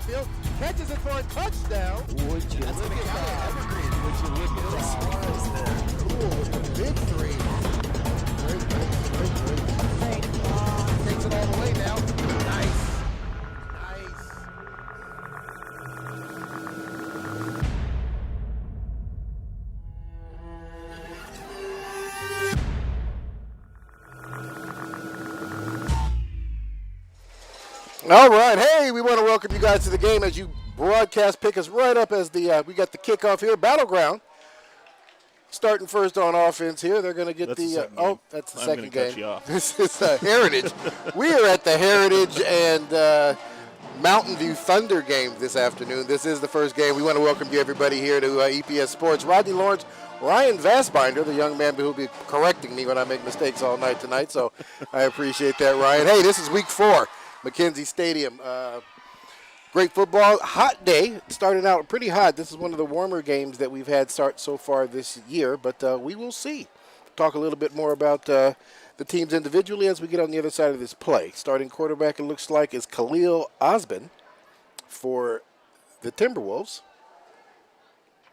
Field, catches it for a touchdown. That's All right, hey, we want to welcome you guys to the game as you broadcast. Pick us right up as we got the kickoff here, Battleground. Starting first on offense here, they're going to get that's the second game. Cut you off. This is Heritage. We are at the Heritage and Mountain View Thunder game this afternoon. This is the first game. We want to welcome you everybody here to EPS Sports. Rodney Lawrence, Ryan Vassbinder, the young man who will be correcting me when I make mistakes all night tonight, so I appreciate that, Ryan. Hey, this is week 4. McKenzie Stadium. Great football. Hot day. Starting out pretty hot. This is one of the warmer games that we've had start so far this year, but we will see. Talk a little bit more about the teams individually as we get on the other side of this play. Starting quarterback, it looks like, is Khalil Osman for the Timberwolves.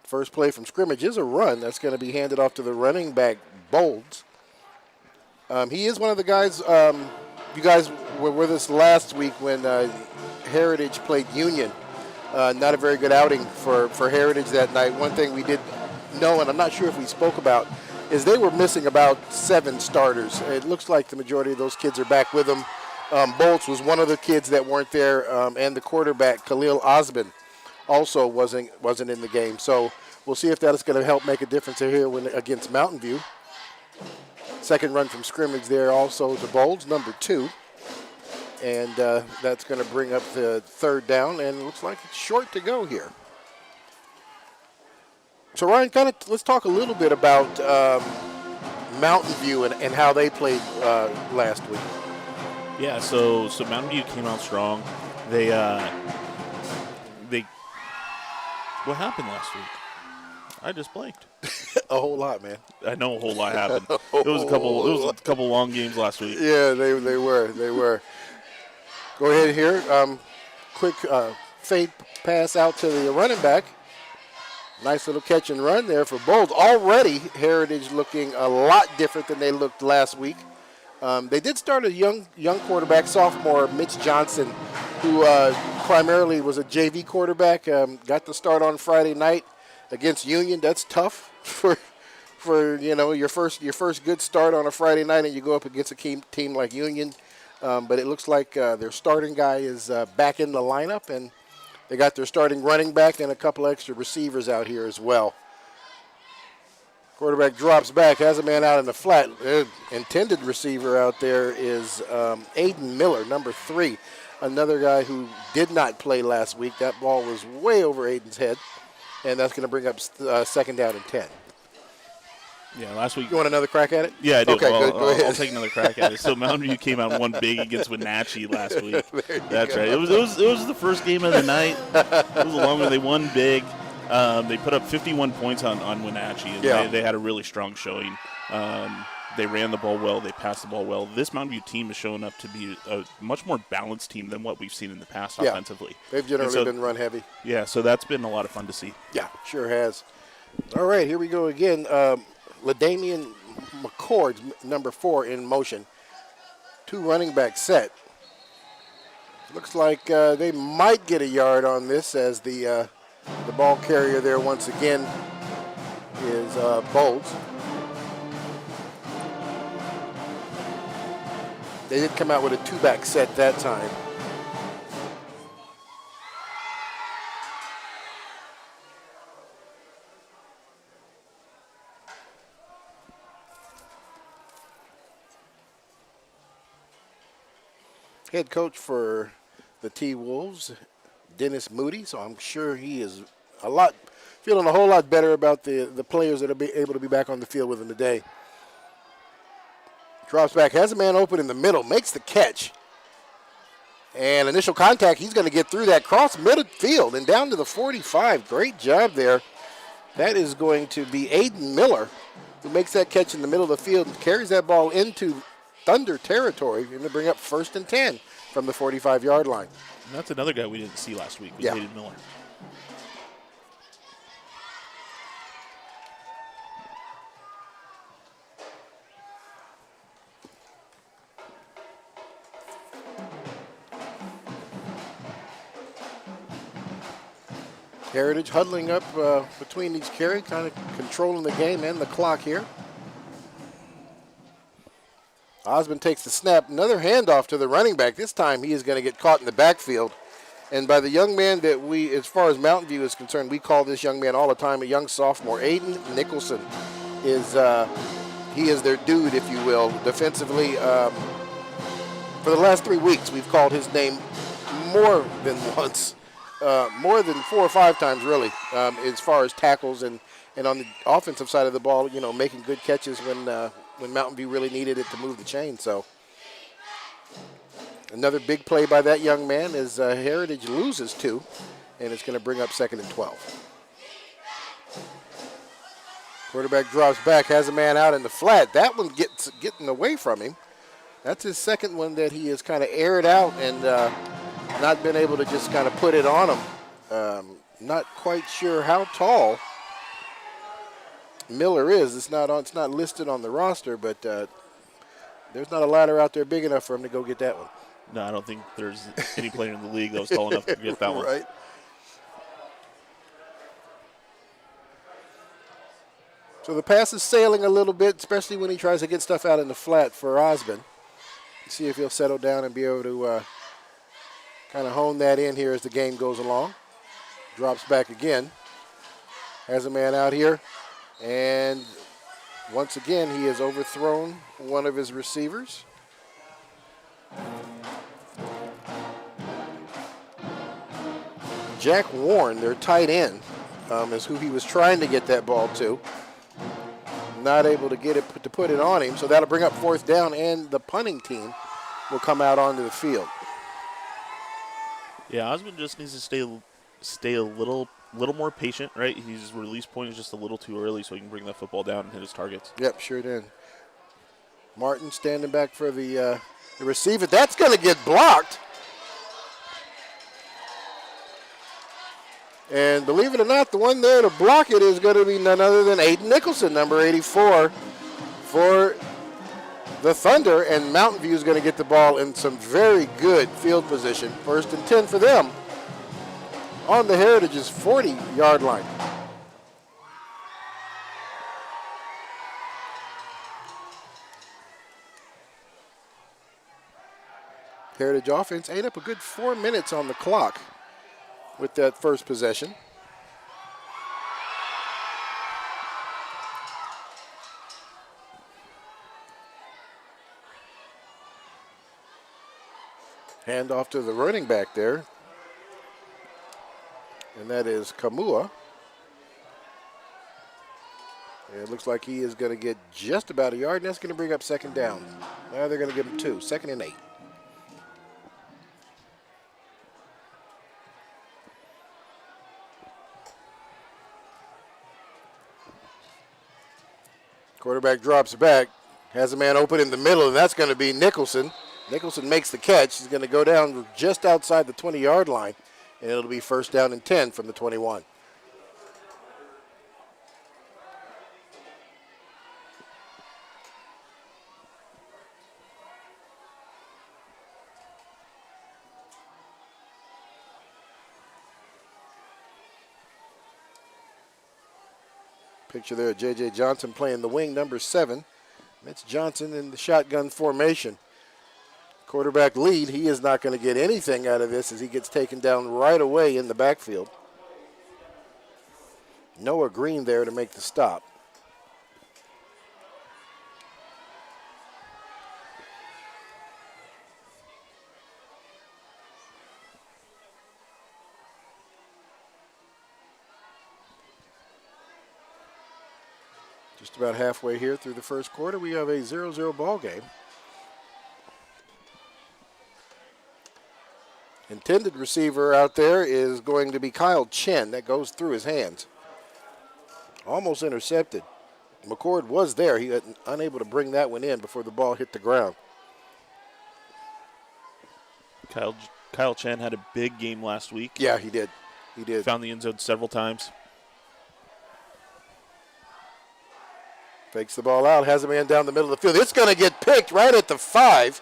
First play from scrimmage is a run. That's going to be handed off to the running back, Bolds. He is one of the guys. You guys were with us last week when Heritage played Union. Not a very good outing for Heritage that night. One thing we did know, and I'm not sure if we spoke about, is they were missing about 7 starters. It looks like the majority of those kids are back with them. Bolts was one of the kids that weren't there, and the quarterback, Khalil Osman, also wasn't in the game. So we'll see if that is going to help make a difference here against Mountain View. Second run from scrimmage there also to Bolds, number 2. And that's going to bring up the third down, and it looks like it's short to go here. So, Ryan, let's talk a little bit about Mountain View and how they played last week. Yeah, so Mountain View came out strong. They what happened last week? I just blanked. A whole lot, man. I know a whole lot happened. It was a couple long games last week. Yeah, they were. Go ahead here. Quick fade pass out to the running back. Nice little catch and run there for Bolds. Already, Heritage looking a lot different than they looked last week. They did start a young quarterback, sophomore Mitch Johnson, who primarily was a JV quarterback. Got the start on Friday night against Union. That's tough for your first good start on a Friday night, and you go up against a team like Union. But it looks like their starting guy is back in the lineup, and they got their starting running back and a couple extra receivers out here as well. Quarterback drops back, has a man out in the flat. Intended receiver out there is Aiden Miller, number 3, another guy who did not play last week. That ball was way over Aiden's head, and that's going to bring up second down and 10. Yeah, last week. You want another crack at it? Yeah, I do. Okay, good. Go ahead. I'll take another crack at it. So Mountain View came out and won big against Wenatchee last week. That's right. It was the first game of the night. It was a long one. They won big. They put up 51 points on Wenatchee. And they had a really strong showing. They ran the ball well. They passed the ball well. This Mountain View team is showing up to be a much more balanced team than what we've seen in the past offensively. They've generally been run heavy. Yeah, so that's been a lot of fun to see. Yeah, sure has. All right, here we go again. LaDamian McCord, number 4, in motion. 2 running back set. Looks like they might get a yard on this as the ball carrier there once again is Bolds. They did come out with a 2-back set that time. Head coach for the T-Wolves, Dennis Moody, so I'm sure he is feeling a whole lot better about the players that will be able to be back on the field with him today. Drops back, has a man open in the middle, makes the catch. And initial contact, he's going to get through that cross midfield and down to the 45. Great job there. That is going to be Aiden Miller, who makes that catch in the middle of the field and carries that ball into Thunder territory, and to bring up 1st and 10 from the 45-yard line. And that's another guy we didn't see last week. Aiden Miller. Heritage huddling up between these carries, kind of controlling the game and the clock here. Osmond takes the snap. Another handoff to the running back. This time he is going to get caught in the backfield. And by the young man that we, as far as Mountain View is concerned, we call this young man all the time a young sophomore. Aiden Nicholson is he is their dude, if you will, defensively. For the last 3 weeks, we've called his name more than once, more than 4 or 5 times, really, as far as tackles and on the offensive side of the ball, making good catches when Mountain View really needed it to move the chain. So another big play by that young man is Heritage loses 2, and it's going to bring up 2nd and 12. Quarterback drops back, has a man out in the flat. That one getting away from him. That's his second one that he has kind of aired out and not been able to just kind of put it on him. Not quite sure how tall Miller is. It's not listed on the roster, but there's not a ladder out there big enough for him to go get that one. No, I don't think there's any player in the league that was tall enough to get that one. Right. So the pass is sailing a little bit, especially when he tries to get stuff out in the flat for Osmond. See if he'll settle down and be able to kind of hone that in here as the game goes along. Drops back again. Has a man out here. And once again, he has overthrown one of his receivers. Jack Warren, their tight end, is who he was trying to get that ball to. Not able to get it to put it on him, so that'll bring up 4th down, and the punting team will come out onto the field. Yeah, Osmond just needs to stay a little more patient, right? His release point is just a little too early, so he can bring that football down and hit his targets. Yep, sure did. Martin standing back for the receiver. That's going to get blocked. And believe it or not, the one there to block it is going to be none other than Aiden Nicholson, number 84, for the Thunder. And Mountain View is going to get the ball in some very good field position. 1st and 10 for them on the Heritage's 40-yard line. Heritage offense ate up a good 4 minutes on the clock with that first possession. Hand off to the running back there. And that is Kamua. It looks like he is going to get just about a yard, and that's going to bring up 2nd down. Now they're going to give him 2, 2nd and 8. Quarterback drops back, has a man open in the middle, and that's going to be Nicholson. Nicholson makes the catch. He's going to go down just outside the 20-yard line, and it'll be 1st down and 10 from the 21. Picture there, J.J. Johnson playing the wing, number 7. Mitch Johnson in the shotgun formation. Quarterback lead, he is not going to get anything out of this as he gets taken down right away in the backfield. Noah Green there to make the stop. Just about halfway here through the first quarter, we have a 0-0 ball game. Intended receiver out there is going to be Kyle Chen. That goes through his hands. Almost intercepted. McCord was there. He was unable to bring that one in before the ball hit the ground. Kyle Chen had a big game last week. Yeah, he did. He did. Found the end zone several times. Fakes the ball out, has a man down the middle of the field. It's going to get picked right at the 5.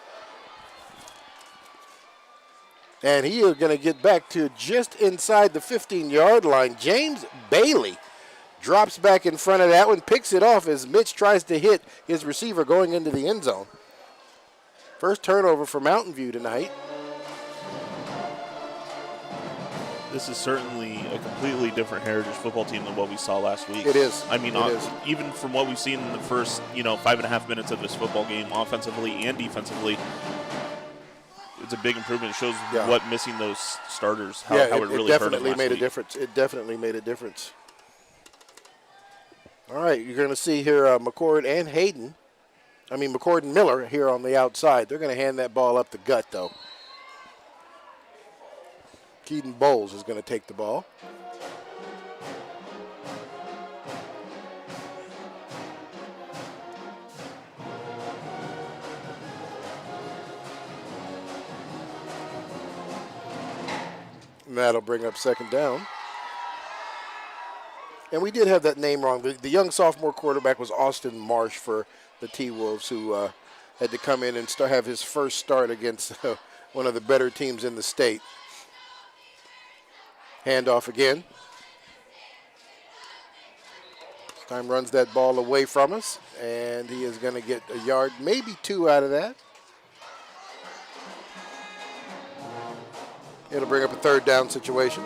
And he is going to get back to just inside the 15-yard line. James Bailey drops back in front of that one, picks it off as Mitch tries to hit his receiver going into the end zone. First turnover for Mountain View tonight. This is certainly a completely different Heritage football team than what we saw last week. It is. I mean, it is. Even from what we've seen in the first, 5.5 minutes of this football game, offensively and defensively, it's a big improvement. It shows what missing those starters, how it really definitely made a difference. It definitely made a difference. All right, you're going to see here McCord and Miller here on the outside. They're going to hand that ball up the gut, though. Keaton Bowles is going to take the ball. And that'll bring up second down. And we did have that name wrong. The young sophomore quarterback was Austin Marsh for the T-Wolves, who had to come in and have his first start against one of the better teams in the state. Handoff again. This time runs that ball away from us, and he is going to get a yard, maybe 2 out of that. It'll bring up a third down situation.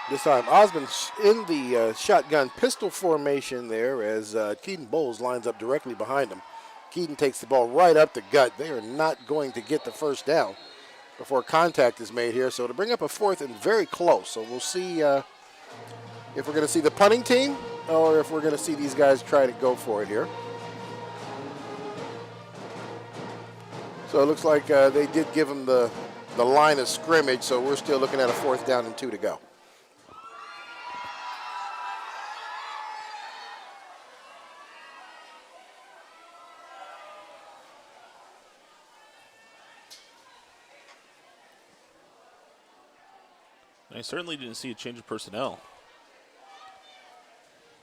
This time, Osmond's in the shotgun pistol formation there as Keaton Bowles lines up directly behind him. Keaton takes the ball right up the gut. They are not going to get the first down before contact is made here. So to bring up a fourth and very close. So we'll see if we're going to see the punting team or if we're going to see these guys try to go for it here. So it looks like they did give them the line of scrimmage, so we're still looking at a 4th down and 2 to go. I certainly didn't see a change of personnel.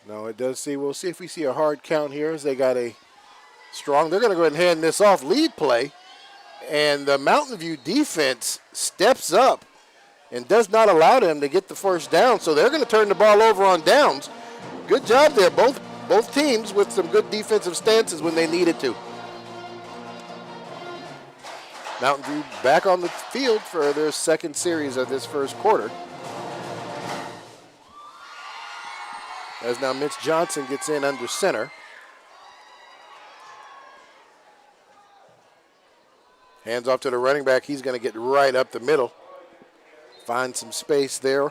No, it does see. We'll see if we see a hard count here as they got a strong. They're going to go ahead and hand this off. Lead play. And the Mountain View defense steps up and does not allow them to get the first down. So they're going to turn the ball over on downs. Good job there. Both teams with some good defensive stances when they needed to. Mountain View back on the field for their second series of this first quarter. As now Mitch Johnson gets in under center. Hands off to the running back. He's going to get right up the middle. Find some space there.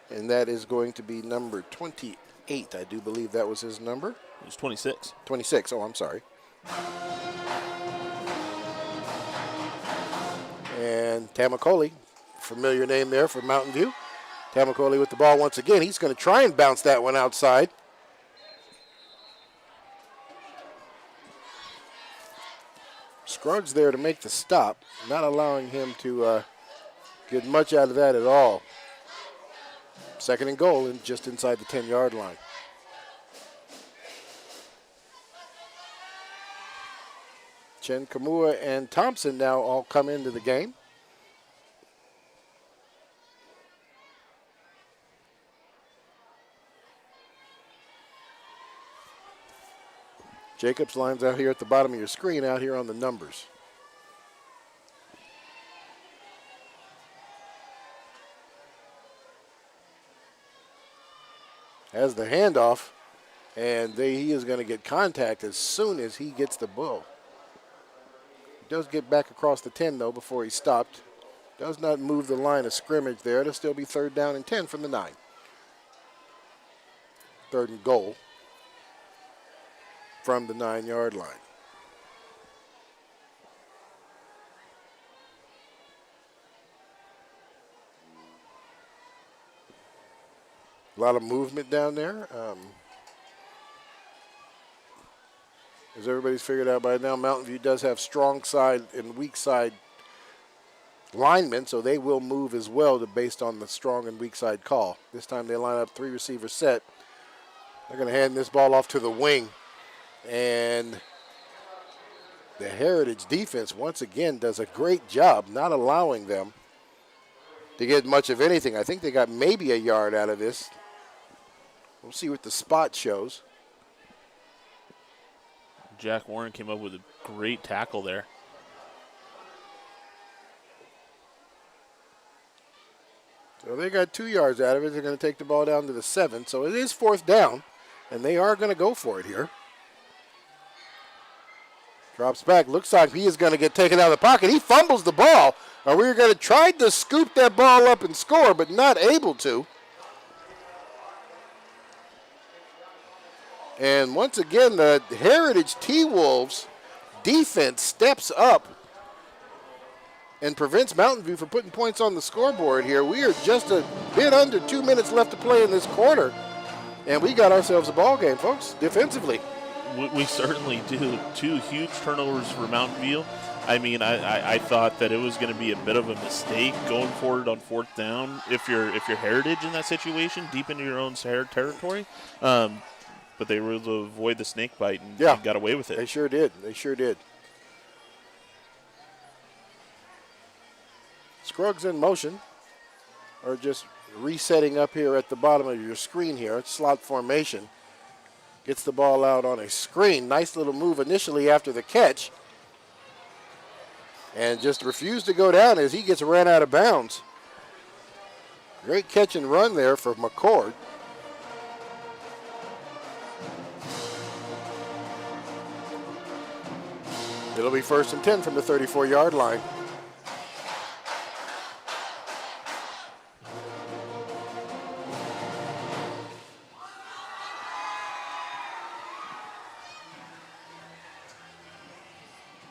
And that is going to be number 28. I do believe that was his number. It was 26. 26. Oh, I'm sorry. And Tamacoli, familiar name there for Mountain View. Tamacoli with the ball once again. He's going to try and bounce that one outside. Scruggs there to make the stop, not allowing him to get much out of that at all. Second and goal and just inside the 10-yard line. Chen Kamua and Thompson now all come into the game. Jacobs lines out here at the bottom of your screen out here on the numbers. Has the handoff, and he is going to get contact as soon as he gets the ball. Does get back across the 10, though, before he stopped. Does not move the line of scrimmage there. It'll still be 3rd down and 10 from the 9. 3rd and goal from the 9-yard line. A lot of movement down there. As everybody's figured out by now, Mountain View does have strong side and weak side linemen, so they will move as well based on the strong and weak side call. This time they line up 3 receiver set. They're going to hand this ball off to the wing. And The Heritage defense, once again, does a great job not allowing them to get much of anything. I think they got maybe a yard out of this. We'll see what the spot shows. Jack Warren came up with a great tackle there. So they got 2 yards out of it. They're going to take the ball down to the 7. So it is 4th down, and they are going to go for it here. Drops back. Looks like he is going to get taken out of the pocket. He fumbles the ball. We were going to try to scoop that ball up and score, but not able to. And once again, the Heritage T-Wolves defense steps up and prevents Mountain View from putting points on the scoreboard here. We are just a bit under 2 minutes left to play in this quarter, and we got ourselves a ball game, folks, defensively. We certainly do. 2 huge turnovers for Mountain View. I mean, I thought that it was going to be a bit of a mistake going forward on 4th down if you're Heritage in that situation, deep into your own territory. But they were able to avoid the snake bite and got away with it. They sure did. They sure did. Scruggs in motion, or just resetting up here at the bottom of your screen here. Slot formation. Gets the ball out on a screen. Nice little move initially after the catch. And just refused to go down as he gets ran out of bounds. Great catch and run there for McCord. It'll be 1st and 10 from the 34-yard line.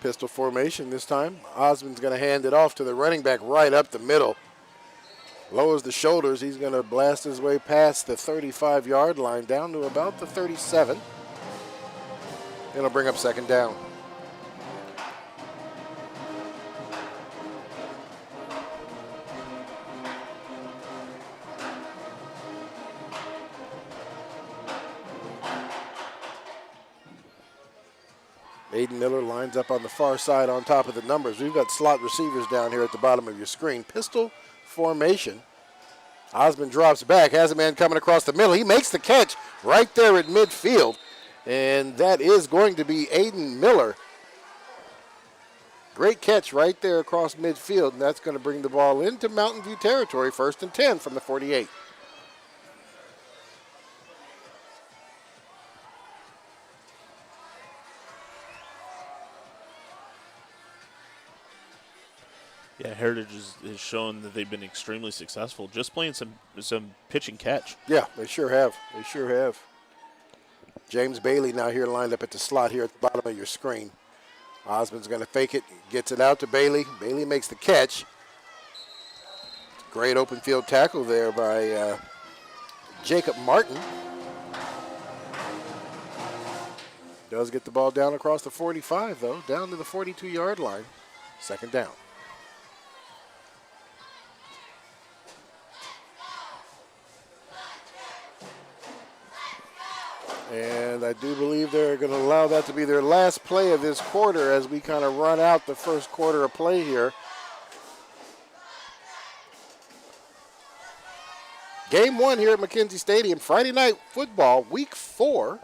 Pistol formation this time. Osmond's going to hand it off to the running back right up the middle. Lowers the shoulders. He's going to blast his way past the 35-yard line down to about the 37. It'll bring up 2nd down. Aiden Miller lines up on the far side on top of the numbers. We've got slot receivers down here at the bottom of your screen. Pistol formation. Osmond drops back, has a man coming across the middle. He makes the catch right there at midfield, and that is going to be Aiden Miller. Great catch right there across midfield, and that's going to bring the ball into Mountain View territory, 1st and 10 from the 48. Yeah, Heritage has shown that they've been extremely successful just playing some pitch and catch. Yeah, they sure have. They sure have. James Bailey now here lined up at the slot here at the bottom of your screen. Osmond's going to fake it, gets it out to Bailey. Bailey makes the catch. Great open field tackle there by Jacob Martin. Does get the ball down across the 45, though, down to the 42-yard line. 2nd down. And I do believe they're going to allow that to be their last play of this quarter as we kind of run out the first quarter of play here. Game 1 here at McKenzie Stadium. Friday night football, week 4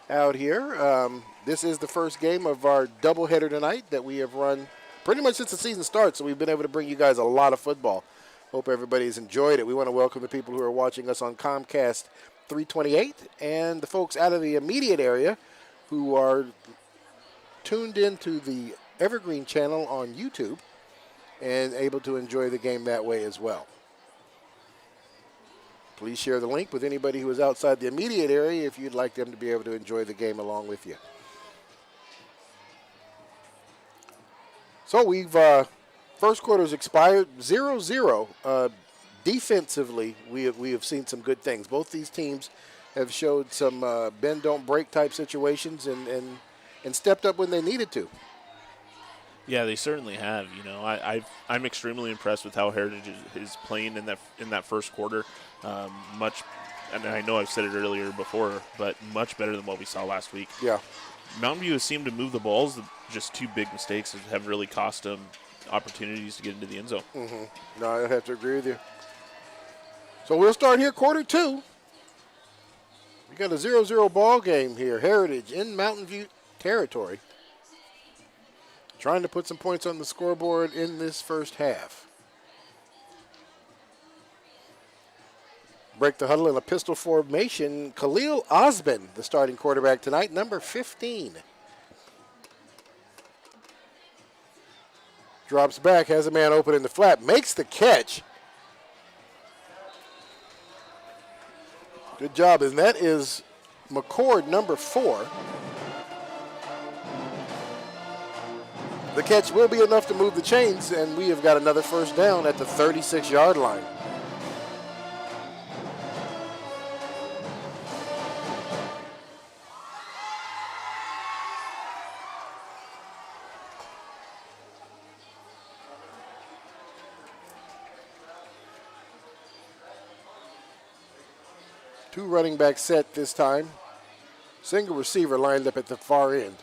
out here. This is the first game of our doubleheader tonight that we have run pretty much since the season starts, so we've been able to bring you guys a lot of football. Hope everybody's enjoyed it. We want to welcome the people who are watching us on Comcast 328 and the folks out of the immediate area who are tuned into the Evergreen channel on YouTube and able to enjoy the game that way as well. Please share the link with anybody who is outside the immediate area if you'd like them to be able to enjoy the game along with you. So we've first quarter's expired 0-0. Defensively, we have seen some good things. Both these teams have showed some bend don't break type situations and stepped up when they needed to. Yeah, they certainly have. You know, I'm extremely impressed with how Heritage is playing in that first quarter. Much, and I know I've said it earlier before, but much better than what we saw last week. Yeah, Mountain View has seemed to move the balls. Just 2 big mistakes have really cost them opportunities to get into the end zone. No, I have to agree with you. So we'll start here, quarter 2. We got a 0-0 ball game here. Heritage in Mountain View territory. Trying to put some points on the scoreboard in this first half. Break the huddle in a pistol formation. Khalil Osman, the starting quarterback tonight, number 15. Drops back, has a man open in the flat, makes the catch. Good job, and that is McCord, number 4. The catch will be enough to move the chains, and we have got another first down at the 36-yard line. Two running back set this time. Single receiver lined up at the far end.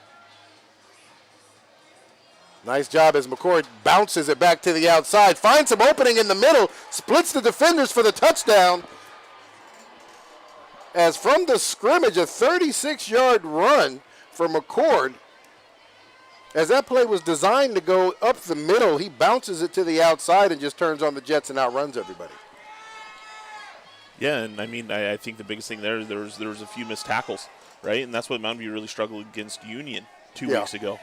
Nice job as McCord bounces it back to the outside. Finds some opening in the middle. Splits the defenders for the touchdown. As from the scrimmage, a 36-yard run for McCord. As that play was designed to go up the middle, he bounces it to the outside and just turns on the jets and outruns everybody. Yeah, and I mean, I think the biggest thing there was a few missed tackles, right? And that's what Mountain View really struggled against Union 2 weeks ago.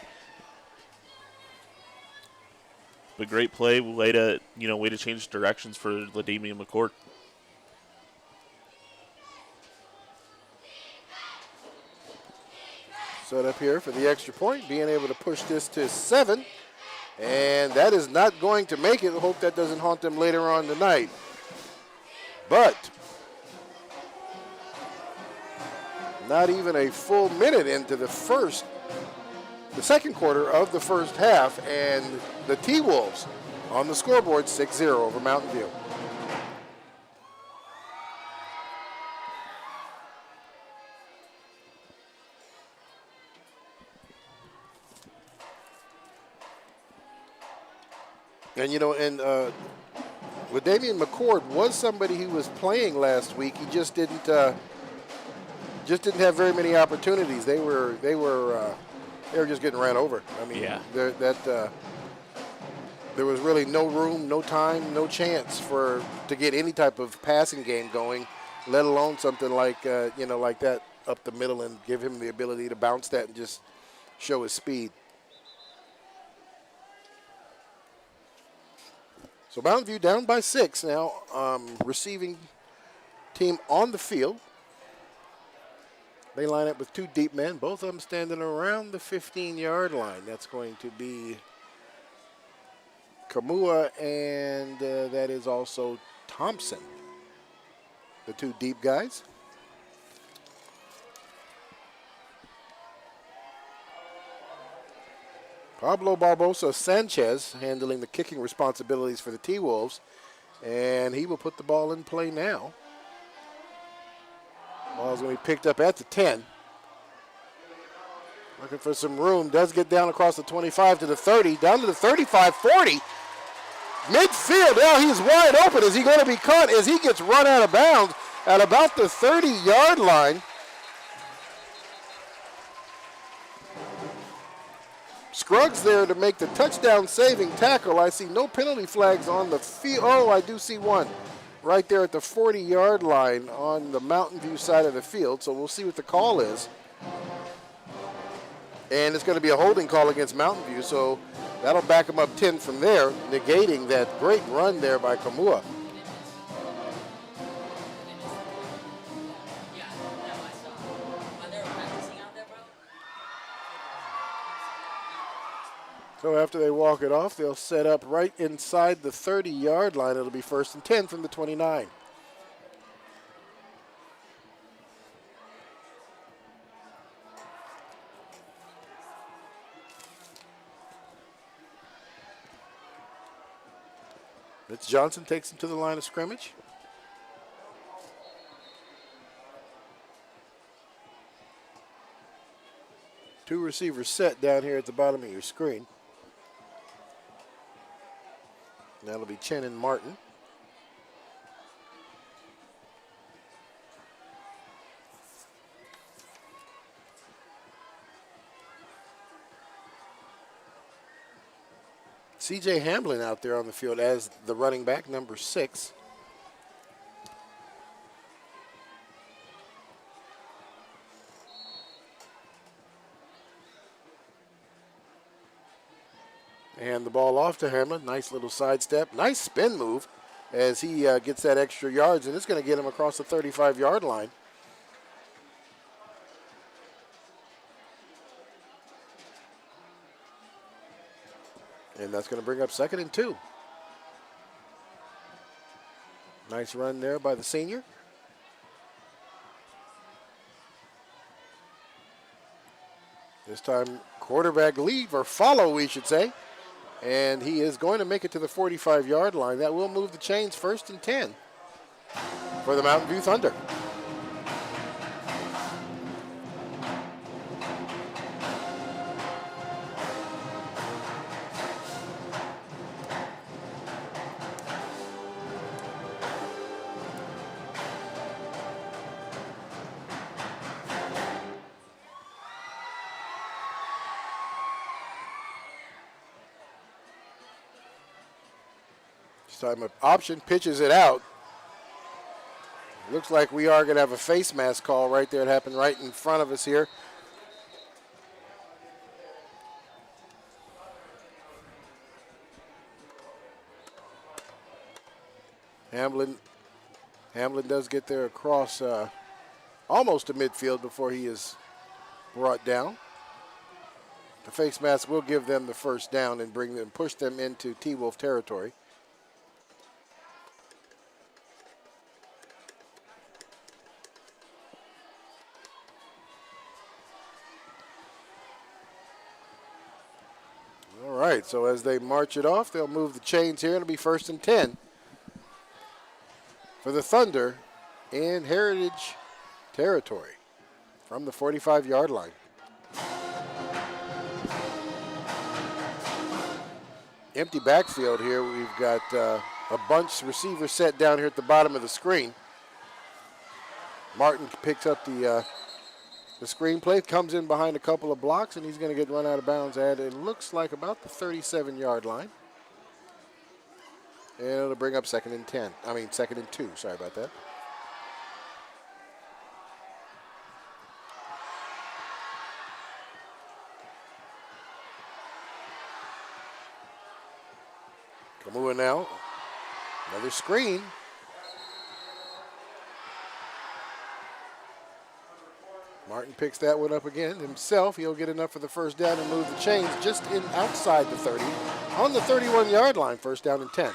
But great play, way to change directions for LaDamian McCord. Set up here for the extra point, being able to push this to 7. And that is not going to make it. I hope that doesn't haunt them later on tonight. But not even a full minute into the second quarter of the first half, and the T-Wolves on the scoreboard 6-0 over Mountain View. And LaDamian McCord was somebody who was playing last week. He just didn't have very many opportunities. They were just getting ran over. I mean, there was really no room, no time, no chance to get any type of passing game going, let alone something like that up the middle and give him the ability to bounce that and just show his speed. So Mountain View down by 6 now. Receiving team on the field. They line up with 2 deep men, both of them standing around the 15-yard line. That's going to be Kamua, and that is also Thompson, the 2 deep guys. Pablo Barbosa Sanchez handling the kicking responsibilities for the T-Wolves, and he will put the ball in play now. Ball's going to be picked up at the 10. Looking for some room. Does get down across the 25 to the 30. Down to the 35, 40. Midfield. Now he's wide open. Is he going to be caught as he gets run out of bounds at about the 30-yard line? Scruggs there to make the touchdown-saving tackle. I see no penalty flags on the field. Oh, I do see one right there at the 40-yard line on the Mountain View side of the field. So we'll see what the call is. And it's going to be a holding call against Mountain View. So that'll back them up 10 from there, negating that great run there by Kamua. So after they walk it off, they'll set up right inside the 30-yard line. It'll be 1st and 10 from the 29. Mitch Johnson takes him to the line of scrimmage. Two receivers set down here at the bottom of your screen. That'll be Chen and Martin. C.J. Hamblin out there on the field as the running back, number 6. And the ball off to Hamlin. Nice little sidestep. Nice spin move as he gets that extra yards, and it's going to get him across the 35-yard line. And that's going to bring up 2nd and 2. Nice run there by the senior. This time quarterback leave, or follow we should say. And he is going to make it to the 45-yard line. That will move the chains 1st and 10 for the Mountain View Thunder. Time of option, pitches it out. Looks like we are going to have a face mask call right there. It happened right in front of us here. Hamlin does get there across almost to midfield before he is brought down. The face mask will give them the first down and push them into T-Wolf territory. All right, so as they march it off, they'll move the chains here. It'll be 1st and 10 for the Thunder in Heritage territory from the 45-yard line. Empty backfield here. We've got a bunch of receivers set down here at the bottom of the screen. Martin picks up the screenplay, comes in behind a couple of blocks, and he's going to get run out of bounds at, it looks like, about the 37-yard line. And it'll bring up 2nd and 2. Sorry about that. Kamua now. Another screen. Martin picks that one up again himself. He'll get enough for the first down and move the chains just outside the 30 on the 31-yard line. 1st down and 10.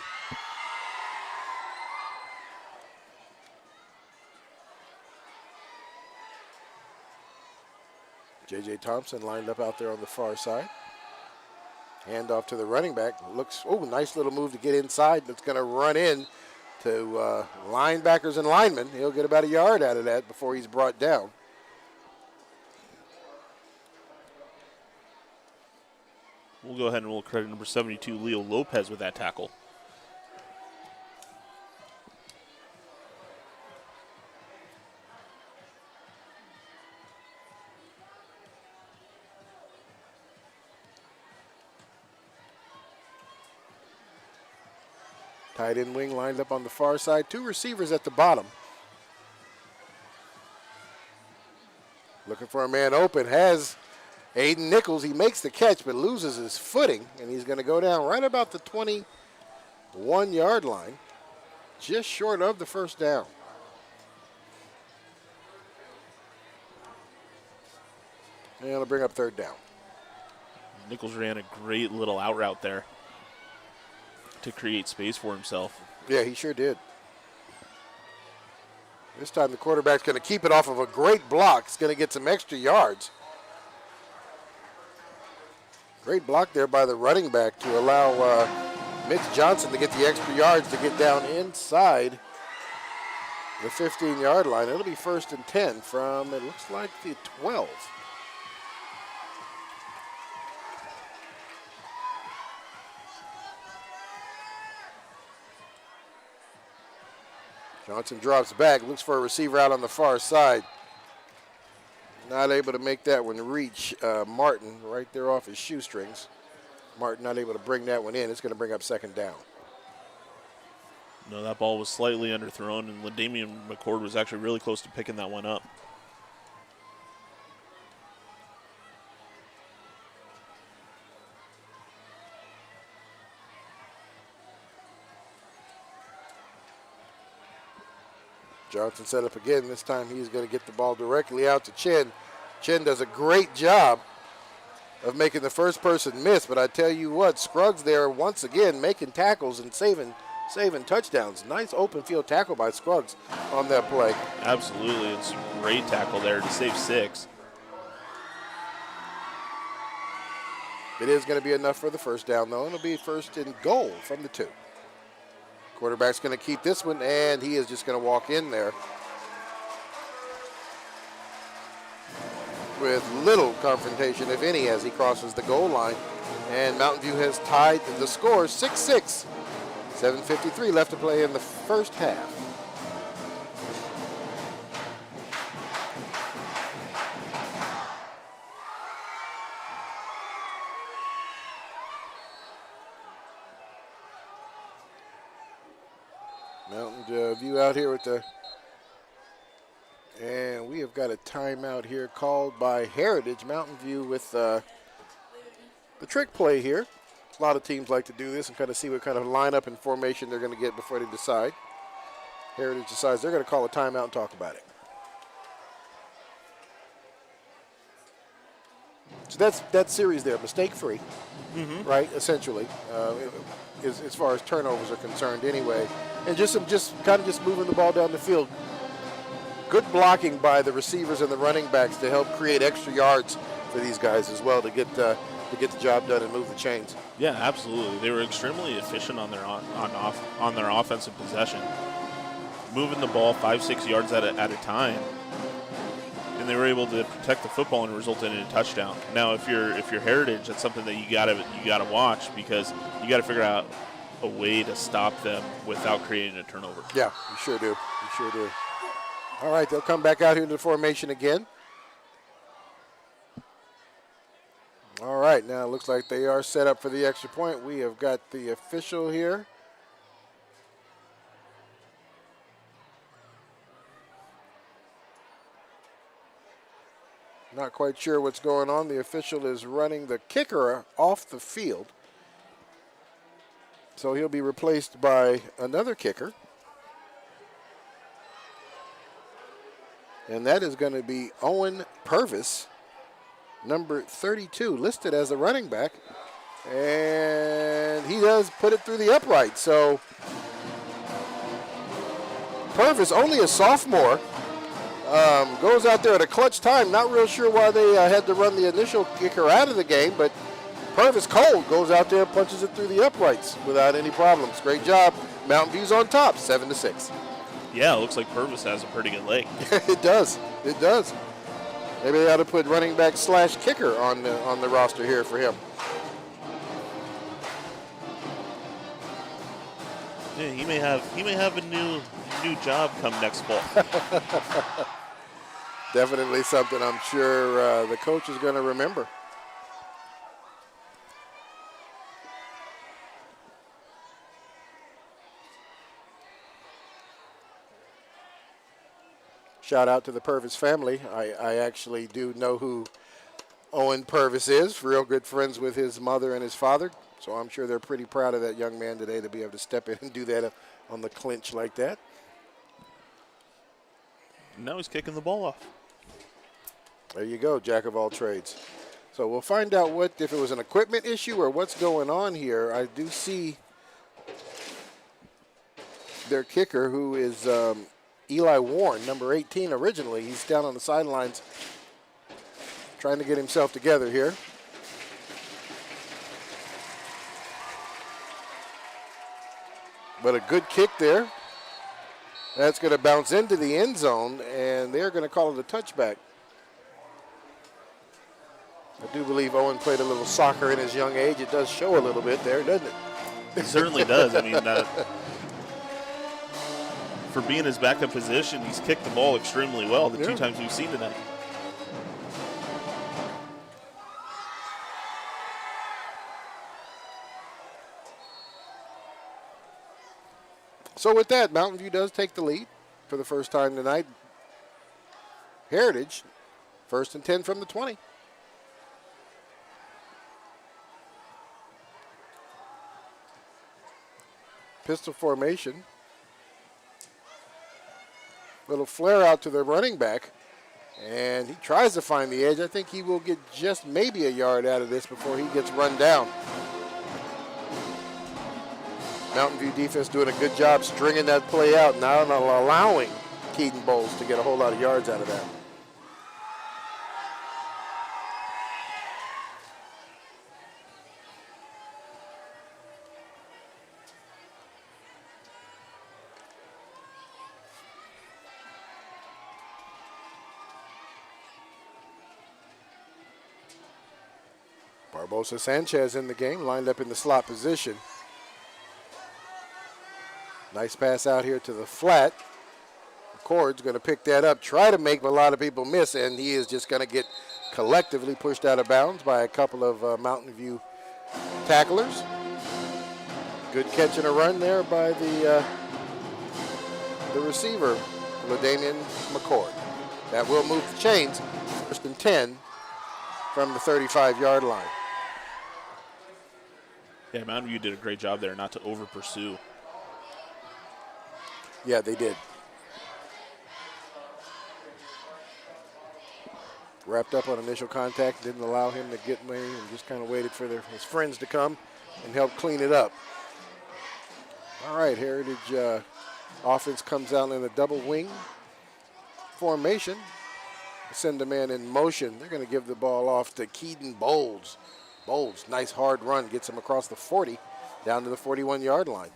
J.J. Thompson lined up out there on the far side. Hand off to the running back. Nice little move to get inside. That's going to run in to linebackers and linemen. He'll get about a yard out of that before he's brought down. We'll go ahead and we'll credit number 72, Leo Lopez, with that tackle. Tight end wing lined up on the far side. 2 receivers at the bottom. Looking for a man open. Has Aiden Nichols. He makes the catch but loses his footing, and he's going to go down right about the 21-yard line, just short of the first down. And it'll bring up 3rd down. Nichols ran a great little out route there to create space for himself. Yeah, he sure did. This time the quarterback's going to keep it off of a great block. He's going to get some extra yards. Great block there by the running back to allow Mitch Johnson to get the extra yards to get down inside the 15-yard line. It'll be 1st and 10 from, it looks like, the 12. Johnson drops back, looks for a receiver out on the far side. Not able to make that one reach. Martin right there off his shoestrings. Martin not able to bring that one in. It's going to bring up second down. No, that ball was slightly underthrown, and LaDamian McCord was actually really close to picking that one up. Johnson set up again. This time he's going to get the ball directly out to Chin. Chin does a great job of making the first person miss, but I tell you what, Scruggs there once again making tackles and saving touchdowns. Nice open field tackle by Scruggs on that play. Absolutely. It's a great tackle there to save 6. It is going to be enough for the first down, though. It'll be first and goal from the 2. Quarterback's going to keep this one, and he is just going to walk in there with little confrontation, if any, as he crosses the goal line. And Mountain View has tied the score 6-6. 7:53 left to play in the first half. Mountain View out here with the, and we have got a timeout here called by Heritage. Mountain View with the trick play here. A lot of teams like to do this and kind of see what kind of lineup and formation they're going to get before they decide. Heritage decides they're going to call a timeout and talk about it. So that's that series there, mistake-free, right? Essentially, as far as turnovers are concerned, anyway, and just moving the ball down the field. Good blocking by the receivers and the running backs to help create extra yards for these guys as well to get the job done and move the chains. Yeah, absolutely. They were extremely efficient on their offensive possession, moving the ball 5-6 yards at a time. And they were able to protect the football and result in a touchdown. Now, if you're Heritage, that's something that you gotta watch, because you got to figure out a way to stop them without creating a turnover. Yeah, you sure do. You sure do. All right, they'll come back out here into the formation again. All right, now it looks like they are set up for the extra point. We have got the official here. Not quite sure what's going on. The official is running the kicker off the field. So he'll be replaced by another kicker. And that is going to be Owen Purvis, number 32, listed as a running back. And he does put it through the upright. So Purvis, only a sophomore, goes out there at a clutch time. Not real sure why they had to run the initial kicker out of the game, but Purvis Cold goes out there and punches it through the uprights without any problems. Great job. Mountain View's on top, 7-6. Yeah, it looks like Purvis has a pretty good leg. It does. It does. Maybe they ought to put running back / kicker on the roster here for him. Yeah, he may have a new job come next fall. Definitely something I'm sure the coach is going to remember. Shout out to the Purvis family. I actually do know who Owen Purvis is. Real good friends with his mother and his father. So I'm sure they're pretty proud of that young man today to be able to step in and do that on the clinch like that. Now he's kicking the ball off. There you go, jack of all trades. So we'll find out if it was an equipment issue or what's going on here. I do see their kicker, who is Eli Warren, number 18 originally. He's down on the sidelines trying to get himself together here. But a good kick there. That's going to bounce into the end zone, and they're going to call it a touchback. I do believe Owen played a little soccer in his young age. It does show a little bit there, doesn't it? It certainly does. I mean, for being his backup position, he's kicked the ball extremely well the 2 Yeah. times we've seen tonight. So with that, Mountain View does take the lead for the first time tonight. Heritage, 1st and 10 from the 20. Pistol formation. Little flare out to the running back. And he tries to find the edge. I think he will get just maybe a yard out of this before he gets run down. Mountain View defense doing a good job stringing that play out, not allowing Keaton Bowles to get a whole lot of yards out of that. Barbosa Sanchez in the game, lined up in the slot position. Nice pass out here to the flat. McCord's going to pick that up, try to make a lot of people miss, and he is just going to get collectively pushed out of bounds by a couple of Mountain View tacklers. Good catch and a run there by the receiver, LaDamian McCord. That will move the chains. 1st and 10 from the 35-yard line. Yeah, Mountain View did a great job there not to over-pursue. Yeah, they did. Wrapped up on initial contact, didn't allow him to get me, and just kind of waited for his friends to come and help clean it up. All right, Heritage offense comes out in a double wing formation. Send a man in motion. They're going to give the ball off to Keaton Bowles. Bowles, nice hard run, gets him across the 40, down to the 41-yard line.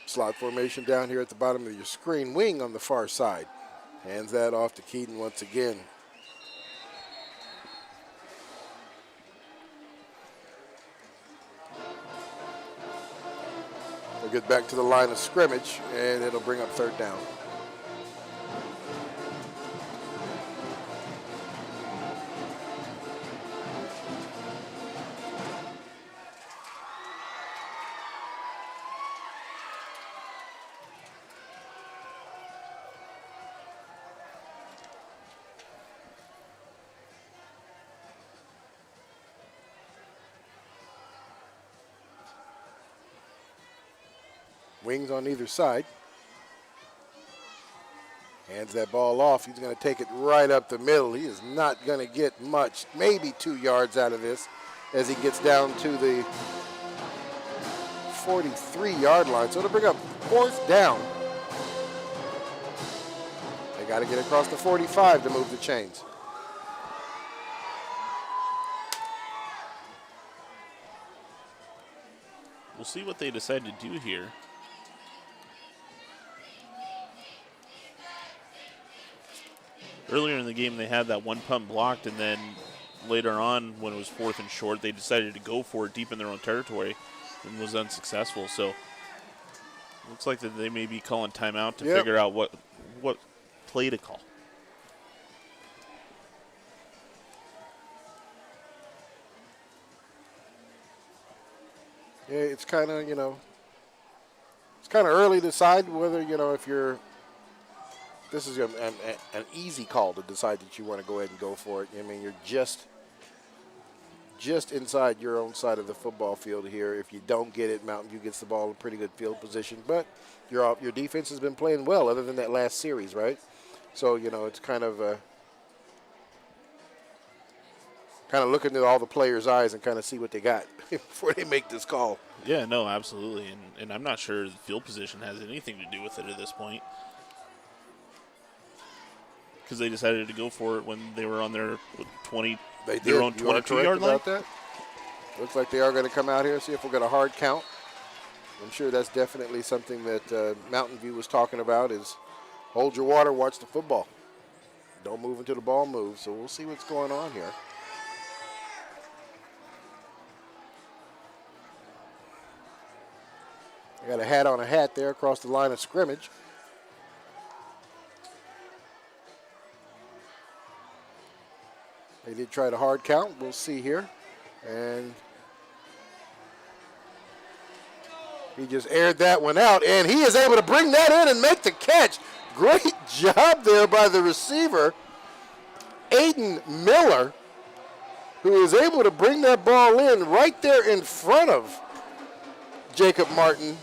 Slot formation down here at the bottom of your screen. Wing on the far side. Hands that off to Keaton once again. We'll get back to the line of scrimmage, and it'll bring up 3rd down. Wings on either side. Hands that ball off. He's going to take it right up the middle. He is not going to get much, maybe 2 yards out of this as he gets down to the 43-yard line. So it'll bring up 4th down. They got to get across the 45 to move the chains. We'll see what they decide to do here. Earlier in the game, they had that one punt blocked, and then later on, when it was 4th and short, they decided to go for it deep in their own territory and was unsuccessful. So looks like that they may be calling timeout to figure out what play to call. Yeah, it's kind of, it's kind of early to decide whether, if you're, this is an easy call to decide that you want to go ahead and go for it. I mean, you're just inside your own side of the football field here. If you don't get it, Mountain View gets the ball in pretty good field position. But your defense has been playing well other than that last series, right? So, it's kind of looking at all the players' eyes and kind of see what they got before they make this call. Yeah, no, absolutely. And I'm not sure the field position has anything to do with it at this point. because they decided to go for it when they were on their They their did. own You are 22-yard correct line. about that. Looks like they are going to come out here, see if we'll get a hard count. I'm sure that's definitely something that Mountain View was talking about is hold your water, watch the football. Don't move until the ball moves. So we'll see what's going on here. I got a hat on a hat there across the line of scrimmage. They did try to hard count. We'll see here. And he just aired that one out, and he is able to bring that in and make the catch. Great job there by the receiver, Aiden Miller, who is able to bring that ball in right there in front of Jacob Martin.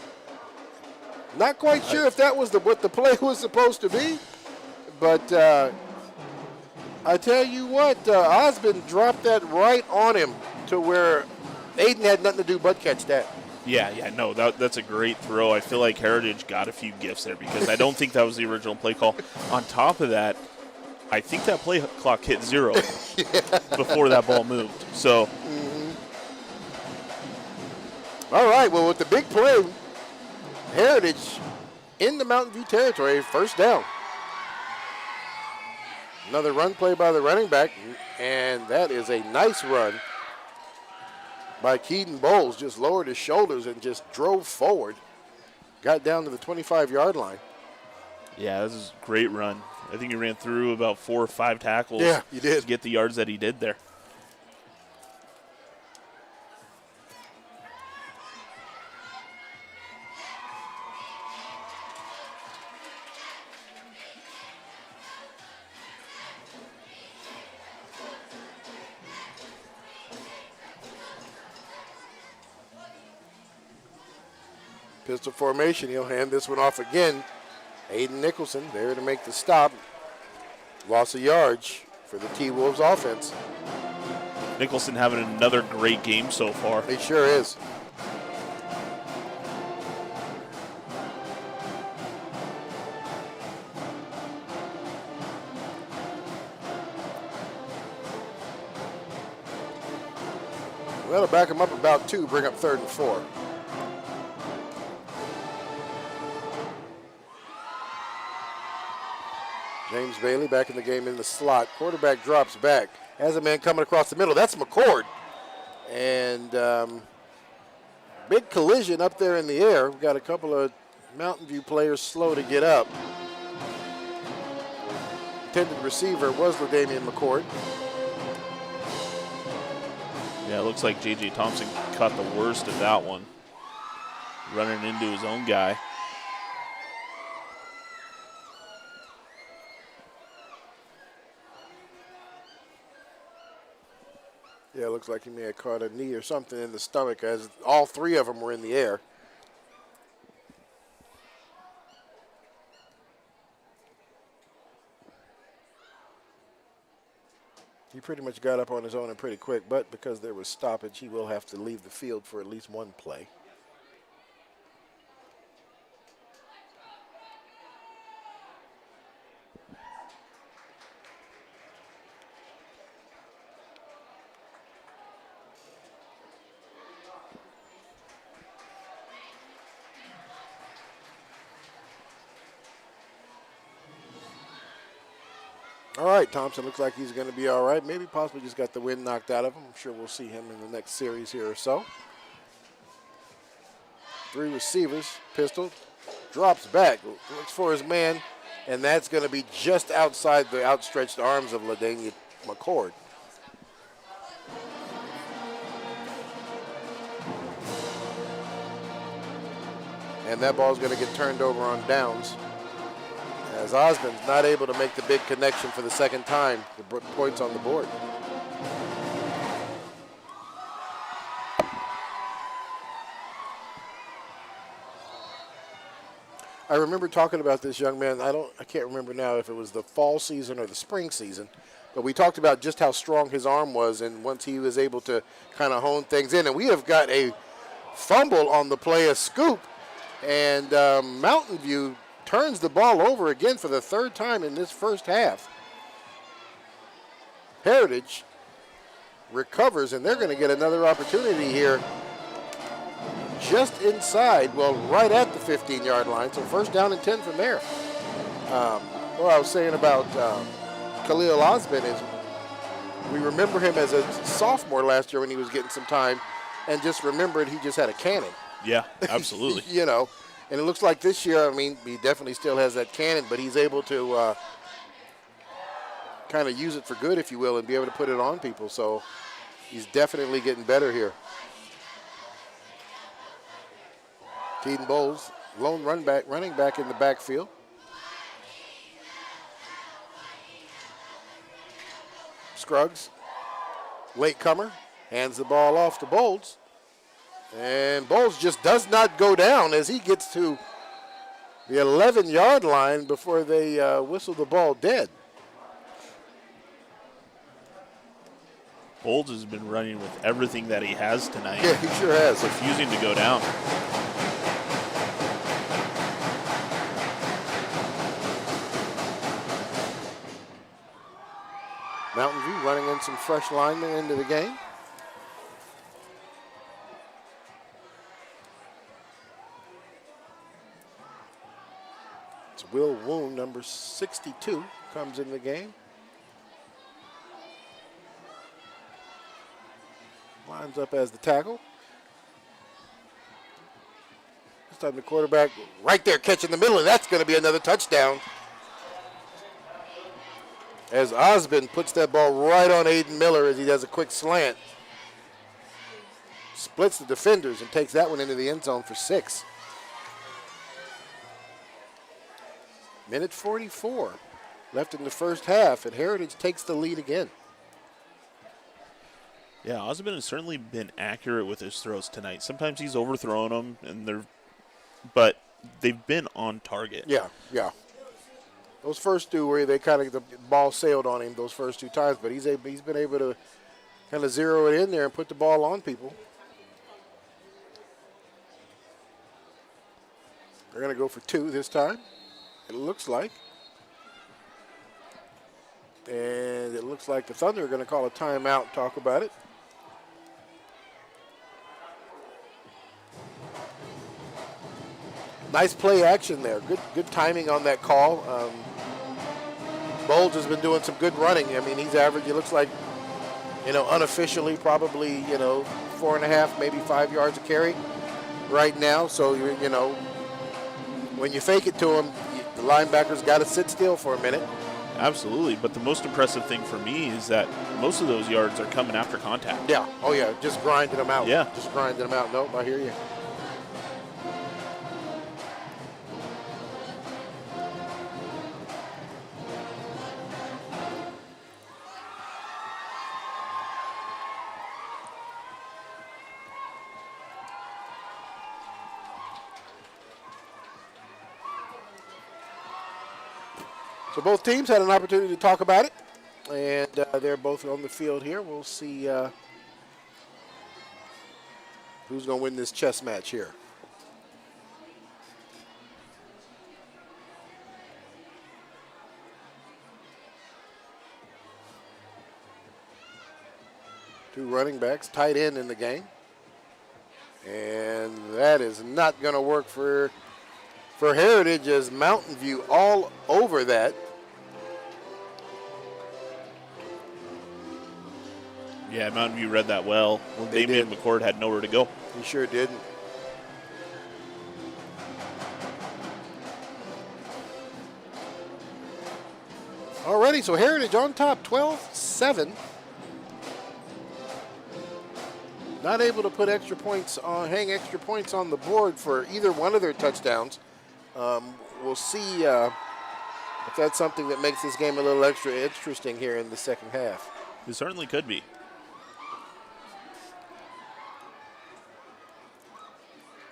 Not quite sure if that was what the play was supposed to be, but I tell you what, Osmond dropped that right on him to where Aiden had nothing to do but catch that. Yeah, no, that's a great throw. I feel like Heritage got a few gifts there because I don't think that was the original play call. On top of that, I think that play clock hit 0 before that ball moved. So, All right, well, with the big play, Heritage in the Mountain View territory, first down. Another run play by the running back, and that is a nice run by Keaton Bowles. Just lowered his shoulders and just drove forward. Got down to the 25-yard line. yeah, this is a great run. I think he ran through about 4 or 5 tackles. Yeah, he did. To get the yards that he did there. Pistol formation. He'll hand this one off again. Aiden Nicholson there to make the stop. Loss of yards for the T-Wolves offense. Nicholson having another great game so far. He sure is. Well, to back him up about 2, bring up 3rd and 4. James Bailey back in the game in the slot. Quarterback drops back. Has a man coming across the middle. That's McCord. And big collision up there in the air. We've got a couple of Mountain View players slow to get up. Intended receiver was LaDamian McCord. Yeah, it looks like J.J. Thompson caught the worst of that one. Running into his own guy. Yeah, it looks like he may have caught a knee or something in the stomach as all 3 of them were in the air. He pretty much got up on his own and pretty quick, but because there was stoppage, he will have to leave the field for at least one play. All right, Thompson looks like he's going to be all right. Maybe possibly just got the wind knocked out of him. I'm sure we'll see him in the next series here or so. 3 receivers, pistol, drops back, looks for his man, and that's going to be just outside the outstretched arms of LaDamian McCord. And that ball's going to get turned over on downs, as Osmond's not able to make the big connection for the second time. The points on the board. I remember talking about this young man. I can't remember now if it was the fall season or the spring season, but we talked about just how strong his arm was, and once he was able to kind of hone things in. And we have got a fumble on the play, a scoop, and Mountain View turns the ball over again for the 3rd time in this first half. Heritage recovers, and they're going to get another opportunity here just inside, well, right at the 15-yard line. So first down and 10 from there. What I was saying about Khalil Osman is we remember him as a sophomore last year when he was getting some time, and just remembered he just had a cannon. Yeah, absolutely. You know, and it looks like this year, I mean, he definitely still has that cannon, but he's able to kind of use it for good, if you will, and be able to put it on people. So he's definitely getting better here. Keaton Bowles, lone running back in the backfield. Scruggs, latecomer, hands the ball off to Bowles. And Bowles just does not go down as he gets to the 11-yard line before they whistle the ball dead. Bowles has been running with everything that he has tonight. Yeah, he sure has. Refusing to go down. Mountain View running in some fresh linemen into the game. It's Will Woon, number 62, comes in the game. Lines up as the tackle. This time the quarterback right there catching the middle, and that's going to be another touchdown. As Osmond puts that ball right on Aiden Miller as he does a quick slant. Splits the defenders and takes that one into the end zone for 6. Minute 44 left in the first half, and Heritage takes the lead again. Yeah, Osmond has certainly been accurate with his throws tonight. Sometimes he's overthrown them, but they've been on target. Yeah. Those first two where the ball sailed on him those first 2 times, but he's been able to kind of zero it in there and put the ball on people. They're going to go for 2 this time, it looks like. And it looks like the Thunder are going to call a timeout and talk about it. Nice play action there. Good timing on that call. Bowles has been doing some good running. I mean, he's average. It looks like, unofficially probably, 4.5, maybe 5 yards a carry right now. So, when you fake it to him, the linebacker's got to sit still for a minute. Absolutely, but the most impressive thing for me is that most of those yards are coming after contact. Yeah. Oh, yeah. Just grinding them out. Yeah. Just grinding them out. Nope, I hear you. So both teams had an opportunity to talk about it, and they're both on the field here. We'll see who's going to win this chess match here. Two running backs, tight end in the game. And that is not going to work for Heritage as Mountain View all over that. Yeah, Mountain View read that well. Damian McCord had nowhere to go. He sure didn't. Alrighty, so Heritage on top, 12-7. Not able to put hang extra points on the board for either one of their touchdowns. We'll see if that's something that makes this game a little extra interesting here in the second half. It certainly could be.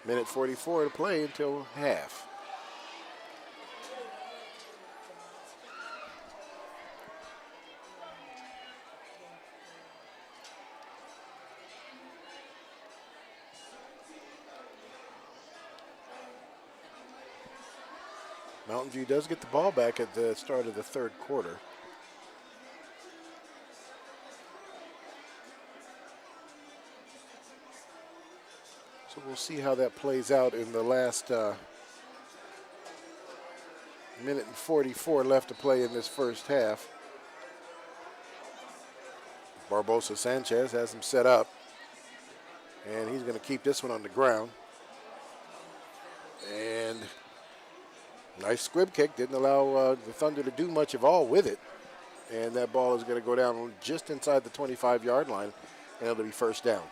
Minute 44 to play until half. Mountain View does get the ball back at the start of the third quarter. we'll see how that plays out in the last minute and 44 left to play in this first half. Barbosa Sanchez has him set up, and he's going to keep this one on the ground. And nice squib kick, didn't allow the Thunder to do much of all with it. And that ball is going to go down just inside the 25-yard line, and it'll be first down.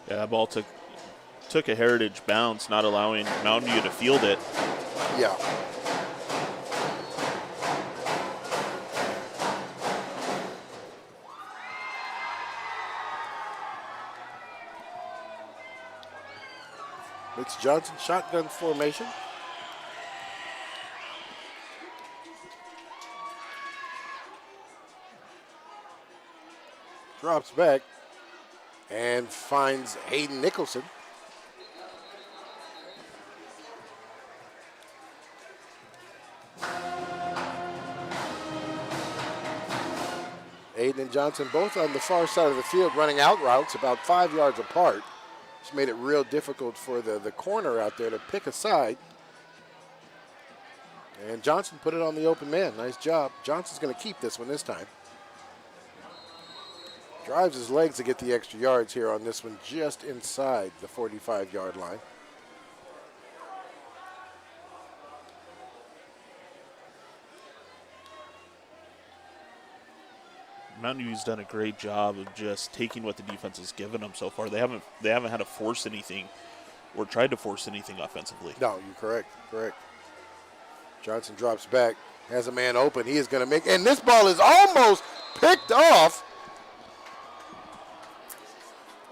Yeah, that ball took a Heritage bounce, not allowing Mountain View to field it. Yeah. It's Johnson shotgun formation. Drops back and finds Hayden Nicholson. Hayden and Johnson both on the far side of the field running out routes about 5 yards apart. It's made it real difficult for the corner out there to pick a side. And Johnson put it on the open man. Nice job. Johnson's going to keep this one this time. Drives his legs to get the extra yards here on this one, just inside the 45-yard line. Mountain View's done a great job of just taking what the defense has given them so far. They haven't had to force anything or tried to force anything offensively. No, you're correct. Correct. Johnson drops back, has a man open. He is going to make, and this ball is almost picked off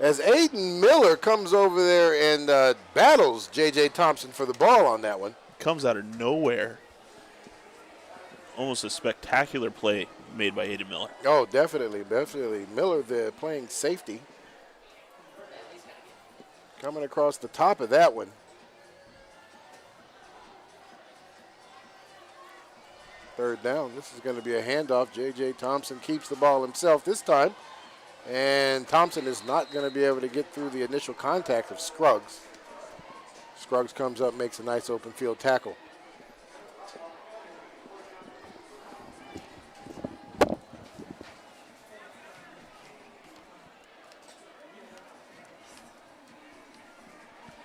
as Aiden Miller comes over there and battles J.J. Thompson for the ball on that one. Comes out of nowhere. Almost a spectacular play made by Aiden Miller. Oh, definitely, definitely. Miller, the playing safety, coming across the top of that one. Third down. This is going to be a handoff. J.J. Thompson keeps the ball himself this time. And Thompson is not going to be able to get through the initial contact of Scruggs. Scruggs comes up, makes a nice open field tackle.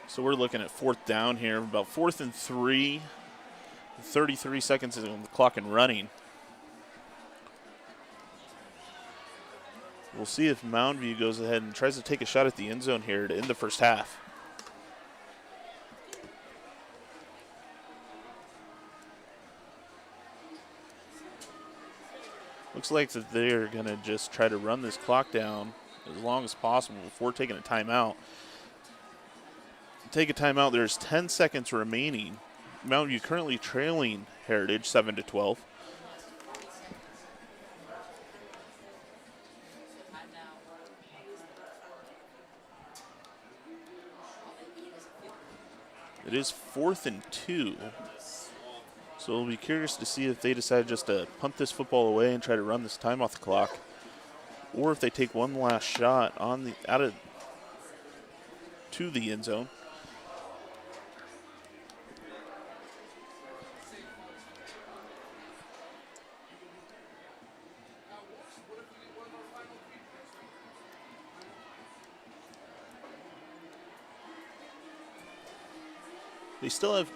So we're looking at fourth down here, about 4th and 3. 33 seconds on the clock and running. We'll see if Mountain View goes ahead and tries to take a shot at the end zone here to end the first half. Looks like that they're going to just try to run this clock down as long as possible before taking a timeout. Take a timeout. There's 10 seconds remaining. Mountain View currently trailing Heritage 7-12. It is 4th and 2. So we'll be curious to see if they decide just to punt this football away and try to run this time off the clock, or if they take one last shot on to the end zone.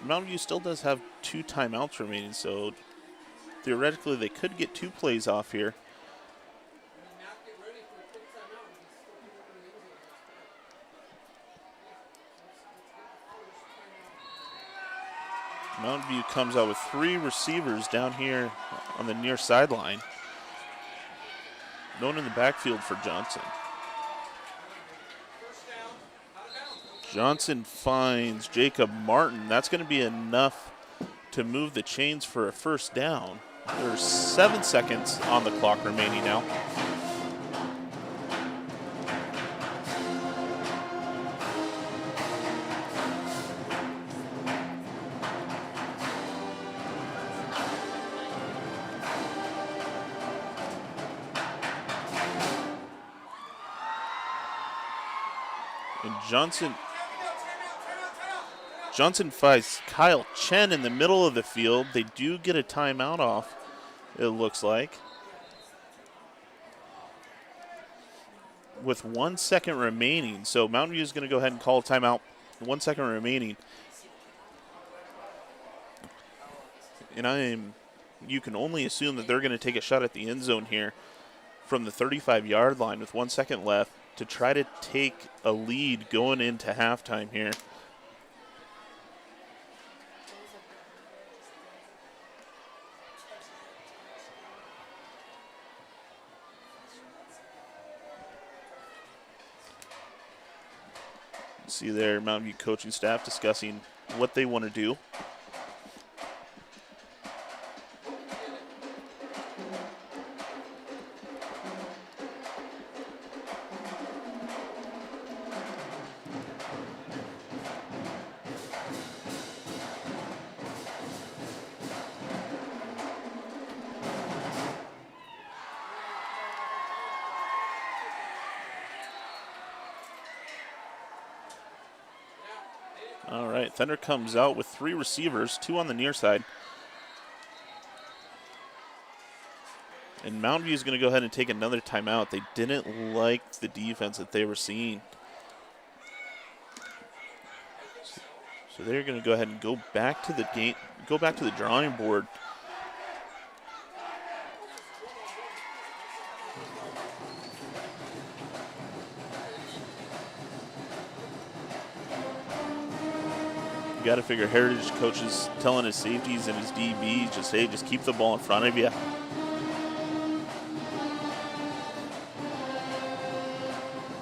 Mountain View still does have 2 timeouts remaining, so theoretically they could get 2 plays off here. Mountain View comes out with 3 receivers down here on the near sideline. No one in the backfield for Johnson. Johnson finds Jacob Martin. That's going to be enough to move the chains for a first down. There's 7 seconds on the clock remaining now. And Johnson fights Kyle Chen in the middle of the field. They do get a timeout off, it looks like. With 1 second remaining. So Mountain View is going to go ahead and call a timeout. 1 second remaining. And you can only assume that they're going to take a shot at the end zone here from the 35-yard line with 1 second left to try to take a lead going into halftime here. See there, Mountain View coaching staff discussing what they want to do. All right, Thunder comes out with 3 receivers, 2 on the near side. And Mountain View is going to go ahead and take another timeout. They didn't like the defense that they were seeing. So they're going to go ahead and go back to the game, go back to the drawing board. You got to figure Heritage coach is telling his safeties and his DBs, just, hey, just keep the ball in front of you.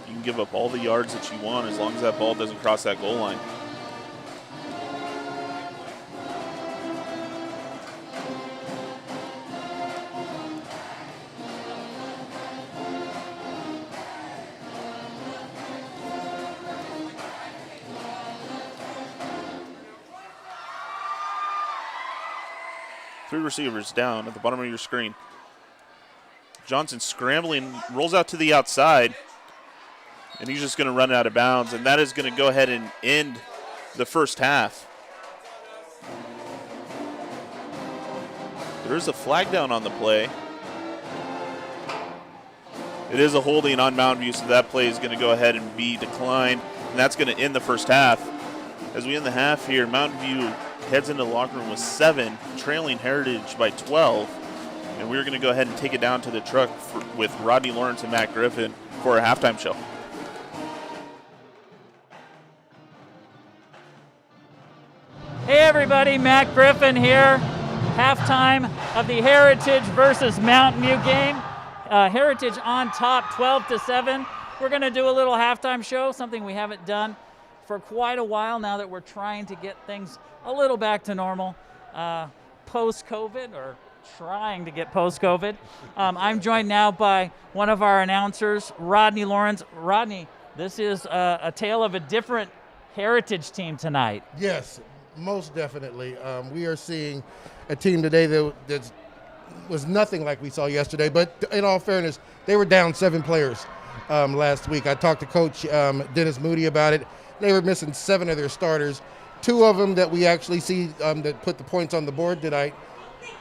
You can give up all the yards that you want as long as that ball doesn't cross that goal line. Three receivers down at the bottom of your screen. Johnson scrambling, rolls out to the outside, and he's just going to run out of bounds, and that is going to go ahead and end the first half. There is a flag down on the play. It is a holding on Mountain View, so that play is going to go ahead and be declined, and that's going to end the first half. As we end the half here, Mountain View heads into the locker room with 7, trailing Heritage by 12. And we're going to go ahead and take it down to the truck with Rodney Lawrence and Matt Griffin for a halftime show. Hey everybody, Matt Griffin here. Halftime of the Heritage versus Mountain View game. Heritage on top 12-7. We're going to do a little halftime show, something we haven't done for quite a while now that we're trying to get things a little back to normal post-COVID, or trying to get post-COVID. I'm joined now by one of our announcers, Rodney Lawrence. Rodney, this is a tale of a different Heritage team tonight. Yes, most definitely. We are seeing a team today that was nothing like we saw yesterday, but in all fairness, they were down 7 players last week. I talked to Coach Dennis Moody about it. They were missing 7 of their starters. 2 of them that we actually see that put the points on the board tonight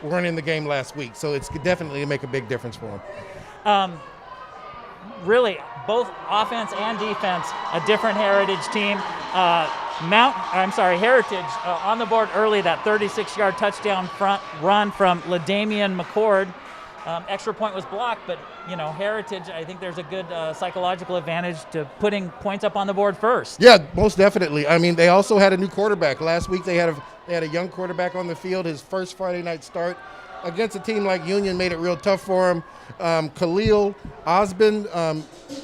weren't in the game last week, so it's definitely make a big difference for them. Really, both offense and defense, a different Heritage team. Heritage on the board early, that 36-yard touchdown front run from LaDamian McCord. Extra point was blocked, but Heritage, I think there's a good psychological advantage to putting points up on the board first. Yeah, most definitely. I mean, they also had a new quarterback. Last week they had a young quarterback on the field. His first Friday night start against a team like Union made it real tough for him. Khalil Osbin,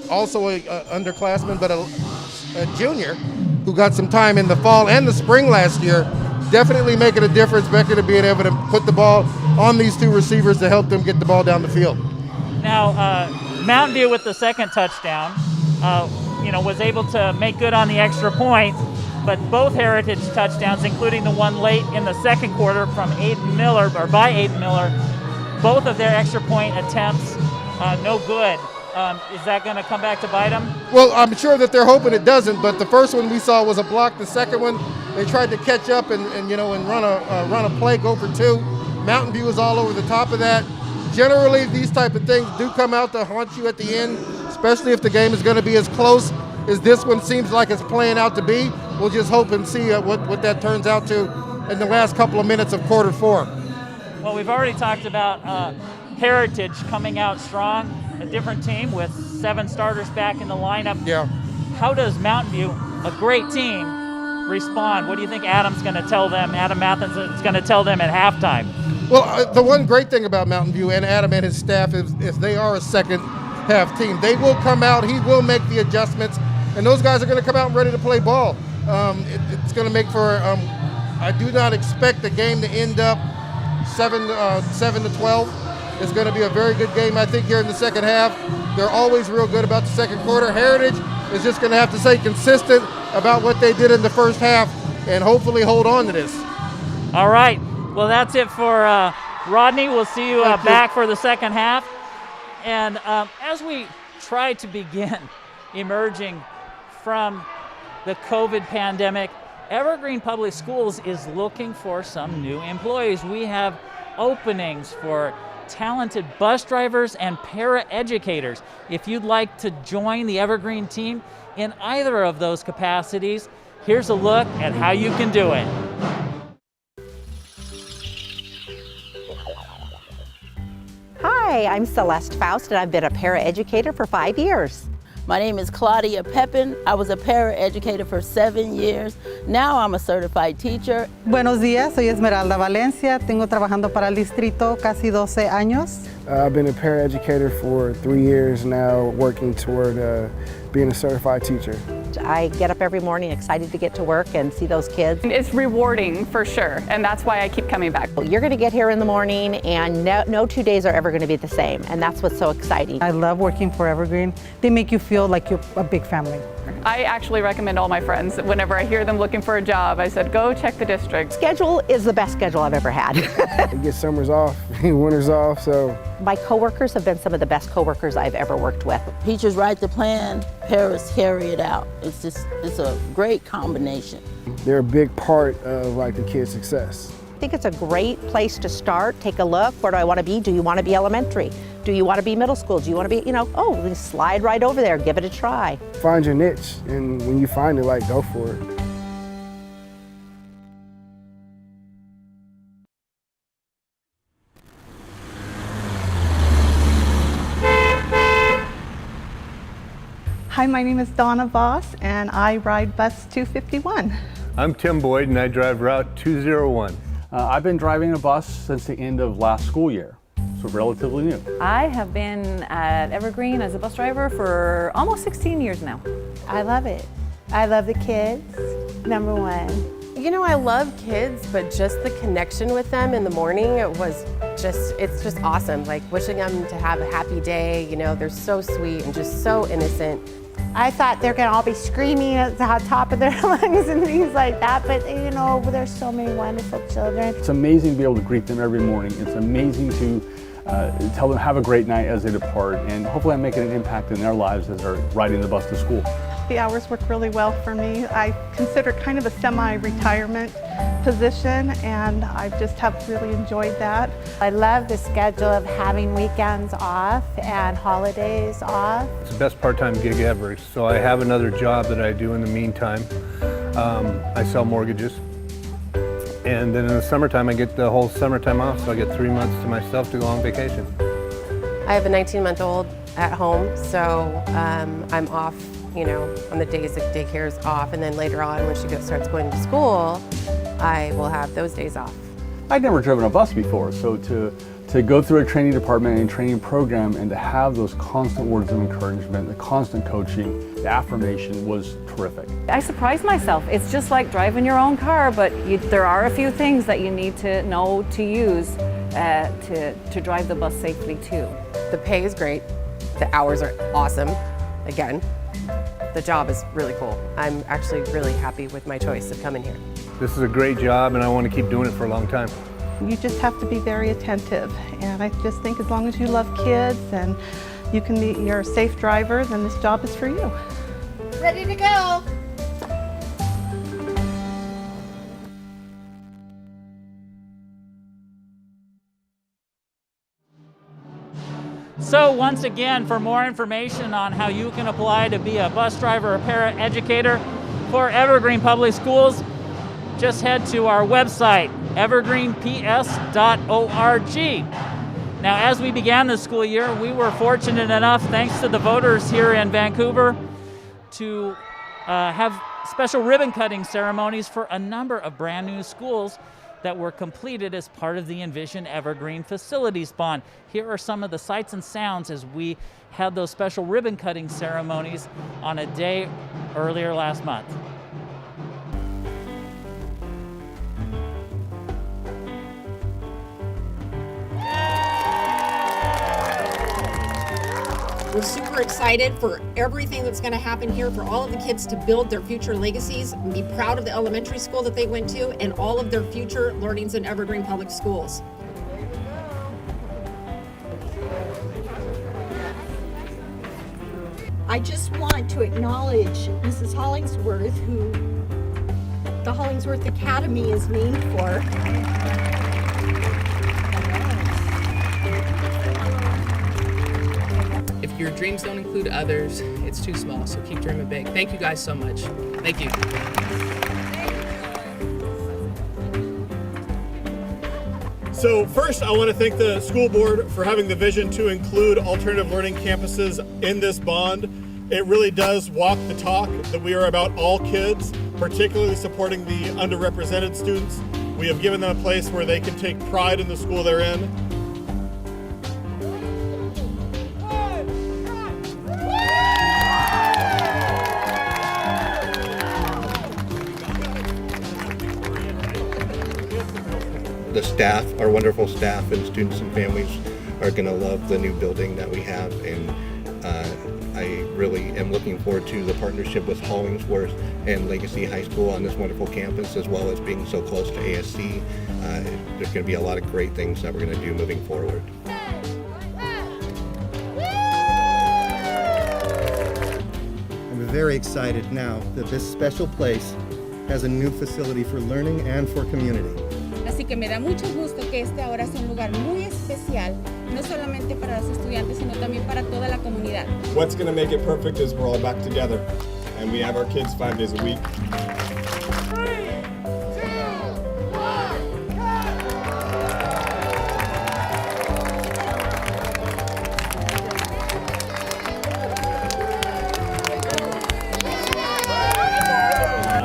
also a underclassman, but a junior who got some time in the fall and the spring last year, definitely making a difference. Becker to being able to put the ball on these 2 receivers to help them get the ball down the field. Now, Mountain View with the second touchdown, was able to make good on the extra point, but both Heritage touchdowns, including the one late in the second quarter by Aiden Miller, both of their extra point attempts no good. Is that going to come back to bite them? Well, I'm sure that they're hoping it doesn't, but the first one we saw was a block. The second one, they tried to catch up and run a play, go for two. Mountain View is all over the top of that. Generally, these type of things do come out to haunt you at the end, especially if the game is going to be as close as this one seems like it's playing out to be. We'll just hope and see what that turns out to in the last couple of minutes of quarter four. Well, we've already talked about Heritage coming out strong, a different team with 7 starters back in the lineup. Yeah. How does Mountain View, a great team, respond? What do you think Adam's going to tell them, Adam Matheson's going to tell them at halftime? Well, the one great thing about Mountain View and Adam and his staff is if they are a second half team, they will come out, he will make the adjustments, and those guys are going to come out ready to play ball. It's going to make for, I do not expect the game to end up 7 to 12. It's going to be a very good game, I think, here in the second half. They're always real good about the second quarter. Heritage is just going to have to stay consistent about what they did in the first half and hopefully hold on to this. All right. Well, that's it for Rodney. We'll see you back for the second half. And as we try to begin emerging from the COVID pandemic, Evergreen Public Schools is looking for some new employees. We have openings for talented bus drivers and para-educators. If you'd like to join the Evergreen team in either of those capacities, here's a look at how you can do it. Hi, I'm Celeste Faust, and I've been a para-educator for 5 years. My name is Claudia Pepin. I was a para-educator for 7 years. Now I'm a certified teacher. Buenos días, soy Esmeralda Valencia. Tengo trabajando para el distrito casi 12 años. I've been a paraeducator for 3 years now, working toward being a certified teacher. I get up every morning excited to get to work and see those kids. It's rewarding for sure, and that's why I keep coming back. You're going to get here in the morning, and no 2 days are ever going to be the same, and that's what's so exciting. I love working for Evergreen. They make you feel like you're a big family. I actually recommend all my friends, whenever I hear them looking for a job, I said, go check the district. Schedule is the best schedule I've ever had. You get summers off, winters off, so. My coworkers have been some of the best coworkers I've ever worked with. Teachers write the plan, paras carry it out. It's a great combination. They're a big part of like the kids' success. I think it's a great place to start. Take a look. Where do I want to be? Do you want to be elementary? Do you want to be middle school? Do you want to be, just slide right over there, give it a try. Find your niche, and when you find it, like, go for it. Hi, my name is Donna Voss, and I ride bus 251. I'm Tim Boyd, and I drive Route 201. I've been driving a bus since the end of last school year, so relatively new. I have been at Evergreen as a bus driver for almost 16 years now. I love it. I love the kids, number one. I love kids, but just the connection with them in the morning, it's just awesome. Like wishing them to have a happy day, they're so sweet and just so innocent. I thought they're gonna all be screaming at the top of their lungs and things like that, but there's so many wonderful children. It's amazing to be able to greet them every morning. It's amazing to tell them have a great night as they depart, and hopefully I'm making an impact in their lives as they're riding the bus to school. The hours work really well for me. I consider it kind of a semi-retirement position, and I just have really enjoyed that. I love the schedule of having weekends off and holidays off. It's the best part-time gig ever. So I have another job that I do in the meantime. I sell mortgages. And then in the summertime, I get the whole summertime off, so I get 3 months to myself to go on vacation. I have a 19-month-old at home, so I'm off, on the days that daycare is off, and then later on when she starts going to school, I will have those days off. I'd never driven a bus before, so to go through a training department and training program and to have those constant words of encouragement, the constant coaching, the affirmation was terrific. I surprised myself. It's just like driving your own car, but there are a few things that you need to know to use to drive the bus safely too. The pay is great. The hours are awesome. Again, the job is really cool. I'm actually really happy with my choice of coming here. This is a great job, and I want to keep doing it for a long time. You just have to be very attentive, and I just think as long as you love kids and you can be, you're a safe driver, then this job is for you. Ready to go. So once again, for more information on how you can apply to be a bus driver or para-educator for Evergreen Public Schools, just head to our website, evergreenps.org. Now, as we began the school year, we were fortunate enough, thanks to the voters here in Vancouver, to have special ribbon cutting ceremonies for a number of brand new schools that were completed as part of the Envision Evergreen Facilities Bond. Here are some of the sights and sounds as we had those special ribbon cutting ceremonies on a day earlier last month. We're super excited for everything that's going to happen here, for all of the kids to build their future legacies and be proud of the elementary school that they went to and all of their future learnings in Evergreen Public Schools. I just want to acknowledge Mrs. Hollingsworth, who the Hollingsworth Academy is named for. If your dreams don't include others, it's too small, so keep dreaming big. Thank you guys so much. Thank you. So first, I want to thank the school board for having the vision to include alternative learning campuses in this bond. It really does walk the talk that we are about all kids, particularly supporting the underrepresented students. We have given them a place where they can take pride in the school they're in. The staff, our wonderful staff and students and families are going to love the new building that we have, and I really am looking forward to the partnership with Hollingsworth and Legacy High School on this wonderful campus, as well as being so close to ASC. There's going to be a lot of great things that we're going to do moving forward. I'm very excited now that this special place has a new facility for learning and for community. Así que me da mucho gusto que este ahora sea un lugar muy especial, no solamente para los estudiantes, sino también para toda la comunidad. What's going to make it perfect is we're all back together, and we have our kids 5 days a week. 3, 2, 1,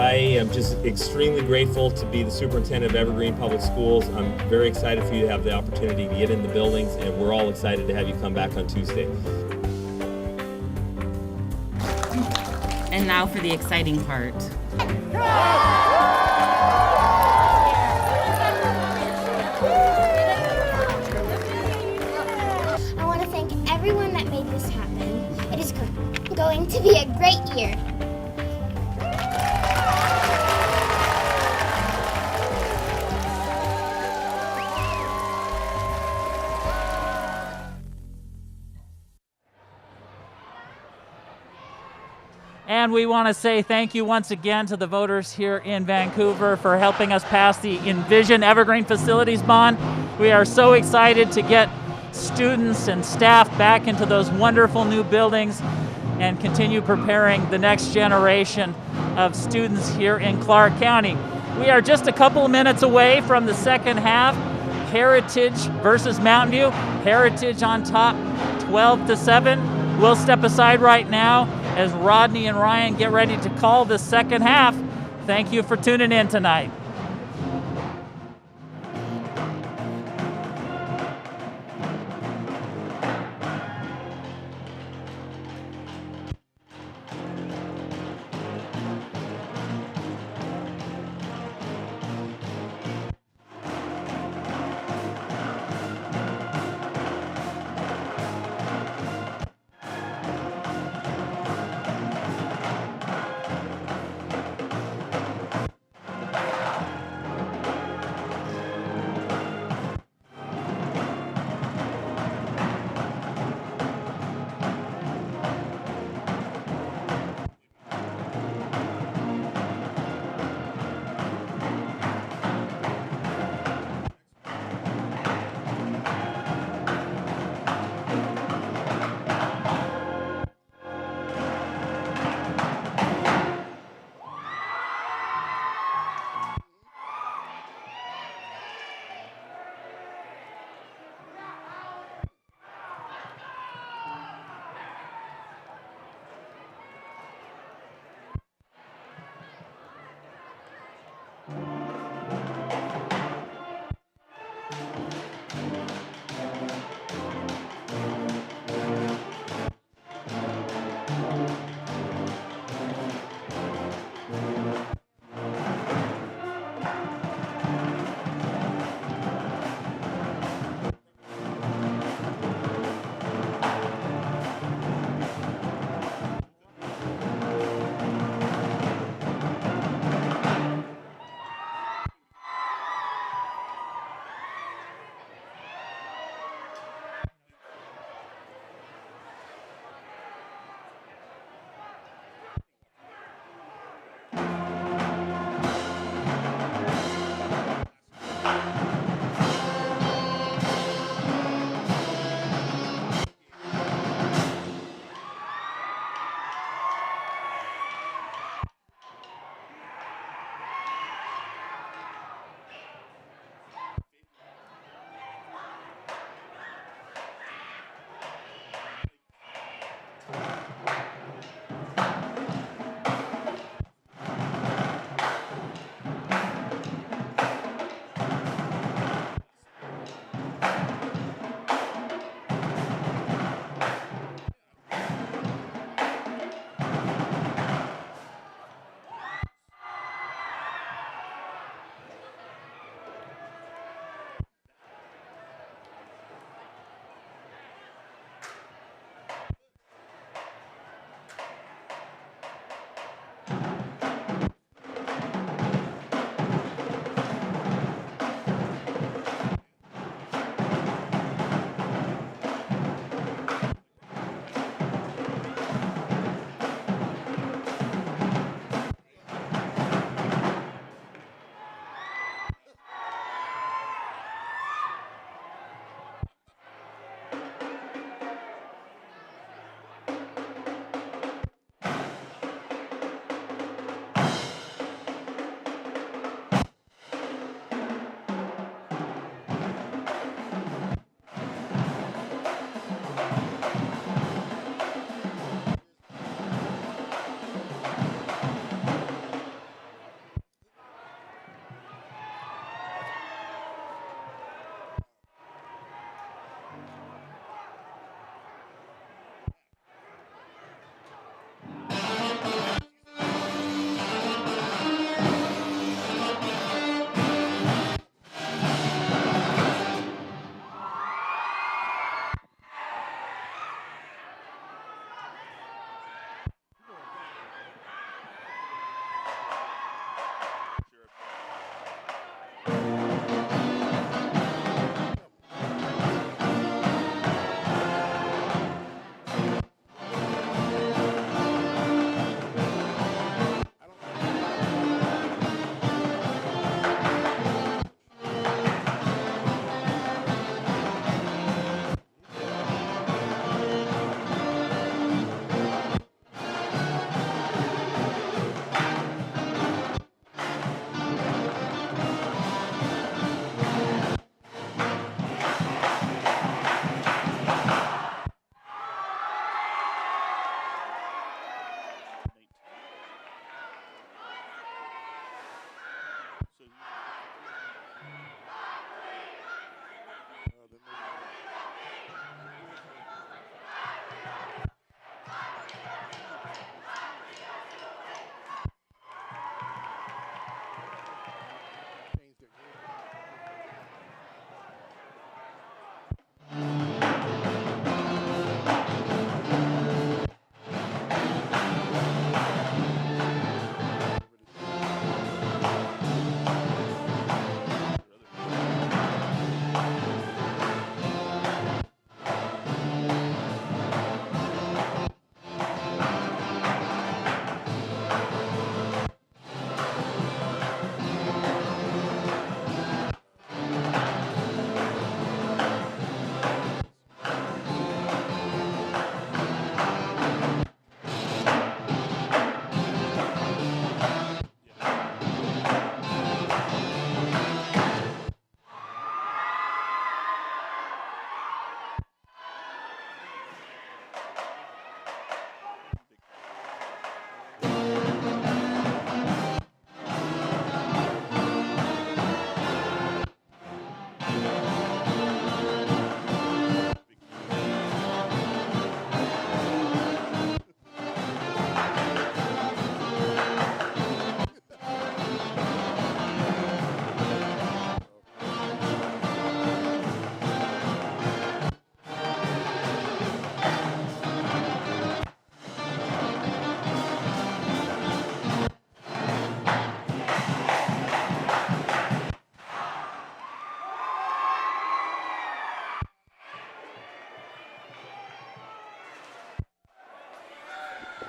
I am just extremely grateful to be the superintendent of Evergreen Public Schools. I'm very excited for you to have the opportunity to get in the buildings, and we're all excited to have you come back on Tuesday. And now for the exciting part. I want to thank everyone that made this happen. It is going to be a great year. And we want to say thank you once again to the voters here in Vancouver for helping us pass the Envision Evergreen Facilities Bond. We are so excited to get students and staff back into those wonderful new buildings and continue preparing the next generation of students here in Clark County. We are just a couple of minutes away from the second half. Heritage versus Mountain View. Heritage on top, 12-7. We'll step aside right now as Rodney and Ryan get ready to call the second half. Thank you for tuning in tonight.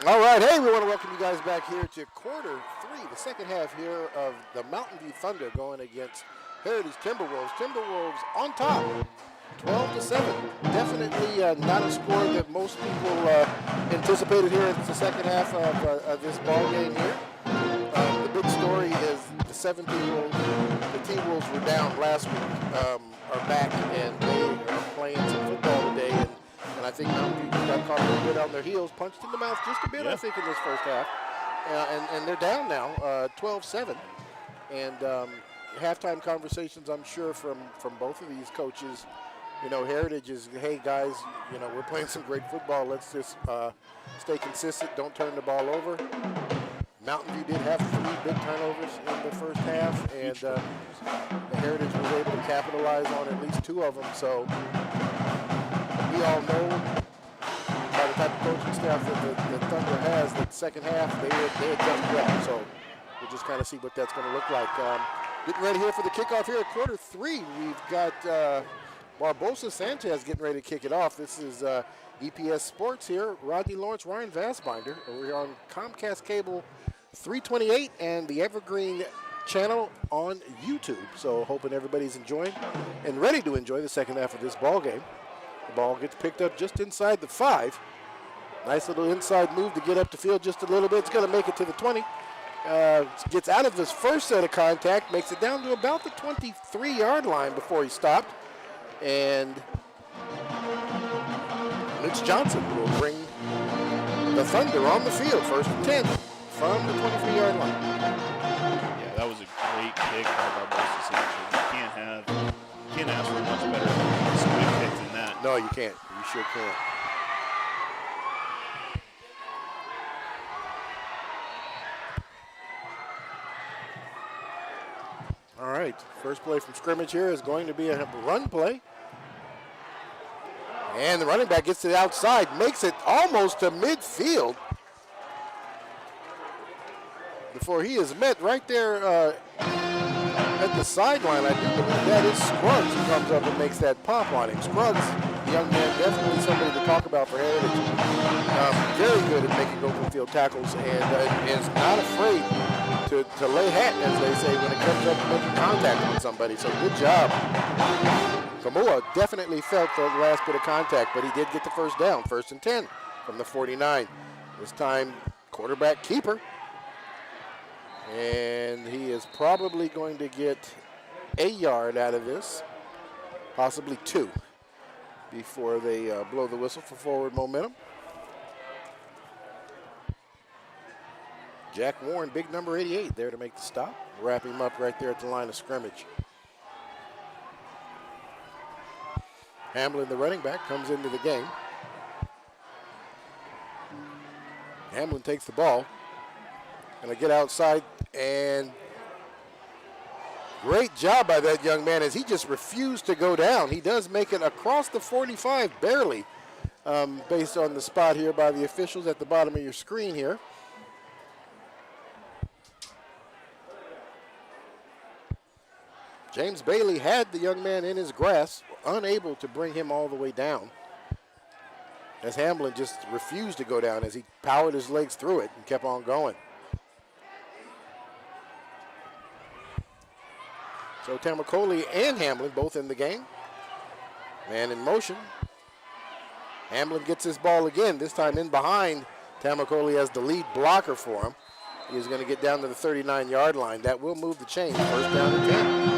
All right, hey, we want to welcome you guys back here to quarter 3, the second half here of the Mountain View Thunder going against Heritage Timberwolves. Timberwolves on top, 12-7. Definitely not a score that most people anticipated here in the second half of this ball game here. The big story is the 7 people, the T-Wolves were down last week, are back and they are playing some football today. And I think Mountain View got caught a little bit on their heels, punched in the mouth just a bit, I think, in this first half. And they're down now, 12-7. And halftime conversations, I'm sure, from both of these coaches. You know, Heritage is, hey, guys, you know, we're playing some great football. Let's just stay consistent. Don't turn the ball over. Mountain View did have 3 big turnovers in the first half, and the Heritage was able to capitalize on at least 2 of them. So we all know by the type of coaching staff that the Thunder has that second half they adjust well. So we'll just kind of see what that's going to look like. Getting ready here for the kickoff here at quarter 3. We've got Barbosa Sanchez getting ready to kick it off. This is EPS Sports here. Rodney Lawrence, Ryan Vassbinder. We're on Comcast Cable 328 and the Evergreen channel on YouTube. So hoping everybody's enjoying and ready to enjoy the second half of this ball game. The ball gets picked up just inside the 5. Nice little inside move to get up the field just a little bit. It's going to make it to the 20. Gets out of his first set of contact, makes it down to about the 23-yard line before he stopped. And Mitch Johnson will bring the Thunder on the field, 1st and 10 from the 23-yard line. Yeah, that was a great kick by Barbosa Sanchez. You can't ask for a much better swing kick than that. No, you can't. You sure can't. All right, first play from scrimmage here is going to be a run play. And the running back gets to the outside, makes it almost to midfield before he is met right there at the sideline. I do believe that is Scruggs who comes up and makes that pop on him. Scruggs, young man, definitely somebody to talk about for Heritage. Very good at making open field tackles and is not afraid to lay hat, as they say, when it comes up to making contact with somebody. So good job. Kamoa definitely felt the last bit of contact, but he did get the first down, 1st and 10 from the 49. This time, quarterback keeper. And he is probably going to get a yard out of this, possibly 2, before they blow the whistle for forward momentum. Jack Warren, big number 88, there to make the stop. Wrap him up right there at the line of scrimmage. Hamlin, the running back, comes into the game. Hamlin takes the ball. Gonna get outside, and great job by that young man as he just refused to go down. He does make it across the 45, barely, based on the spot here by the officials at the bottom of your screen here. James Bailey had the young man in his grasp, unable to bring him all the way down, as Hamlin just refused to go down as he powered his legs through it and kept on going. So Tamakoli and Hamlin both in the game. Man in motion. Hamlin gets his ball again, this time in behind. Tamakoli as the lead blocker for him. He's going to get down to the 39-yard line. That will move the chain. 1st down and 10.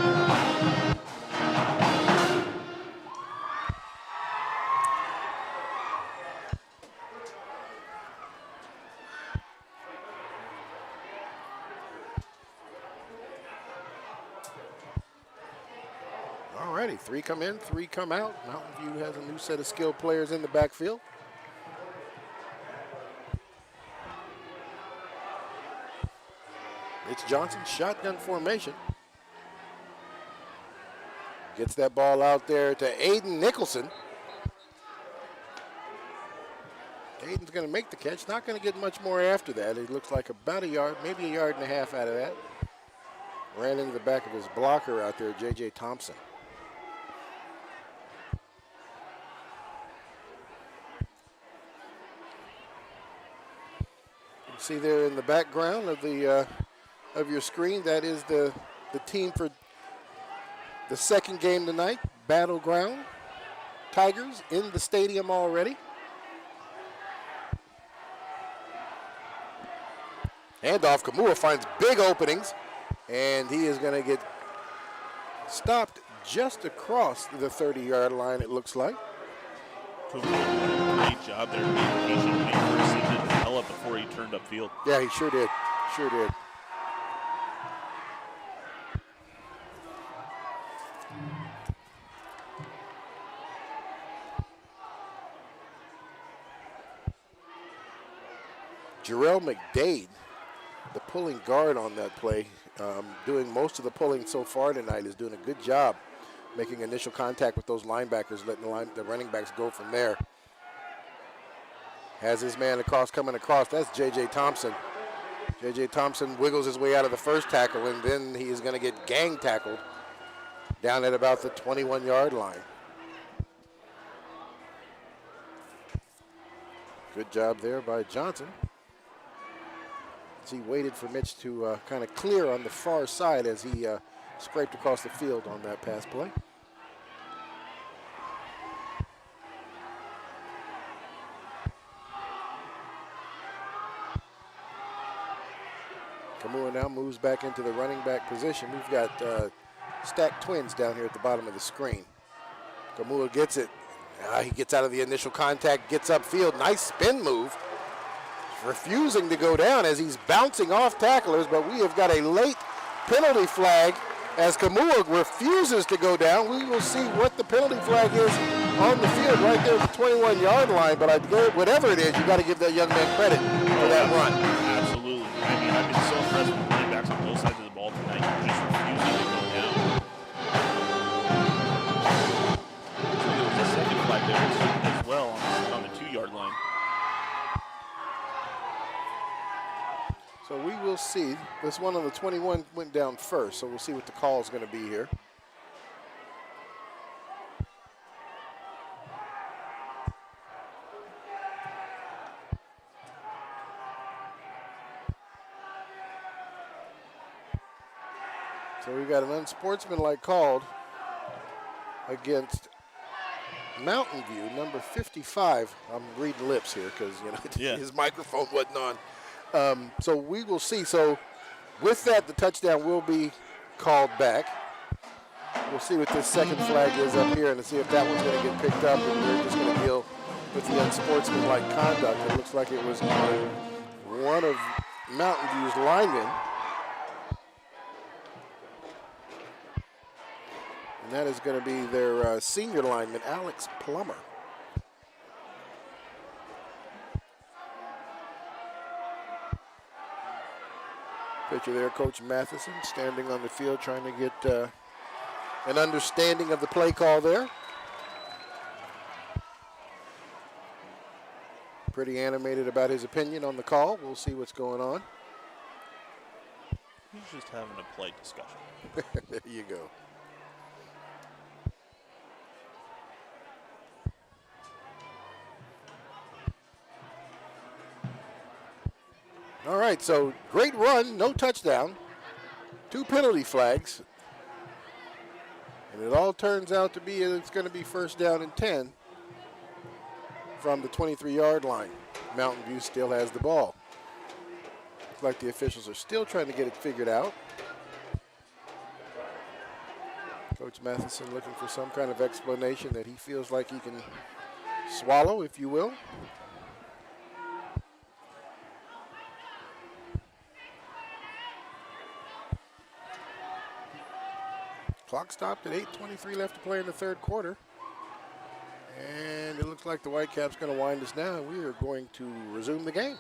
All righty, 3 come in, 3 come out. Mountain View has a new set of skilled players in the backfield. It's Johnson, shotgun formation. Gets that ball out there to Aiden Nicholson. Aiden's going to make the catch. Not going to get much more after that. It looks like about a yard, maybe a yard and a half out of that. Ran into the back of his blocker out there, J.J. Thompson. See there in the background of your screen, that is the team for the second game tonight. Battleground Tigers in the stadium already. Handoff, Kamua finds big openings, and he is going to get stopped just across the 30-yard line, it looks like. Great job there being patient, waiting for his team to develop before he turned upfield. Yeah, he sure did. Sure did. Jarrell McDade, the pulling guard on that play, doing most of the pulling so far tonight, is doing a good job making initial contact with those linebackers, letting the running backs go from there. Has his man coming across. That's J.J. Thompson. J.J. Thompson wiggles his way out of the first tackle, and then he is going to get gang tackled down at about the 21-yard line. Good job there by Johnson. He waited for Mitch to kind of clear on the far side as he scraped across the field on that pass play. Kamua now moves back into the running back position. We've got stacked twins down here at the bottom of the screen. Kamua gets it. He gets out of the initial contact, gets upfield. Nice spin move. Refusing to go down as he's bouncing off tacklers, but we have got a late penalty flag as Kamua refuses to go down. We will see what the penalty flag is on the field right there at the 21-yard line, but whatever it is, you got to give that young man credit for that run. Absolutely. I mean, I've been so impressed with running backs on both sides of the ball tonight, just refusing to go down. So there was a second flag there as well on the 2-yard line. So we will see. This one on the 21 went down first, so we'll see what the call is going to be here. So we got an unsportsmanlike called against Mountain View, number 55. I'm reading lips here because his microphone wasn't on. So we will see. So with that, the touchdown will be called back. We'll see what this second flag is up here and see if that one's going to get picked up, and we're just going to deal with the unsportsmanlike conduct. It looks like it was on one of Mountain View's linemen. And that is going to be their senior lineman, Alex Plummer. Picture there, Coach Matheson standing on the field trying to get an understanding of the play call there. Pretty animated about his opinion on the call. We'll see what's going on. He's just having a polite discussion. There you go. All right, so great run, no touchdown, 2 penalty flags. And it all turns out to be, it's going to be first down and 10 from the 23-yard line. Mountain View still has the ball. Looks like the officials are still trying to get it figured out. Coach Matheson looking for some kind of explanation that he feels like he can swallow, if you will. Clock stopped at 8:23 left to play in the third quarter. And it looks like the Whitecaps going to wind us now, and we are going to resume the game.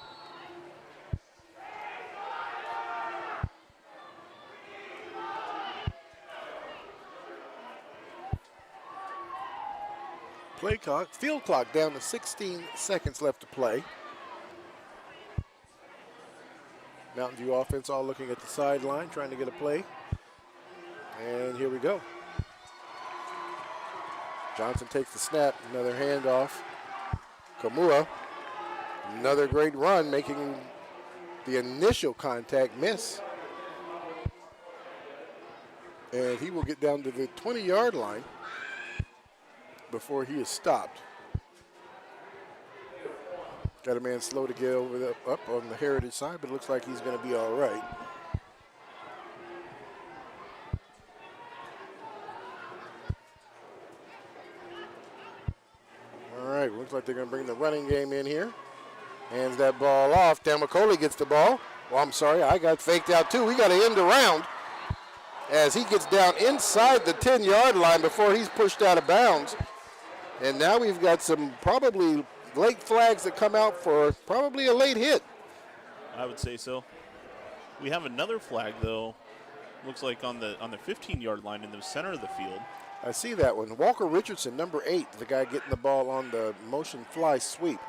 Play clock, field clock down to 16 seconds left to play. Mountain View offense all looking at the sideline, trying to get a play. And here we go. Johnson takes the snap, another handoff. Kamua, another great run, making The initial contact miss. And he will get down to the 20-yard line before he is stopped. Got a man slow to get over up on the Heritage side, but it looks like he's going to be all right. All right, looks like they're going to bring the running game in here. Hands that ball off. Damacoli gets the ball. Well, I'm sorry, I got faked out too. We got to end around as he gets down inside the 10-yard line before he's pushed out of bounds. And now we've got some probably late flags that come out for probably a late hit. I would say so. We have another flag, though. Looks like on the 15-yard line in the center of the field. I see that one. Walker Richardson, number 8, the guy getting the ball on the motion fly sweep.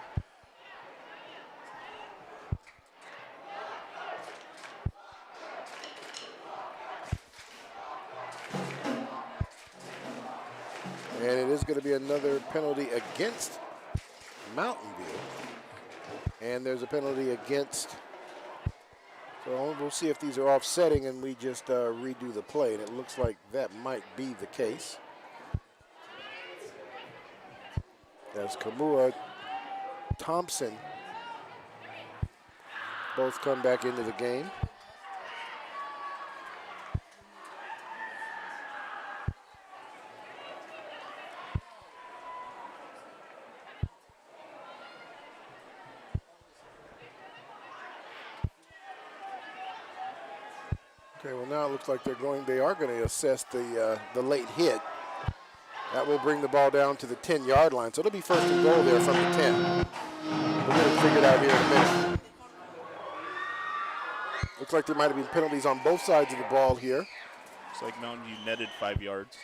And it is going to be another penalty against Mountain View. And there's a penalty against, so we'll see if these are offsetting and we just redo the play. And it looks like that might be the case. As Kamua, Thompson both come back into the game. Okay, well now it looks like they are going to assess the late hit. That will bring the ball down to the 10-yard line. So it'll be first and goal there from the 10. We'll get it figured out here in a minute. Looks like there might have been penalties on both sides of the ball here. Looks like Mountain View netted 5 yards.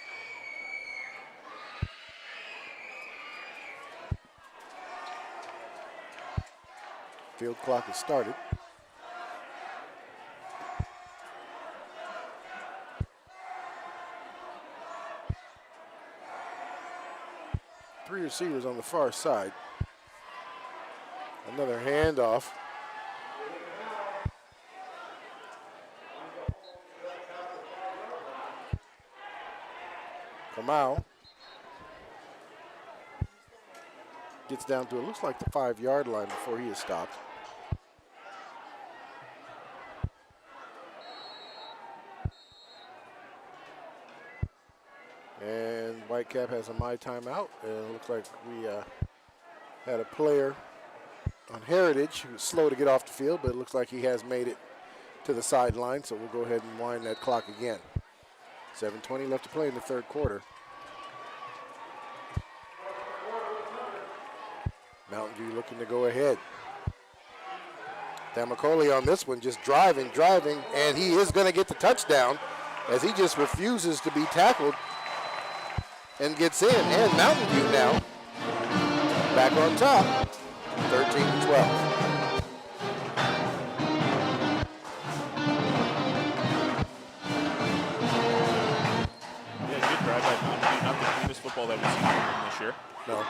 Field clock has started. Three receivers on the far side. Another handoff. Kamau gets down to, it looks like the 5-yard line before he is stopped. And Whitecap has a my timeout. And it looks like we had a player on Heritage who was slow to get off the field, but it looks like he has made it to the sideline, so we'll go ahead and wind that clock again. 7:20 left to play in the third quarter. Mountain View looking to go ahead. Damacoli on this one, just driving, and he is going to get the touchdown as he just refuses to be tackled and gets in. And Mountain View now back on top, 13-12. Football that we've seen from him this year. No.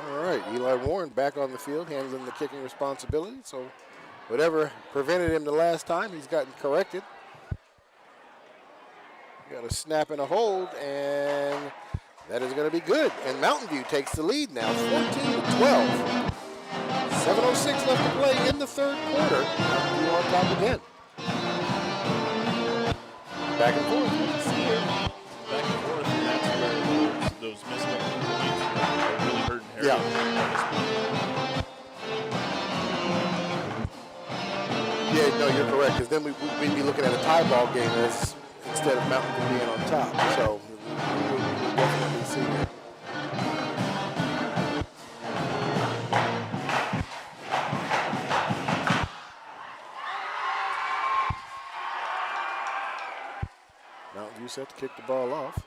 All right, Eli Warren back on the field, handling the kicking responsibility. So whatever prevented him the last time, he's gotten corrected. Got a snap and a hold, and that is going to be good. And Mountain View takes the lead now, 14-12. 7:06 left to play in the third quarter. Mountain View on top again. Back and forth. Back and forth, and that's where those missed points are really hurting Heritage. Yeah. Yeah, no, you're correct, because then we'd be looking at a tie ball game instead of Mountain View being on top. So we'll definitely see that. Mountain View set to kick the ball off.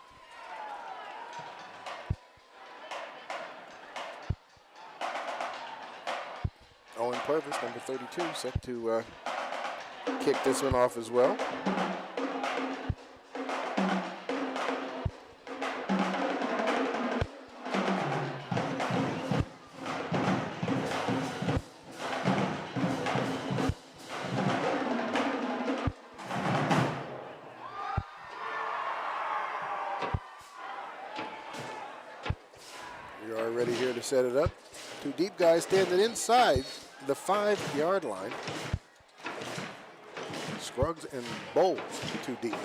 Owen Purvis, number 32, set to kick this one off as well. ready here to set it up. Two deep guys standing inside the 5-yard line. Scruggs and Bowles, two deep men.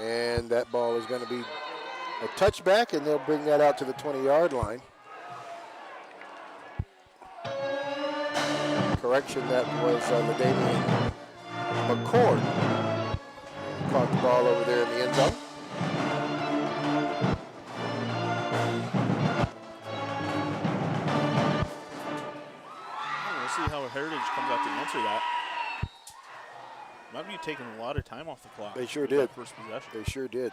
And that ball is going to be a touchback, and they'll bring that out to the 20-yard line. Correction, that was LaDamian McCord. Caught the ball over there in the end zone. We'll see how Heritage comes out to answer that. Might be taking a lot of time off the clock. They sure did. First possession. They sure did.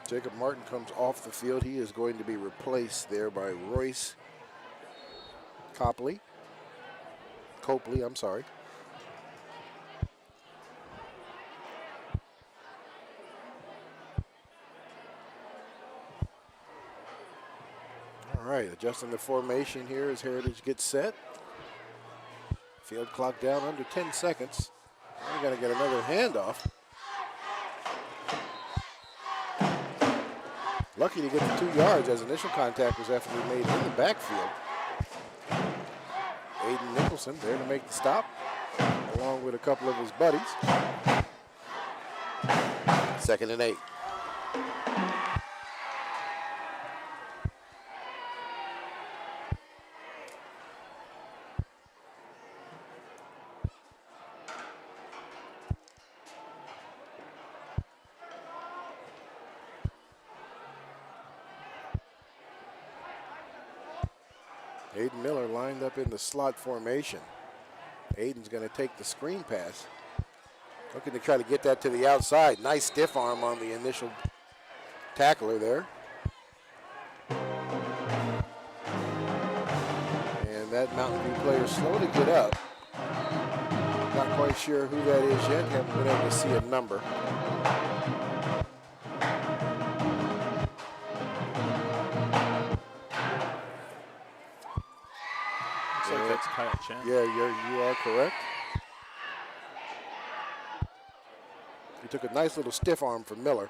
Jacob Martin comes off the field. He is going to be replaced there by Royce Copley, I'm sorry. All right, adjusting the formation here as Heritage gets set. Field clock down under 10 seconds. We're going to get another handoff. Lucky to get the 2 yards as initial contact was after we made in the backfield. Aiden Nicholson there to make the stop, along with a couple of his buddies. 2nd and 8. Aiden Miller lined up in the slot formation. Aiden's going to take the screen pass. Looking to try to get that to the outside. Nice stiff arm on the initial tackler there. And that Mountain View player is slow to get up. Not quite sure who that is yet. Haven't been able to see a number. Yeah, you are correct. He took a nice little stiff arm from Miller.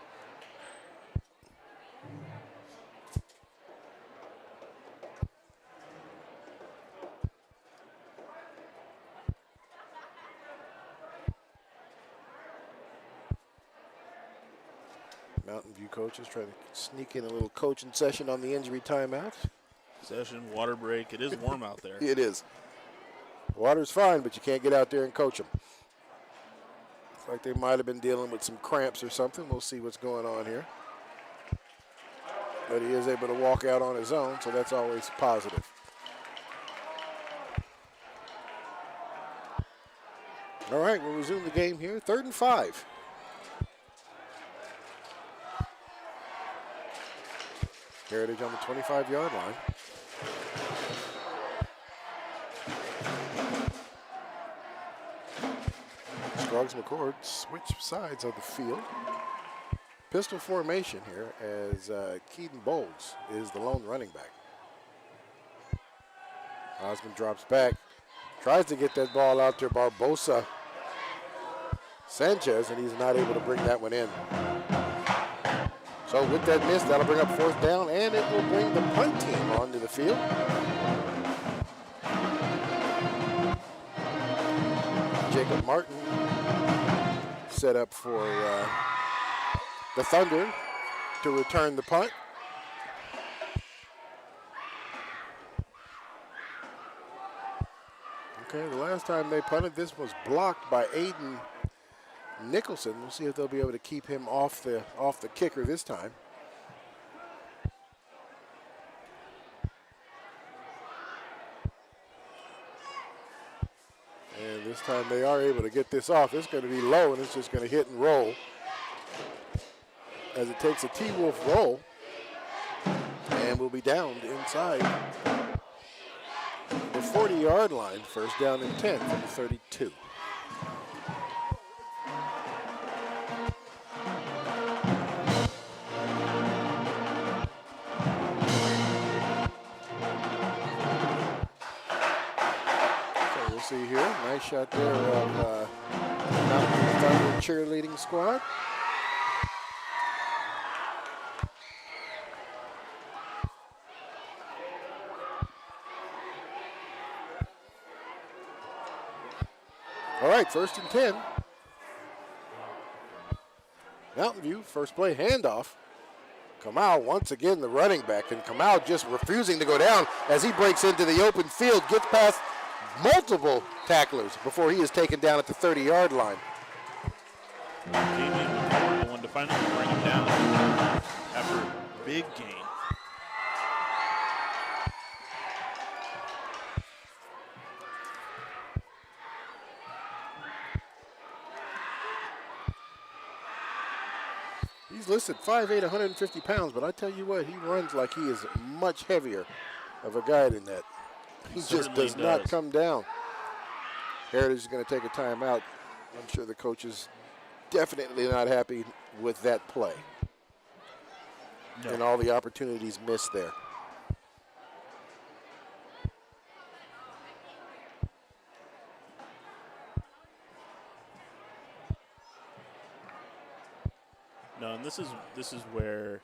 Mountain View coaches trying to sneak in a little coaching session on the injury timeout. Session, water break. It is warm out there. It is. Water's fine, but you can't get out there and coach them. Looks like they might have been dealing with some cramps or something. We'll see what's going on here. But he is able to walk out on his own, so that's always positive. All right, we'll resume the game here. 3rd and 5. Heritage on the 25-yard line. Scruggs McCord switch sides of the field. Pistol formation here as Keaton Bowles is the lone running back. Osmond drops back, tries to get that ball out to Barbosa Sanchez, and he's not able to bring that one in. So with that miss, that'll bring up 4th down, and it will bring the punt team onto the field. Jacob Martin set up for the Thunder to return the punt. Okay, the last time they punted, this was blocked by Aiden Nicholson. We'll see if they'll be able to keep him off the kicker this time. And this time they are able to get this off. It's going to be low, and it's just going to hit and roll as it takes a T-Wolf roll, and will be downed inside the 40-yard line. 1st down and 10 from the 32. see here. Nice shot there of Mountain View Thunder cheerleading squad. All right, 1st and 10. Mountain View, first play handoff. Kamau once again the running back, and Kamau just refusing to go down as he breaks into the open field, gets past multiple tacklers before he is taken down at the 30-yard line. Came in with the one to finally bring him down after a big gain. He's listed 5'8", 150 pounds, but I tell you what, he runs like he is much heavier of a guy than that. He just does not come down. Heritage is going to take a timeout. I'm sure the coach is definitely not happy with that play. No. And all the opportunities missed there. No, and this is where,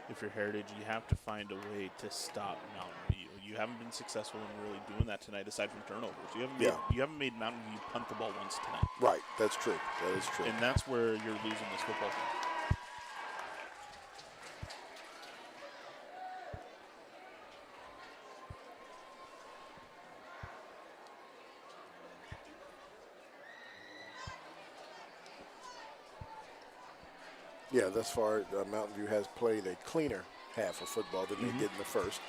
if you're Heritage, you have to find a way to stop Mountain View. You haven't been successful in really doing that tonight, aside from turnovers. You haven't made Mountain View punt the ball once tonight. Right, that's true. That is true. And that's where you're losing this football game. Yeah, thus far, Mountain View has played a cleaner half of football than they did in the first.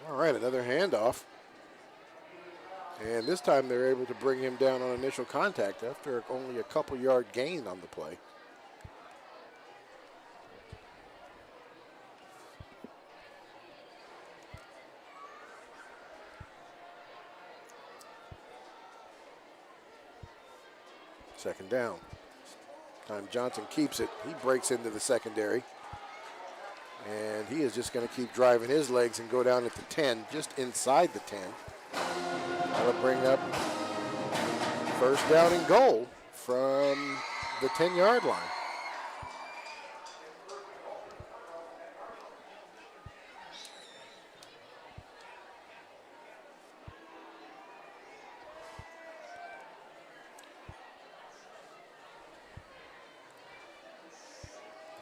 All right, another handoff. And this time they're able to bring him down on initial contact after only a couple-yard gain on the play. Second down. Time Johnson keeps it. He breaks into the secondary. And he is just going to keep driving his legs and go down at the 10, just inside the 10. That'll bring up first down and goal from the 10-yard line.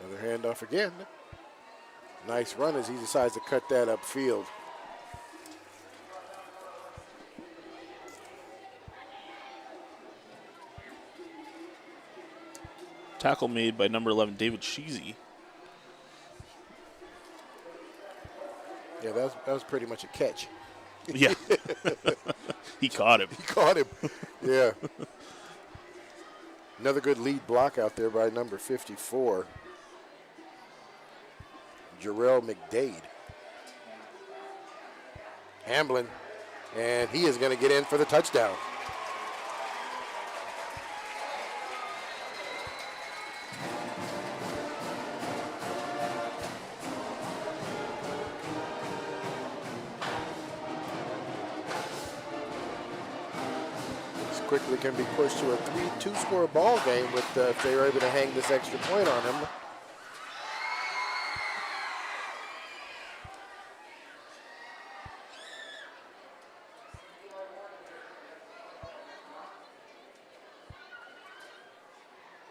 Another handoff again. Nice run as he decides to cut that upfield. Tackle made by number 11, David Sheezy. Yeah, that was pretty much a catch. Yeah. He caught him. He caught him. Yeah. Another good lead block out there by number 54. Jarrell McDade. Hamblin, and he is going to get in for the touchdown. This quickly can be pushed to a 2-score ball game with if they were able to hang this extra point on him.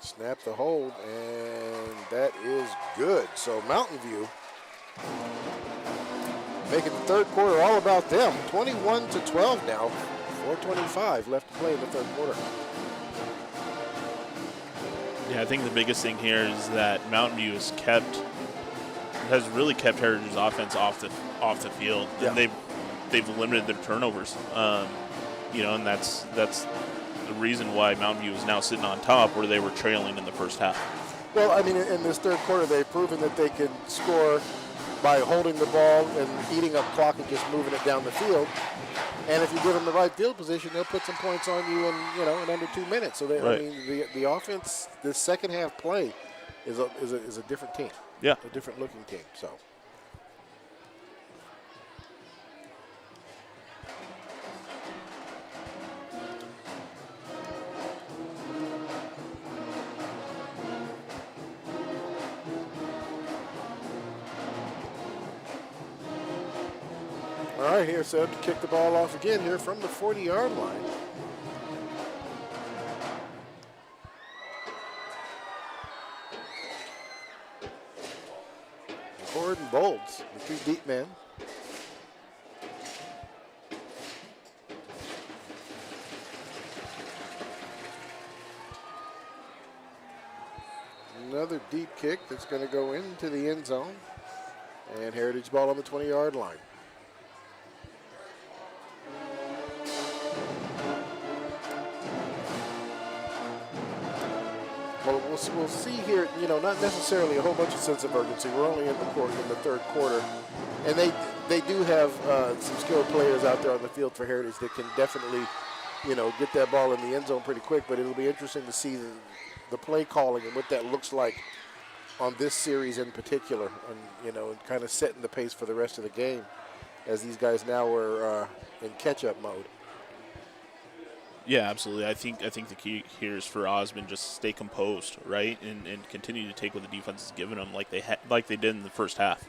Snap the hold, and that is good. So Mountain View making the third quarter all about them. 21-12 now. 4:25 left to play in the third quarter. Yeah, I think the biggest thing here is that Mountain View has really kept Heritage's offense off the field. Yeah. And they've limited their turnovers. And that's the reason why Mountain View is now sitting on top, where they were trailing in the first half. Well, I mean, in this third quarter, they've proven that they can score by holding the ball and eating up clock and just moving it down the field. And if you give them the right field position, they'll put some points on you in under 2 minutes. So Right. I mean, the offense, this second half play is a different team. Yeah, a different looking team. So All right, here set up to kick the ball off again here from the 40-yard line. Gordon Bolds, the 2 deep men. Another deep kick that's going to go into the end zone. And Heritage ball on the 20-yard line. Well, we'll see here, not necessarily a whole bunch of sense of urgency. We're only in the third quarter. And they do have some skilled players out there on the field for Heritage that can definitely, get that ball in the end zone pretty quick. But it'll be interesting to see the play calling and what that looks like on this series in particular, and kind of setting the pace for the rest of the game as these guys now are in catch-up mode. Yeah, absolutely. I think the key here is for Osmond just stay composed, right, and continue to take what the defense is giving them like they did in the first half.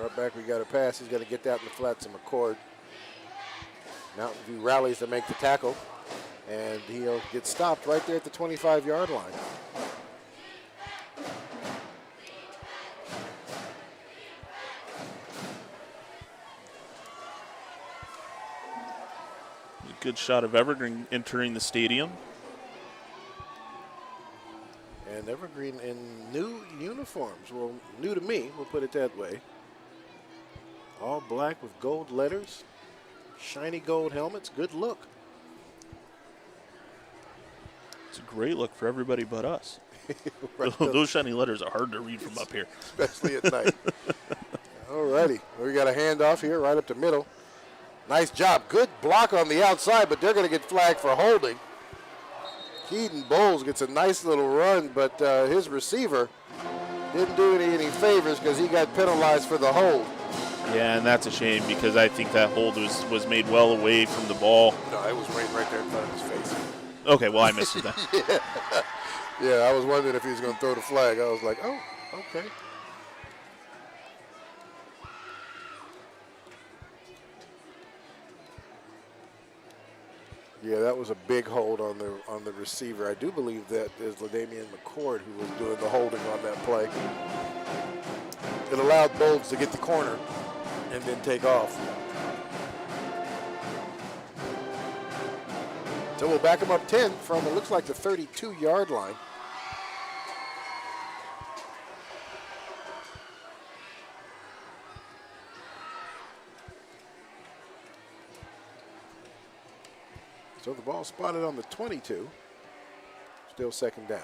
Right back, we got a pass. He's got to get that in the flats and McCord. Mountain View rallies to make the tackle, and he'll get stopped right there at the 25-yard line. Good shot of Evergreen entering the stadium. And Evergreen in new uniforms. Well, new to me, we'll put it that way. All black with gold letters, shiny gold helmets, good look. It's a great look for everybody but us. Right. Those shiny letters are hard to read from up here. Especially at night. All righty, we got a handoff here right up the middle. Nice job. Good block on the outside, but they're going to get flagged for holding. Keaton Bowles gets a nice little run, but his receiver didn't do any favors because he got penalized for the hold. Yeah, and that's a shame because I think that hold was made well away from the ball. No, it was right there in front of his face. Okay, well, I missed that. Yeah, I was wondering if he was going to throw the flag. I was like, oh, okay. Yeah, that was a big hold on the receiver. I do believe that is LaDamian McCord who was doing the holding on that play. It allowed Bolds to get the corner and then take off. So we'll back him up 10 from, it looks like the 32-yard line. So the ball spotted on the 22. Still second down.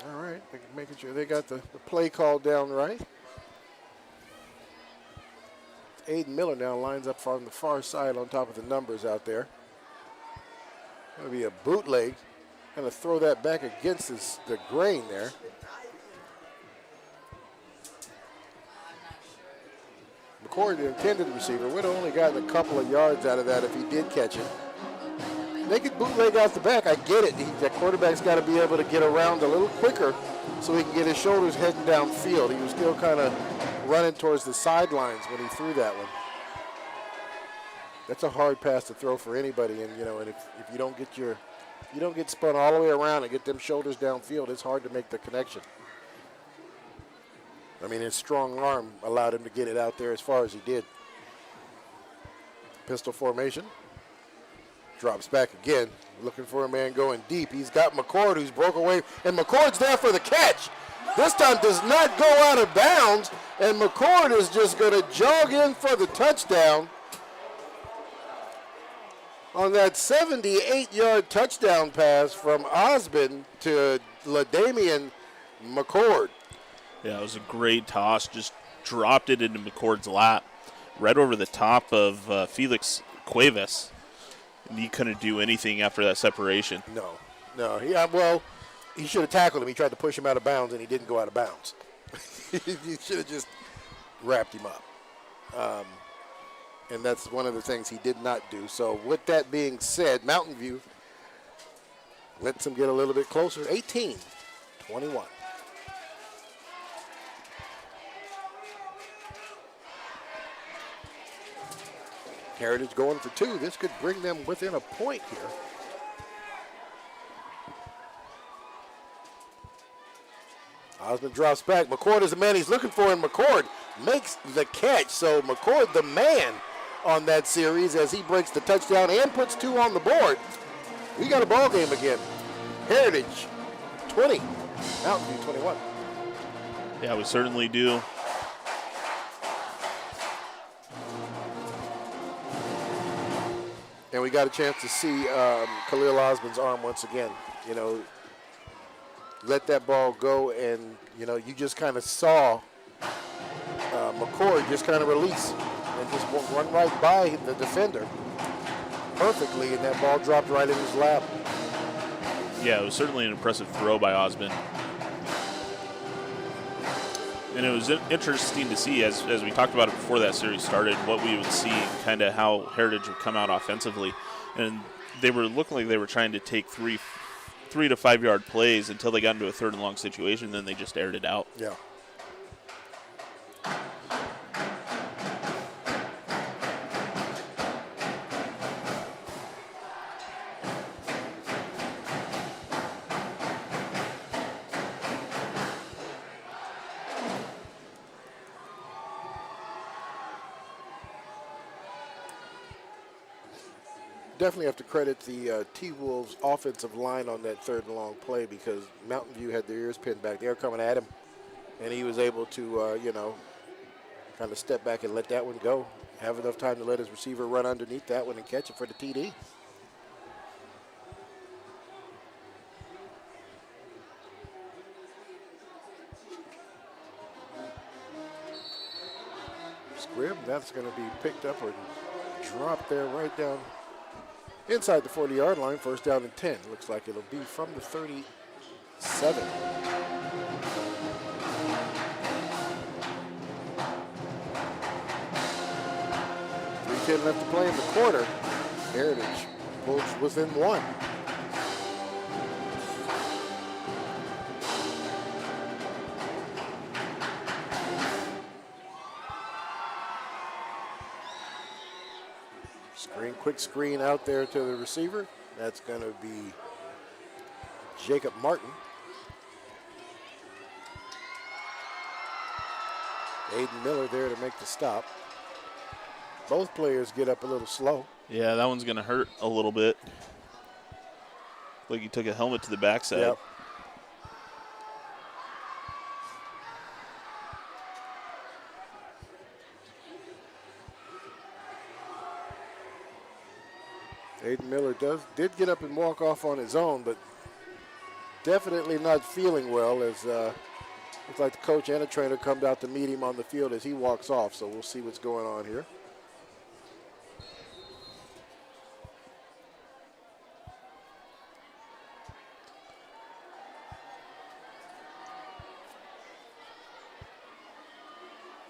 All right, making sure they got the play call down right. Aiden Miller now lines up on the far side on top of the numbers out there. Going to be a bootleg. Going to throw that back against the grain there. McCord, the intended receiver, would have only gotten a couple of yards out of that if he did catch it. They could bootleg out the back. I get it. That quarterback's got to be able to get around a little quicker so he can get his shoulders heading downfield. He was still kind of running towards the sidelines when he threw that one. That's a hard pass to throw for anybody, and and if you don't get spun all the way around and get them shoulders downfield, it's hard to make the connection. I mean, his strong arm allowed him to get it out there as far as he did. Pistol formation. Drops back again, looking for a man going deep. He's got McCord, who's broke away, and McCord's there for the catch. This time does not go out of bounds, and McCord is just going to jog in for the touchdown on that 78-yard touchdown pass from Osmond to LaDamian McCord. Yeah, it was a great toss. Just dropped it into McCord's lap, right over the top of Felix Cuevas. And he couldn't do anything after that separation. No. He should have tackled him. He tried to push him out of bounds, and he didn't go out of bounds. You should have just wrapped him up. And that's one of the things he did not do. So with that being said, Mountain View lets him get a little bit closer, 18-21. Heritage going for two. This could bring them within a point here. Osmond drops back. McCord is the man he's looking for, and McCord makes the catch. So McCord, the man on that series, as he breaks the touchdown and puts two on the board. We got a ball game again. Heritage 20, Mountain View 21. Yeah, we certainly do. And we got a chance to see Khalil Osmond's arm once again. You know, let that ball go, and, you know, you just kind of saw McCord just kind of release and just run right by the defender perfectly, and that ball dropped right in his lap. Yeah, it was certainly an impressive throw by Osmond. And it was interesting to see, as we talked about it before that series started, what we would see, kind of how Heritage would come out offensively. And they were looking like they were trying to take 3 to 5 yard plays until they got into a 3rd and long situation, then they just aired it out. Yeah. Definitely have to credit the T-Wolves offensive line on that 3rd and long play, because Mountain View had their ears pinned back. They were coming at him, and he was able to, you know, kind of step back and let that one go. Have enough time to let his receiver run underneath that one and catch it for the TD. Scribb, that's going to be picked up or dropped there right down inside the 40-yard line. 1st down and 10. Looks like it'll be from the 37. .310 left to play in the quarter. Heritage pulls within 1. Quick screen out there to the receiver. That's going to be Jacob Martin. Aiden Miller there to make the stop. Both players get up a little slow. Yeah, that one's going to hurt a little bit. Like he took a helmet to the backside. Yep. Aiden Miller did get up and walk off on his own, but definitely not feeling well, as looks like the coach and the trainer come out to meet him on the field as he walks off. So we'll see what's going on here.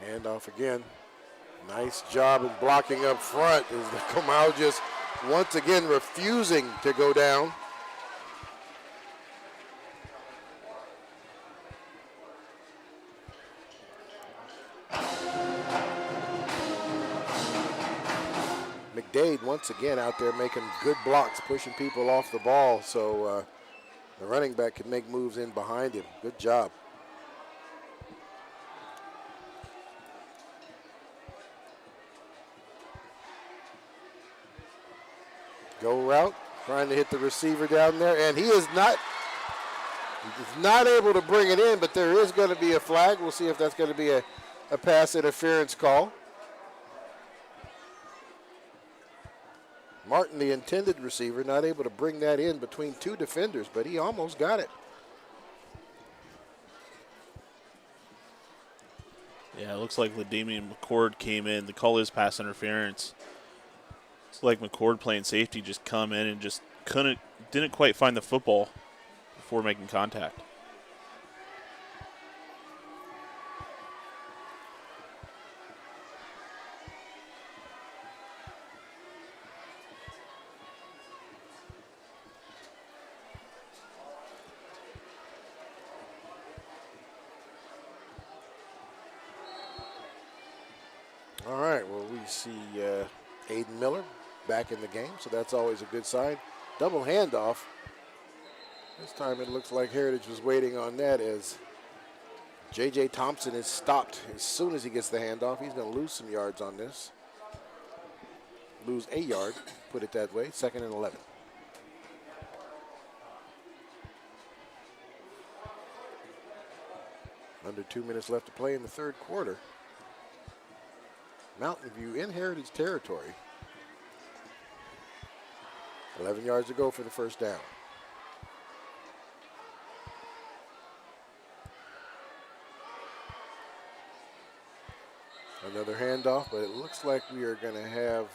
Handoff again. Nice job in blocking up front as the Kamau just once again refusing to go down. McDade once again out there making good blocks, pushing people off the ball, so the running back can make moves in behind him. Good job. Go route, trying to hit the receiver down there, and he is not able to bring it in, but there is going to be a flag. We'll see if that's going to be a pass interference call. Martin, the intended receiver, not able to bring that in between 2 defenders, but he almost got it. Yeah, it looks like LaDamian McCord came in. The call is pass interference. It's like McCord playing safety just come in and just didn't quite find the football before making contact. see Aiden Miller back in the game, so that's always a good sign. Double handoff. This time it looks like Heritage was waiting on that as J.J. Thompson is stopped as soon as he gets the handoff. He's going to lose some yards on this. Lose a yard, put it that way. 2nd and 11. Under 2 minutes left to play in the third quarter. Mountain View in Heritage territory. 11 yards to go for the first down. Another handoff, but it looks like we are going to have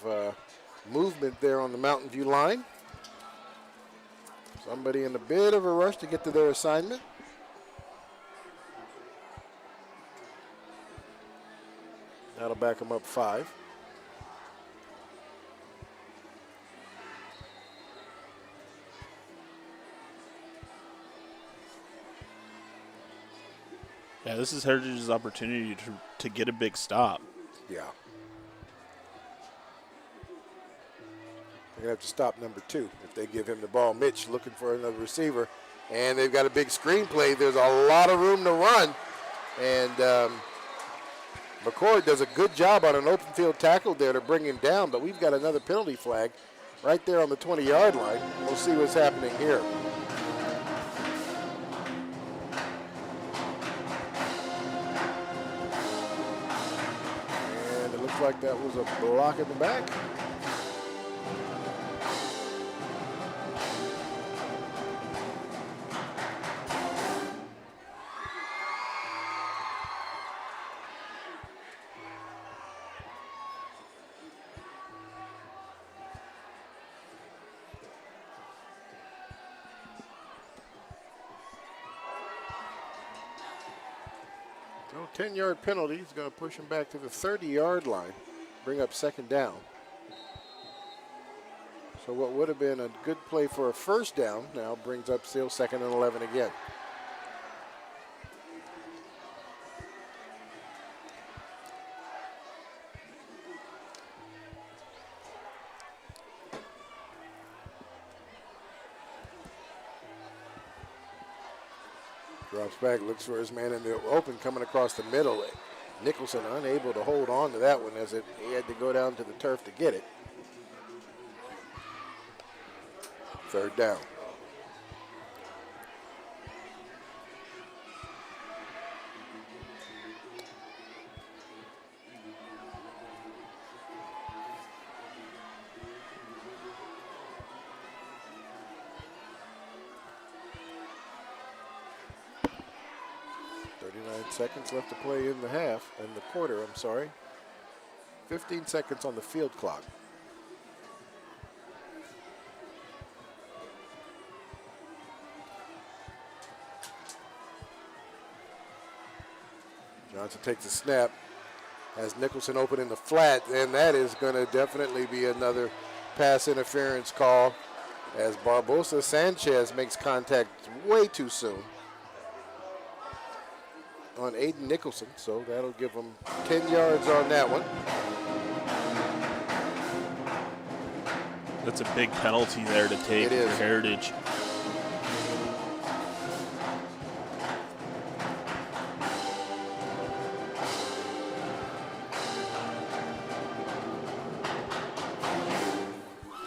movement there on the Mountain View line. Somebody in a bit of a rush to get to their assignment. That'll back them up 5. Yeah, this is Heritage's opportunity to get a big stop. Yeah. They're going to have to stop number 2 if they give him the ball. Mitch looking for another receiver, and they've got a big screen play. There's a lot of room to run, and McCoy does a good job on an open field tackle there to bring him down, but we've got another penalty flag right there on the 20-yard line. We'll see what's happening here. And it looks like that was a block in the back. So 10-yard penalty is going to push him back to the 30-yard line, bring up 2nd down. So what would have been a good play for a first down now brings up still 2nd and 11 again. Drops back, looks for his man in the open coming across the middle. Nicholson unable to hold on to that one as he had to go down to the turf to get it. 3rd down. Seconds left to play in the quarter, I'm sorry. 15 seconds on the field clock. Johnson takes a snap, has Nicholson open in the flat, and that is going to definitely be another pass interference call as Barbosa Sanchez makes contact way too soon on Aiden Nicholson, so that'll give him 10 yards on that one. That's a big penalty there to take for Heritage.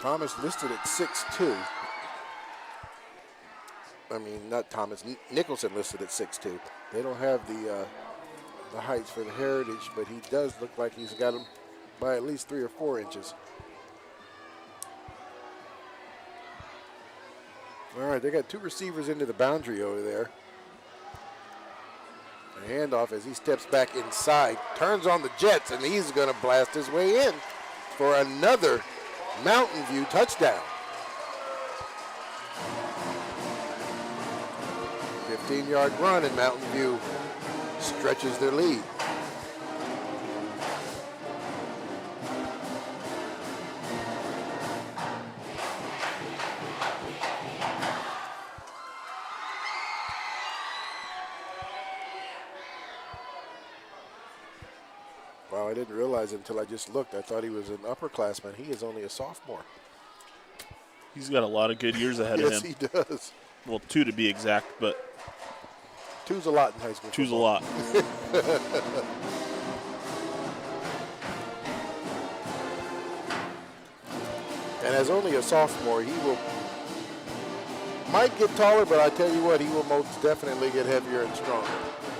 Thomas listed at 6'2". I mean, not Thomas, Nicholson listed at 6'2". They don't have the heights for the Heritage, but he does look like he's got him by at least 3 or 4 inches. All right, they got 2 receivers into the boundary over there. A handoff as he steps back inside, turns on the jets, and he's going to blast his way in for another Mountain View touchdown. 15-yard run, and Mountain View stretches their lead. Wow, I didn't realize it until I just looked. I thought he was an upperclassman. He is only a sophomore. He's got a lot of good years ahead of him. Yes, he does. Well, 2 to be exact, but 2's a lot in high school. 2's a lot. And as only a sophomore, he might get taller, but I tell you what, he will most definitely get heavier and stronger.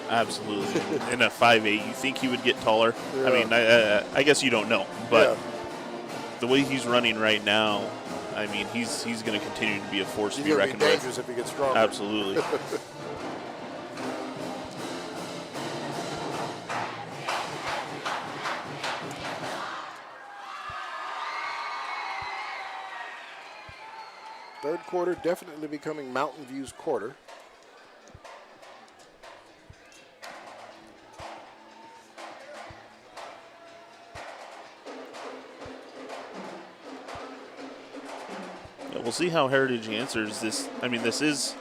Absolutely. In a 5'8", you think he would get taller? Yeah. I mean, I guess you don't know, but the way he's running right now, I mean, he's going to continue to be a force to be reckoned with. He's dangerous if he gets stronger. Absolutely. Third quarter definitely becoming Mountain View's quarter. Yeah, we'll see how Heritage answers this. I mean, this is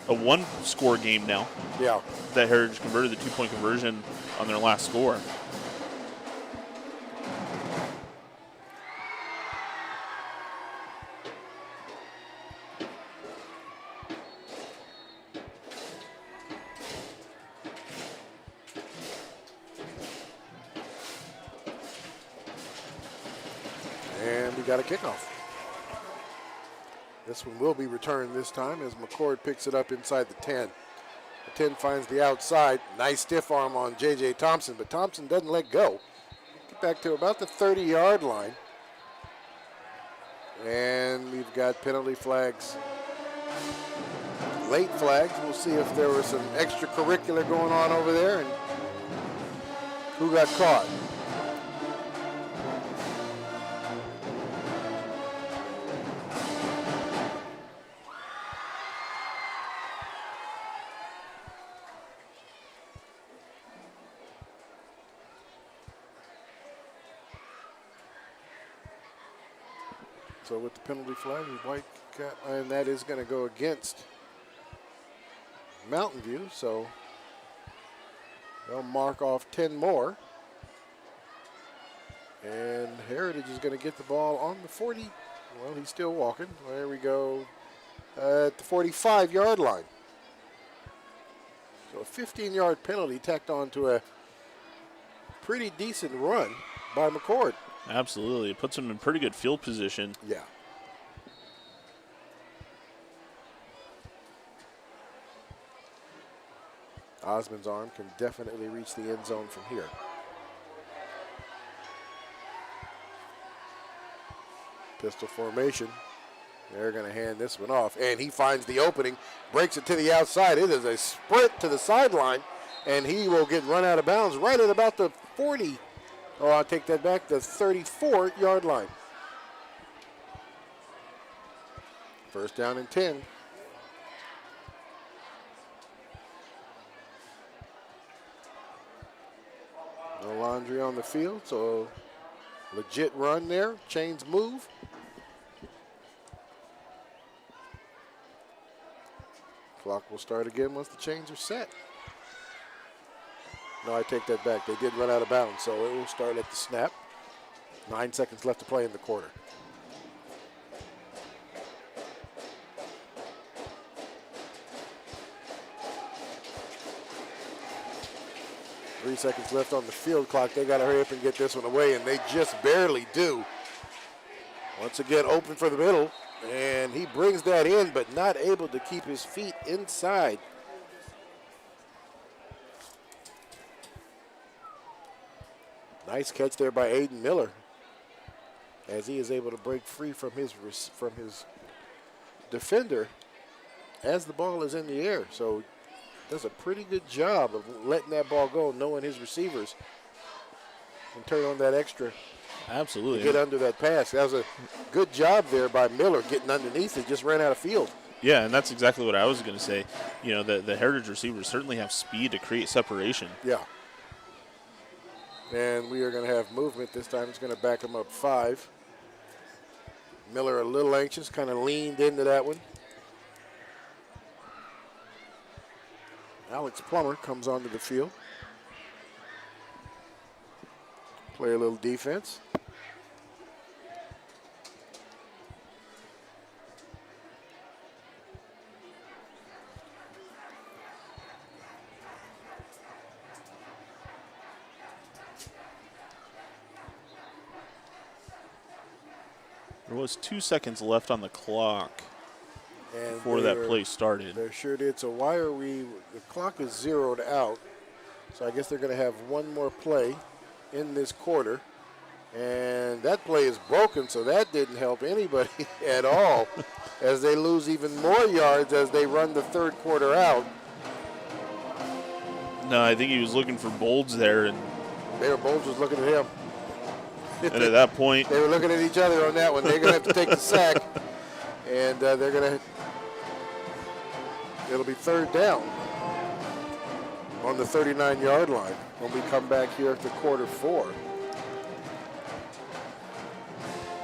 a 1-score game now. Yeah. That Heritage converted the 2-point conversion on their last score. And we got a kickoff. This one will be returned this time as McCord picks it up inside the 10. The 10 finds the outside. Nice stiff arm on J.J. Thompson, but Thompson doesn't let go. Get back to about the 30-yard line. And we've got penalty flags. Late flags. We'll see if there was some extracurricular going on over there and who got caught. So with the penalty flag, White got, and that is going to go against Mountain View. So they'll mark off 10 more. And Heritage is going to get the ball on the 40. Well, he's still walking. There we go. At the 45-yard line. So a 15-yard penalty tacked on to a pretty decent run by McCord. Absolutely. It puts him in pretty good field position. Yeah. Osmond's arm can definitely reach the end zone from here. Pistol formation. They're going to hand this one off. And he finds the opening, breaks it to the outside. It is a sprint to the sideline, and he will get run out of bounds right at about the 40. Oh, I'll take that back, the 34-yard line. First down and 10. No Laundry on the field, so legit run there. Chains move. Clock will start again once the chains are set. No, I take that back. They did run out of bounds, so it will start at the snap. 9 seconds left to play in the quarter. Three seconds left on the field clock. They got to hurry up and get this one away, and they just barely do. Once again, open for the middle, and he brings that in, but not able to keep his feet inside. Nice catch there by Aiden Miller, as he is able to break free from his defender as the ball is in the air. So does a pretty good job of letting that ball go, knowing his receivers, and turn on that extra. Absolutely. To get under that pass. That was a good job there by Miller getting underneath it, just ran out of field. Yeah, and that's exactly what I was going to say. You know, the Heritage receivers certainly have speed to create separation. Yeah. And we are going to have movement. This time it's going to back him up 5. Miller a little anxious, kind of leaned into that one. Alex Plummer comes onto the field. Play a little defense. There was 2 seconds left on the clock And before that play started. They sure did. So why are we? The clock is zeroed out. So I guess they're going to have one more play in this quarter. And that play is broken, so that didn't help anybody at all as they lose even more yards as they run the third quarter out. No, I think he was looking for Bolds there. And Bolds was looking at him. And at that point, they were looking at each other on that one. They're going to have to take the sack, and they're going to. It'll be third down on the 39-yard line when we come back here after quarter 4.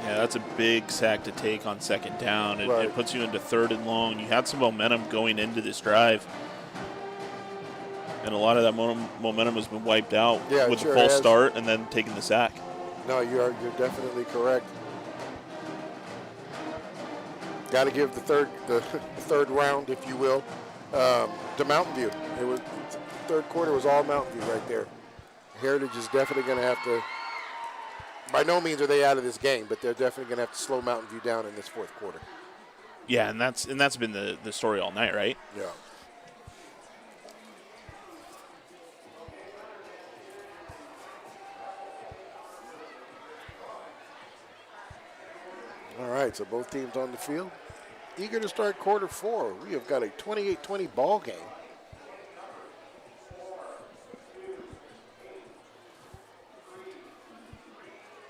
Yeah, that's a big sack to take on second down. It puts you into 3rd and long. You had some momentum going into this drive, and a lot of that momentum has been wiped out with the false start and then taking the sack. No, you're definitely correct. Got to give the third round, if you will, to Mountain View. It was third quarter was all Mountain View right there. Heritage is definitely going to have to. By no means are they out of this game, but they're definitely going to have to slow Mountain View down in this fourth quarter. Yeah, and that's been the story all night, right? Yeah. All right, so both teams on the field. Eager to start quarter 4. We have got a 28-20 ball game.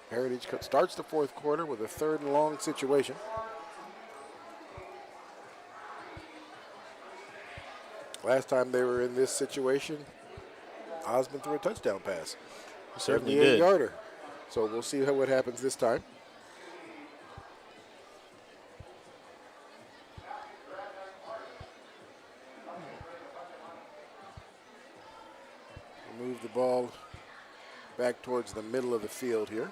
Heritage starts the fourth quarter with a 3rd and long situation. Last time they were in this situation, Osmond threw a touchdown pass. Certainly did. 78-yarder. So we'll see what happens this time. Move the ball back towards the middle of the field here.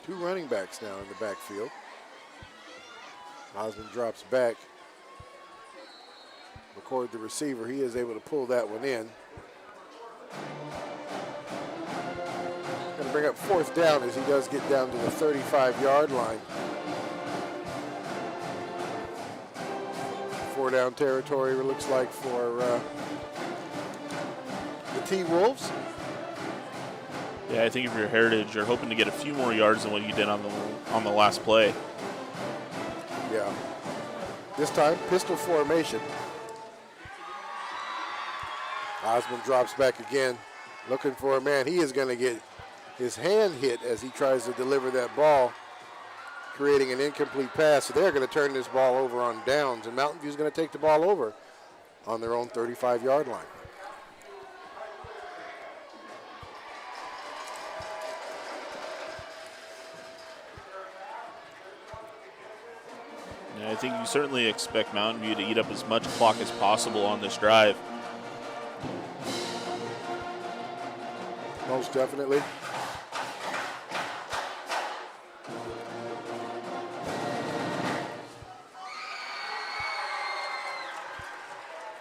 Two running backs now in the backfield. Osmond drops back. McCord, the receiver, he is able to pull that one in. Going to bring up 4th down as he does get down to the 35-yard line. 4-down territory, it looks like, for the T-Wolves. Yeah, I think if you're Heritage, you're hoping to get a few more yards than what you did on the last play. Yeah. This time, pistol formation. Osmond drops back again, looking for a man. He is going to get his hand hit as he tries to deliver that ball, creating an incomplete pass. So they're going to turn this ball over on downs, and Mountain View is going to take the ball over on their own 35-yard line. Yeah, I think you certainly expect Mountain View to eat up as much clock as possible on this drive. Most definitely.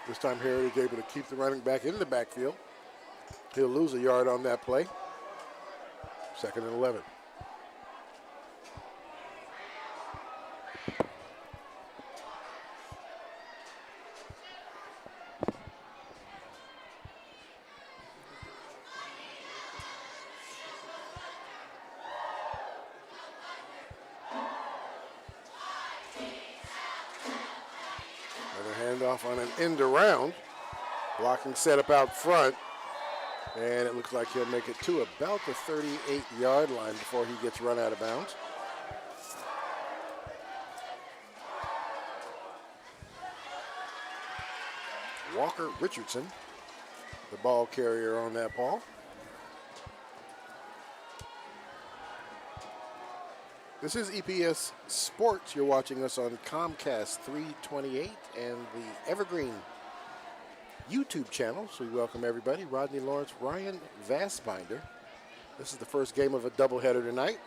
This time Heritage able to keep the running back in the backfield. He'll lose a yard on that play. 2nd and 11. Handoff on an end around. Blocking setup out front. And it looks like he'll make it to about the 38-yard line before he gets run out of bounds. Walker Richardson, the ball carrier on that ball. This is EPS Sports. You're watching us on Comcast 328 and the Evergreen YouTube channel. So we welcome everybody. Rodney Lawrence, Ryan Vassbinder. This is the first game of a doubleheader tonight.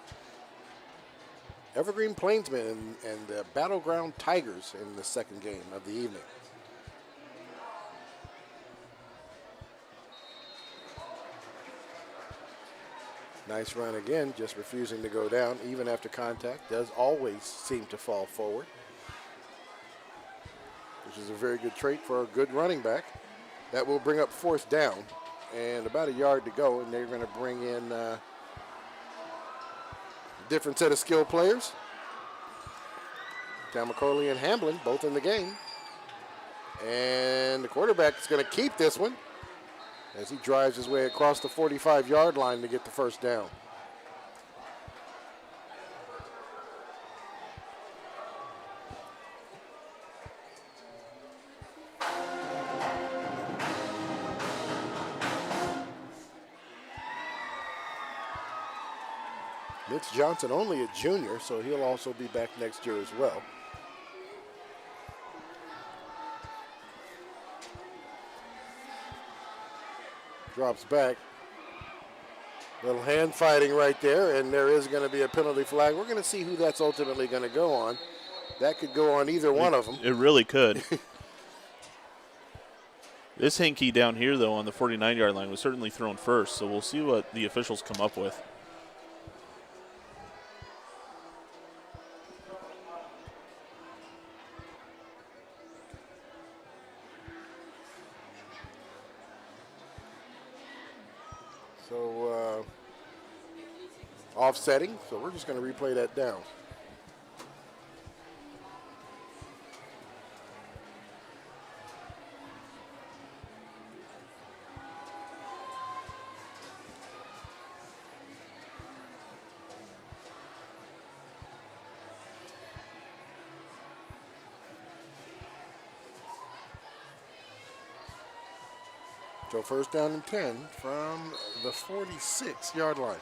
Evergreen Plainsmen and Battleground Tigers in the second game of the evening. Nice run again, just refusing to go down, even after contact. Does always seem to fall forward, which is a very good trait for a good running back. That will bring up fourth down and about a yard to go, and they're going to bring in a different set of skill players. Cal McCauley and Hamblin, both in the game. And the quarterback is going to keep this one as he drives his way across the 45-yard line to get the first down. Mitch Johnson, only a junior, so he'll also be back next year as well. Drops back. Little hand fighting right there, and there is going to be a penalty flag. We're going to see who that's ultimately going to go on. That could go on either one of them. It really could. This hanky down here, though, on the 49-yard line was certainly thrown first, so we'll see what the officials come up with. So offsetting, so we're just going to replay that down. So first down and 10 from the 46-yard line.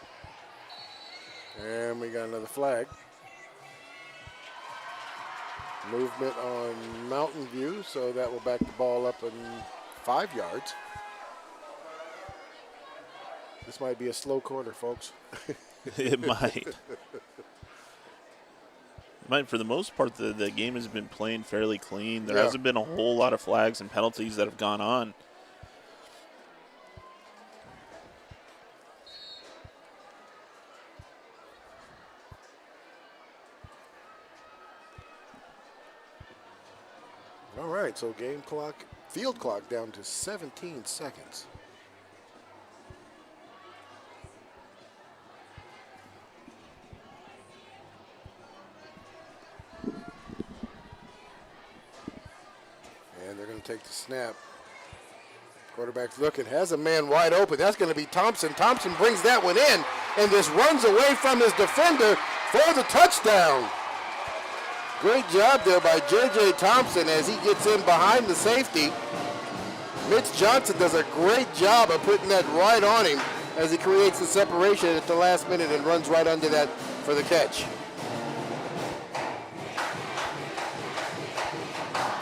And we got another flag. Movement on Mountain View, so that will back the ball up in 5 yards. This might be a slow quarter, folks. It might. For the most part, the game has been playing fairly clean. There hasn't been a whole lot of flags and penalties that have gone on. All right, so game clock, field clock down to 17 seconds. And they're going to take the snap. Quarterback's looking, has a man wide open. That's going to be Thompson. Thompson brings that one in and just runs away from his defender for the touchdown. Great job there by J.J. Thompson as he gets in behind the safety. Mitch Johnson does a great job of putting that right on him as he creates the separation at the last minute and runs right under that for the catch.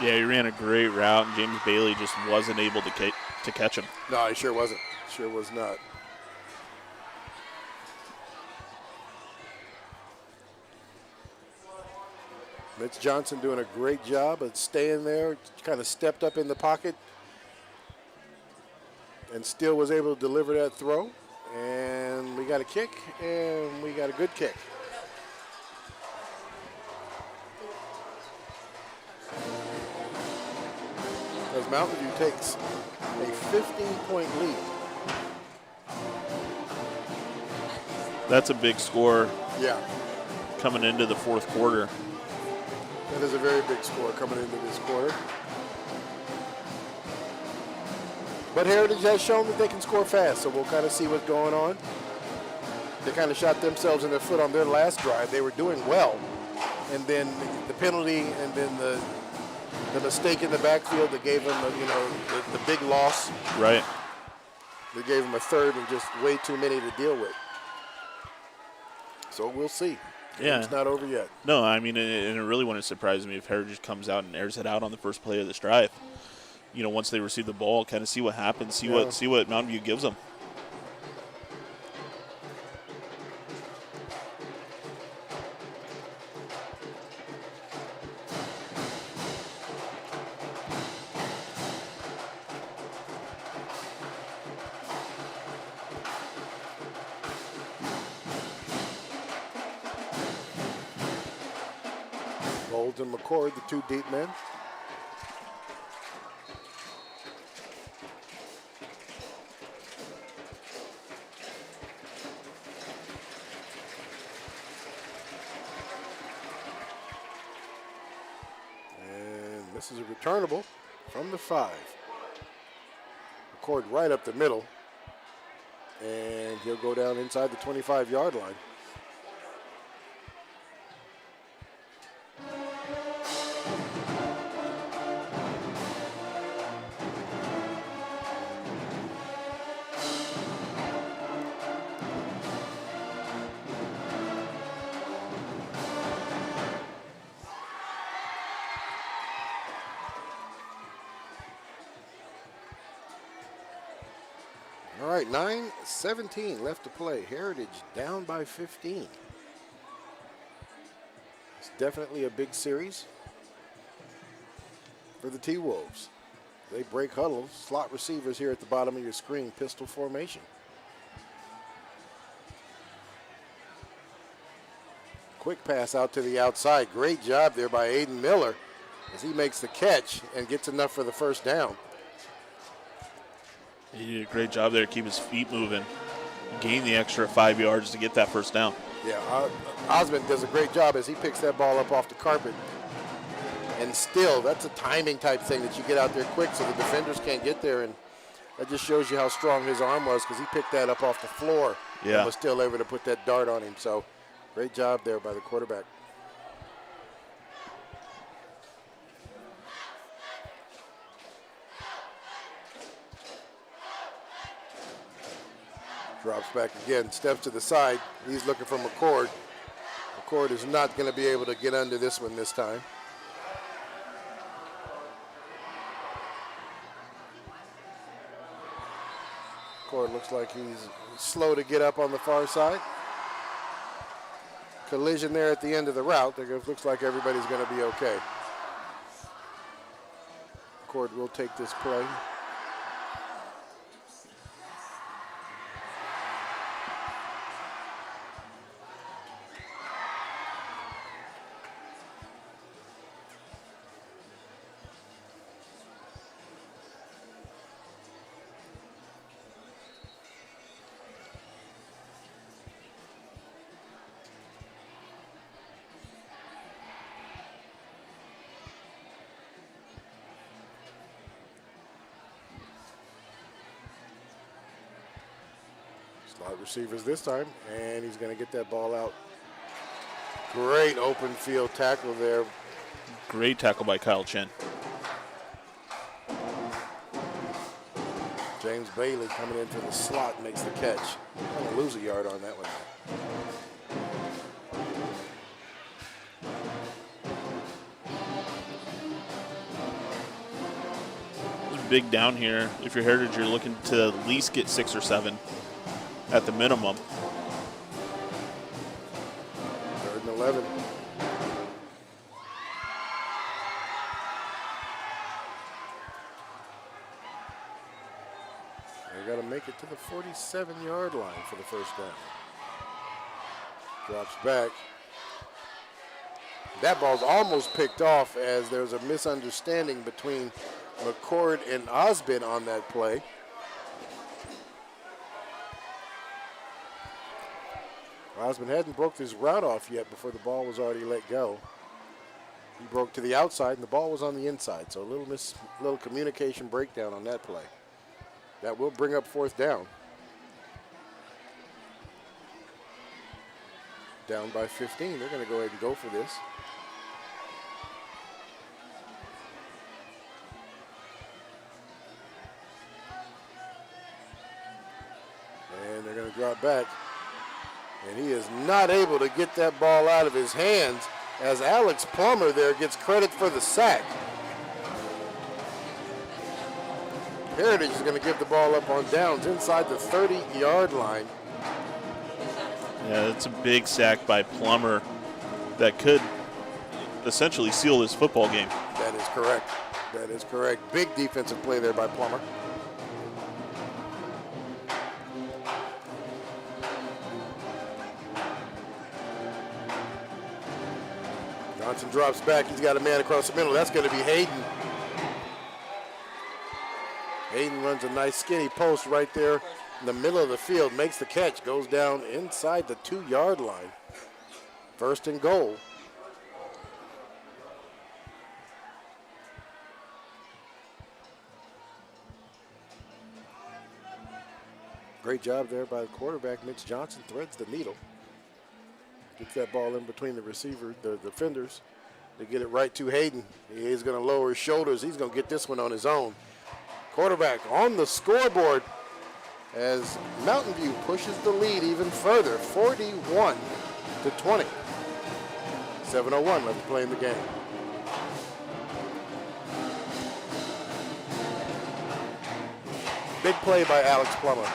Yeah, he ran a great route, and James Bailey just wasn't able to catch him. No, he sure wasn't. Sure was not. Mitch Johnson doing a great job of staying there, kind of stepped up in the pocket and still was able to deliver that throw. And we got a kick, and we got a good kick. As Mountain View takes a 15-point lead. That's a big score. Yeah. Coming into the fourth quarter. That is a very big score coming into this quarter. But Heritage has shown that they can score fast, so we'll kind of see what's going on. They kind of shot themselves in the foot on their last drive. They were doing well. And then the penalty and then the mistake in the backfield that gave them, the big loss. Right. They gave them a third and just way too many to deal with. So we'll see. Yeah. It's not over yet. No, I mean, and it really wouldn't surprise me if Heritage comes out and airs it out on the first play of this drive. You know, once they receive the ball, kind of see what happens, see what Mountain View gives them. Golds and McCord, the two deep men. And this is a returnable from the 5. McCord right up the middle. And he'll go down inside the 25-yard line. All right, 9:17 left to play. Heritage down by 15. It's definitely a big series for the T-Wolves. They break huddles, slot receivers here at the bottom of your screen, pistol formation. Quick pass out to the outside. Great job there by Aiden Miller as he makes the catch and gets enough for the first down. He did a great job there to keep his feet moving, gain the extra 5 yards to get that first down. Yeah, Osmond does a great job as he picks that ball up off the carpet. And still, that's a timing type thing that you get out there quick so the defenders can't get there. And that just shows you how strong his arm was because he picked that up off the floor and was still able to put that dart on him. So great job there by the quarterback. Drops back again, steps to the side. He's looking for McCord. McCord is not going to be able to get under this one this time. McCord looks like he's slow to get up on the far side. Collision there at the end of the route. It looks like everybody's going to be okay. McCord will take this play. Slot receivers this time, and he's going to get that ball out. Great open field tackle there. Great tackle by Kyle Chen. James Bailey coming into the slot makes the catch. I'm going to lose a yard on that one. Big down here. If you're Heritage, you're looking to at least get 6 or 7 at the minimum. 3rd and 11. They got to make it to the 47-yard line for the first down. Drops back. That ball's almost picked off as there's a misunderstanding between McCord and Osbin on that play. Osmond hadn't broke his route off yet before the ball was already let go. He broke to the outside and the ball was on the inside, so a little communication breakdown on that play. That will bring up 4th down. Down by 15. They're going to go ahead and go for this. And they're going to drop back. And he is not able to get that ball out of his hands as Alex Plummer there gets credit for the sack. Heritage is going to give the ball up on downs inside the 30-yard line. Yeah, that's a big sack by Plummer that could essentially seal this football game. That is correct. That is correct. Big defensive play there by Plummer. Johnson drops back. He's got a man across the middle. That's going to be Hayden. Hayden runs a nice skinny post right there in the middle of the field, makes the catch, goes down inside the 2-yard line. 1st and goal. Great job there by the quarterback. Mitch Johnson threads the needle. Gets that ball in between the receiver, the defenders. They get it right to Hayden. He's going to lower his shoulders. He's going to get this one on his own. Quarterback on the scoreboard as Mountain View pushes the lead even further, 41-20. 7:01 left to play in the game. Big play by Alex Plummer.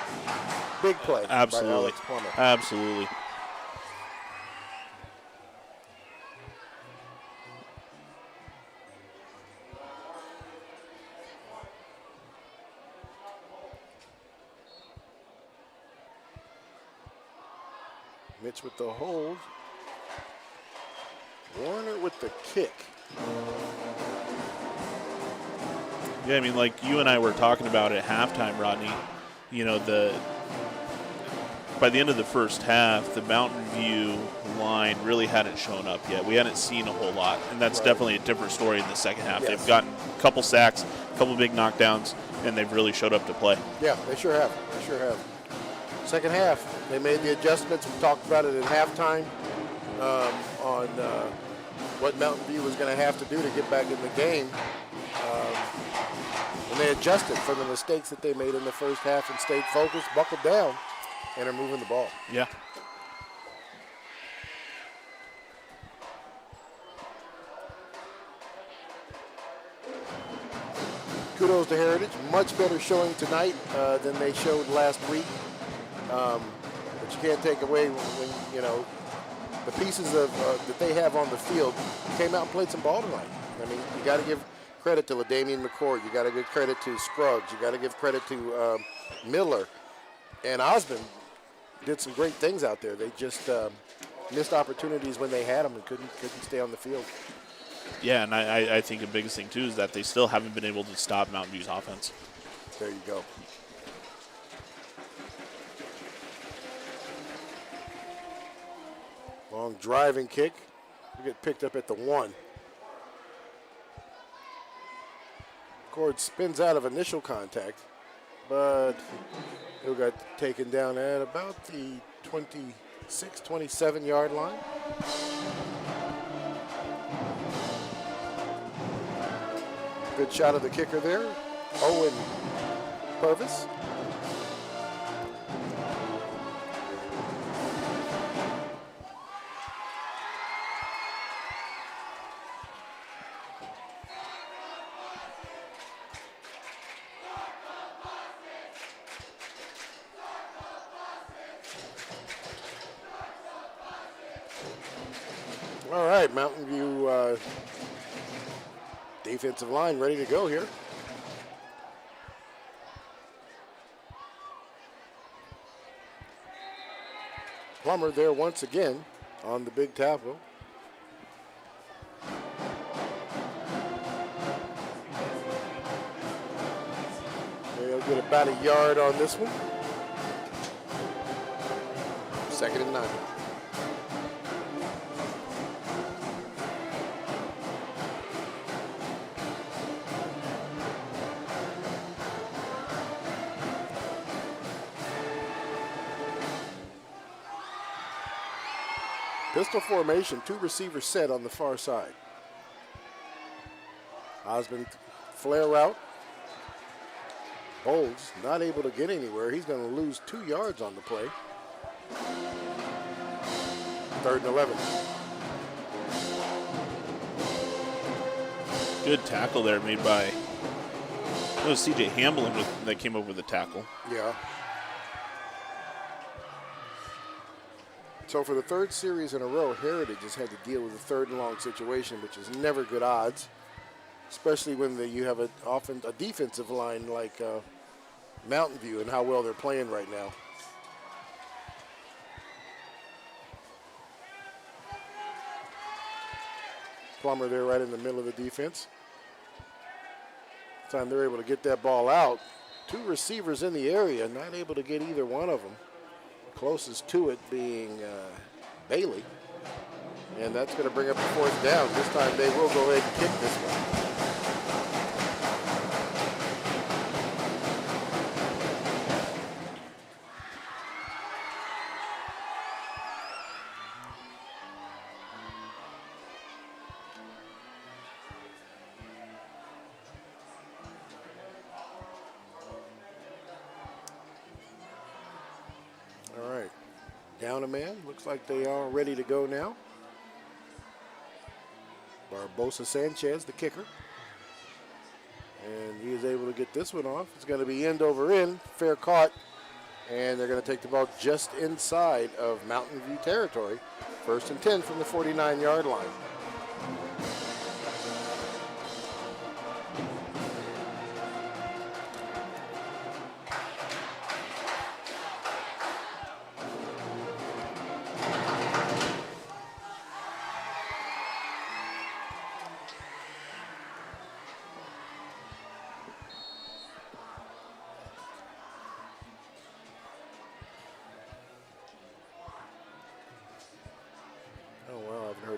Big play by Alex Plummer. Absolutely. Mitch with the hold. Warner with the kick. Yeah, I mean, like you and I were talking about at halftime, Rodney, you know, by the end of the first half, the Mountain View line really hadn't shown up yet. We hadn't seen a whole lot, and that's definitely a different story in the second half. Yes. They've gotten a couple sacks, a couple big knockdowns, and they've really showed up to play. Yeah, they sure have. They sure have. Second half, they made the adjustments. We talked about it at halftime on what Mountain View was going to have to do to get back in the game. And they adjusted from the mistakes that they made in the first half and stayed focused, buckled down, and are moving the ball. Yeah. Kudos to Heritage. Much better showing tonight than they showed last week. But you can't take away when you know, the pieces of that they have on the field came out and played some ball tonight. I mean, you got to give credit to LaDamian McCord. You got to give credit to Scruggs. You got to give credit to Miller. And Osmond did some great things out there. They just missed opportunities when they had them and couldn't stay on the field. Yeah, and I think the biggest thing, too, is that they still haven't been able to stop Mountain View's offense. There you go. Long driving kick. We get picked up at the 1. Cord spins out of initial contact, but it got taken down at about the 26, 27-yard line. Good shot of the kicker there, Owen Purvis. All right, Mountain View defensive line ready to go here. Plummer there once again on the big tackle. They'll get about a yard on this one. 2nd and 9. Pistol formation, 2 receivers set on the far side. Osmond flare route. Bowles not able to get anywhere. He's going to lose 2 yards on the play. 3rd and 11. Good tackle there made by, it was C.J. Hamblin that came over the tackle. Yeah. So for the 3rd series in a row, Heritage has had to deal with a 3rd and long situation, which is never good odds, especially when you have a defensive line like Mountain View and how well they're playing right now. Plummer there right in the middle of the defense. Time they're able to get that ball out. 2 receivers in the area, not able to get either one of them. Closest to it being Bailey. And that's going to bring up a 4th down. This time they will go ahead and kick this one. Down a man. Looks like they are ready to go now. Barbosa Sanchez, the kicker. And he is able to get this one off. It's going to be end over end. Fair caught. And they're going to take the ball just inside of Mountain View territory. 1st and 10 from the 49-yard line.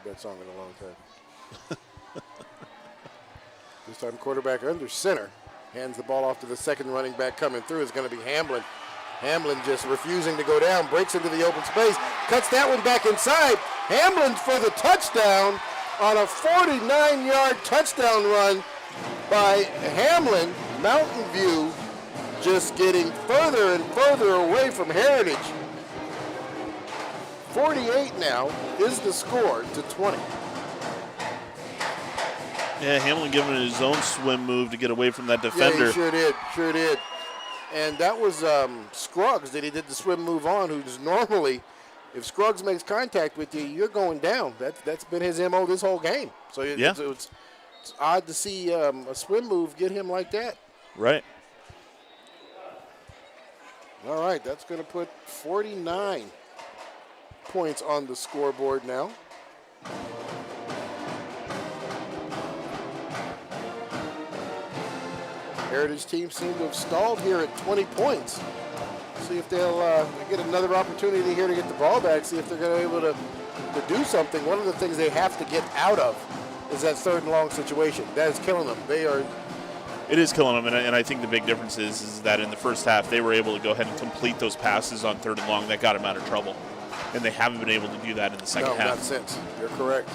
That song in a long time. This time quarterback under center. Hands the ball off to the 2nd running back coming through. It's going to be Hamblin. Hamblin just refusing to go down. Breaks into the open space. Cuts that one back inside. Hamblin for the touchdown on a 49-yard touchdown run by Hamlin. Mountain View just getting further and further away from Heritage. 48 now is the score to 20. Yeah, Hamlin giving his own swim move to get away from that defender. Yeah, he sure did. And that was Scruggs that he did the swim move on, who's normally, if Scruggs makes contact with you, you're going down. That's been his MO this whole game. So it's odd to see a swim move get him like that. Right. All right, that's going to put 49 points on the scoreboard now. Heritage team seem to have stalled here at 20 points. See if they'll get another opportunity here to get the ball back, see if they're going to be able to do something. One of the things they have to get out of is that 3rd and long situation. That is killing them. It is killing them, and I think the big difference is that in the first half, they were able to go ahead and complete those passes on 3rd and long that got them out of trouble. And they haven't been able to do that in the second half. No, not since. You're correct.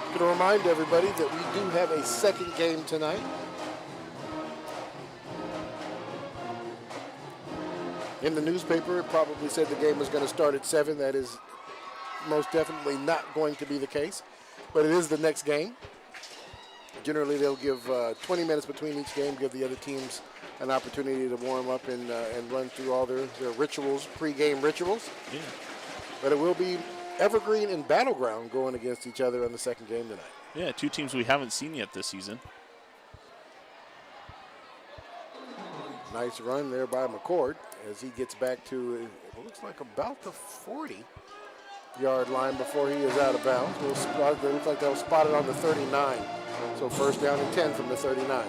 I'm going to remind everybody that we do have a 2nd game tonight. In the newspaper, it probably said the game was going to start at 7. That is most definitely not going to be the case, but it is the next game. Generally, they'll give 20 minutes between each game, give the other teams an opportunity to warm up and run through all their rituals, pre-game rituals. Yeah. But it will be Evergreen and Battleground going against each other in the 2nd game tonight. Yeah, 2 teams we haven't seen yet this season. Nice run there by McCord as he gets back to, it looks like about the 40-yard line before he is out of bounds. It looks like that was spotted on the 39. So 1st down and 10 from the 39.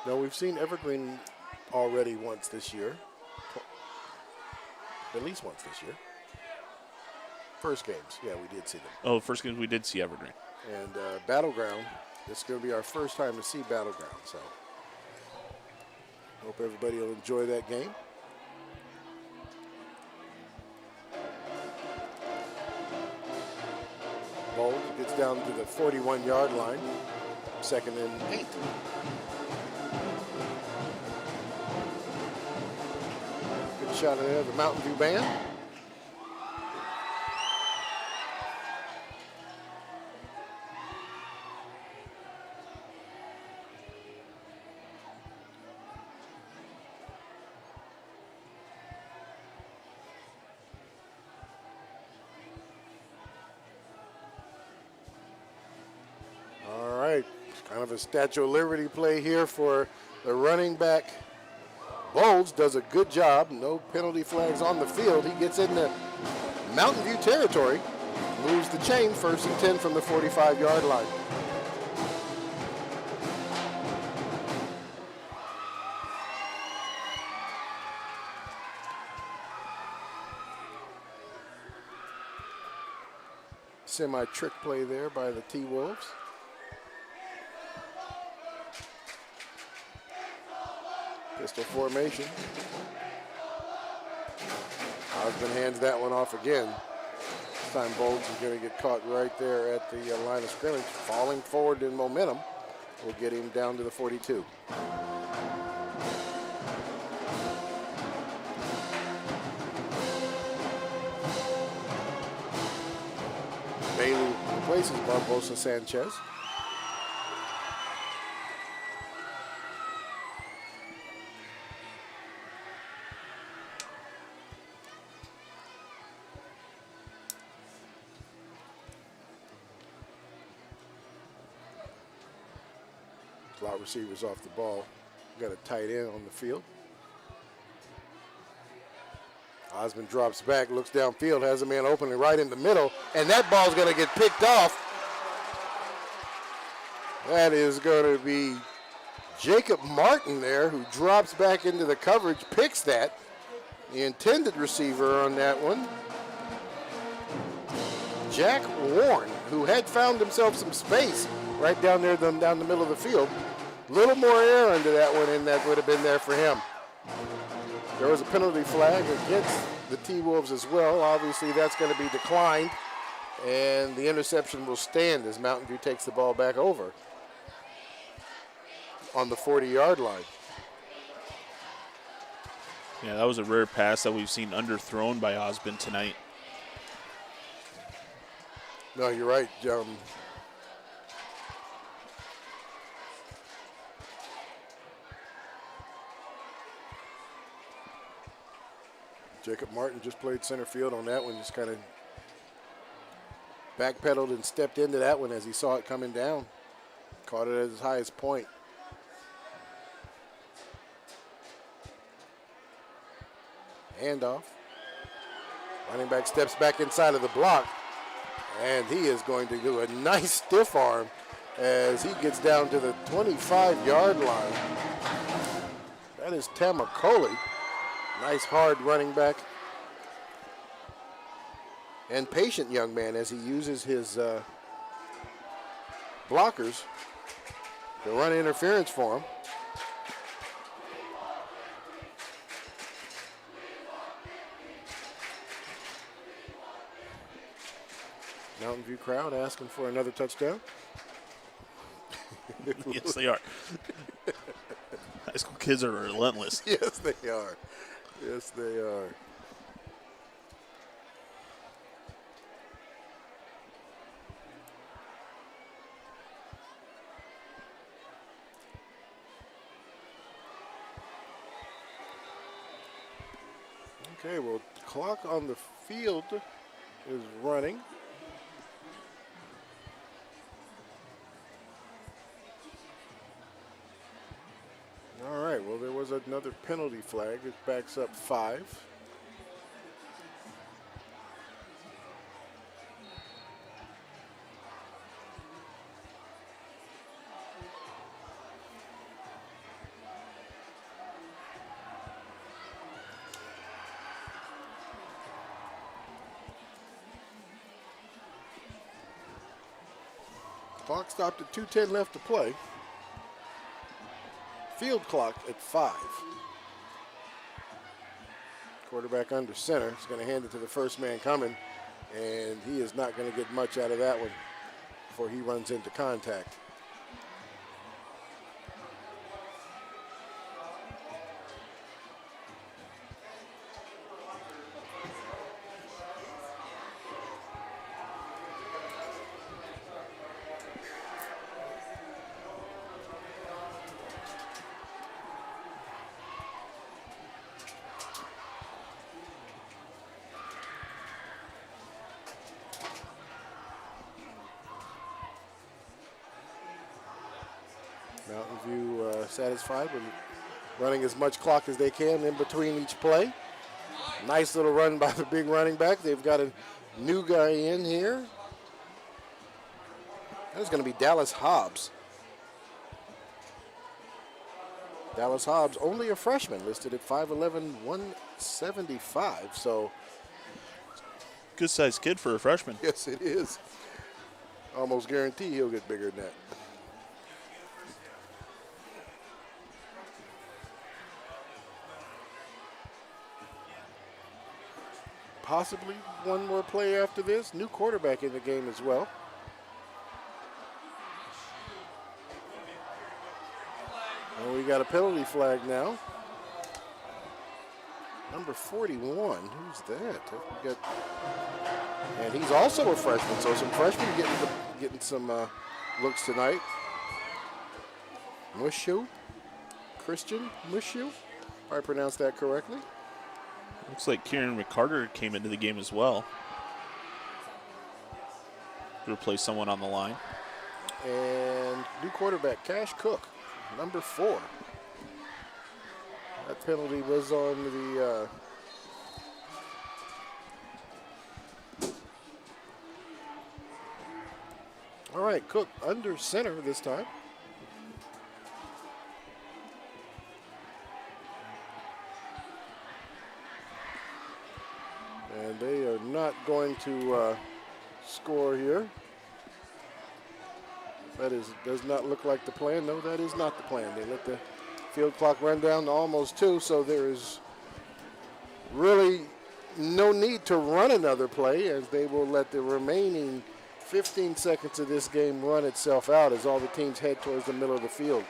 No, we've seen Evergreen already once this year. At least once this year. First games, yeah, we did see them. Oh, first games we did see Evergreen. And Battleground, this is going to be our first time to see Battleground, so hope everybody will enjoy that game. Bold gets down to the 41-yard line, 2nd and 8. Good shot there of the Mountain View band. Kind of a Statue of Liberty play here for the running back. Bowles does a good job. No penalty flags on the field. He gets into Mountain View territory, moves the chain, 1st and 10 from the 45-yard line. Semi-trick play there by the T-Wolves. Pistol formation. Osmond hands that one off again. This time Bowles is going to get caught right there at the line of scrimmage. Falling forward in momentum will get him down to the 42. Bailey replaces Barbosa Sanchez. Slot receivers off the ball. Got a tight end on the field. Osmond drops back, looks downfield, has a man opening right in the middle, and that ball's going to get picked off. That is going to be Jacob Martin there, who drops back into the coverage, picks that. The intended receiver on that one, Jack Warren, who had found himself some space right down there, down the middle of the field. Little more air under that one, and that would have been there for him. There was a penalty flag against the T-Wolves as well. Obviously, that's going to be declined, and the interception will stand as Mountain View takes the ball back over on the 40-yard line. Yeah, that was a rare pass that we've seen underthrown by Osmond tonight. No, you're right. Jacob Martin just played center field on that one, just kind of backpedaled and stepped into that one as he saw it coming down. Caught it at his highest point. Handoff. Running back steps back inside of the block, and he is going to do a nice stiff arm as he gets down to the 25-yard line. That is Tamakoli. Nice hard running back. And patient young man as he uses his blockers to run interference for him. Mountain View crowd asking for another touchdown. Yes, they are. High school kids are relentless. Yes, they are. Yes, they are. Okay, well, clock on the field is running. All right, well, there was another penalty flag. It backs up 5. Clock stopped at 2:10 left to play. Field clock at 5. Quarterback under center. He's going to hand it to the first man coming, and he is not going to get much out of that one before he runs into contact. Mountain View satisfied with running as much clock as they can in between each play. Nice little run by the big running back. They've got a new guy in here. That's going to be Dallas Hobbs. Dallas Hobbs, only a freshman, listed at 5'11", 175. So, good sized kid for a freshman. Yes, it is. Almost guarantee he'll get bigger than that. Possibly one more play after this. New quarterback in the game as well. And we got a penalty flag now. Number 41, who's that? And he's also a freshman, so some freshmen getting some looks tonight. Mushu, Christian Mushu, if I pronounced that correctly. Looks like Kieran McCarter came into the game as well. To replace someone on the line. And new quarterback, Cash Cook, number 4. That penalty was on the all right, Cook under center this time. And they are not going to score here. That does not look like the plan. No, that is not the plan. They let the field clock run down to almost 2, so there is really no need to run another play, as they will let the remaining 15 seconds of this game run itself out as all the teams head towards the middle of the field.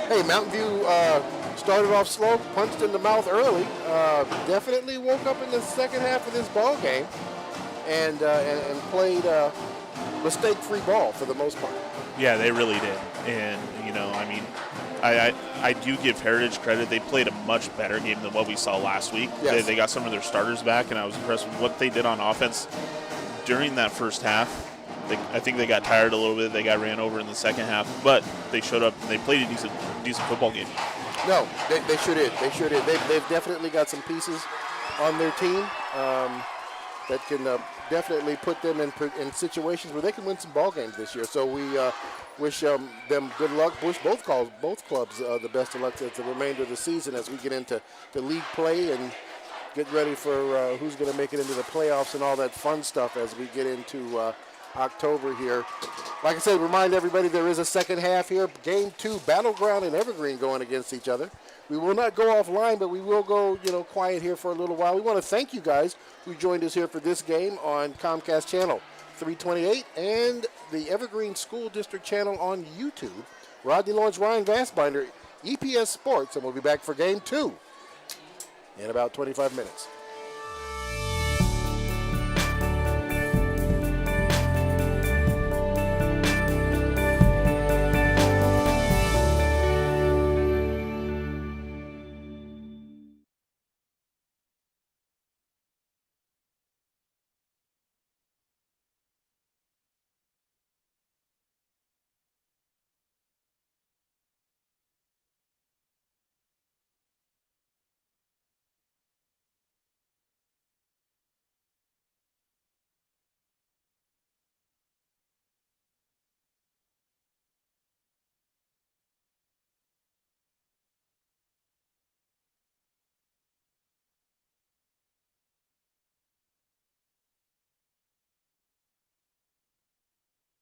Hey, Mountain View started off slow, punched in the mouth early. Definitely woke up in the second half of this ball game and played mistake-free ball for the most part. Yeah, they really did. And, you know, I mean, I do give Heritage credit. They played a much better game than what we saw last week. Yes. They got some of their starters back, and I was impressed with what they did on offense during that first half. I think they got tired a little bit. They got ran over in the second half, but they showed up and they played a decent football game. No, they sure did. They sure did. They've definitely got some pieces on their team that can definitely put them in situations where they can win some ball games this year. So we wish them good luck. Wish both clubs the best of luck at the remainder of the season as we get into the league play and get ready for who's going to make it into the playoffs and all that fun stuff as we get into October here. Like I said, remind everybody there is a second half here. Game 2, Battleground and Evergreen going against each other. We will not go offline, but we will go, quiet here for a little while. We want to thank you guys who joined us here for this game on Comcast Channel 328 and the Evergreen School District channel on YouTube. Rodney Lawrence, Ryan Vassbinder, EPS Sports, and we'll be back for Game 2 in about 25 minutes.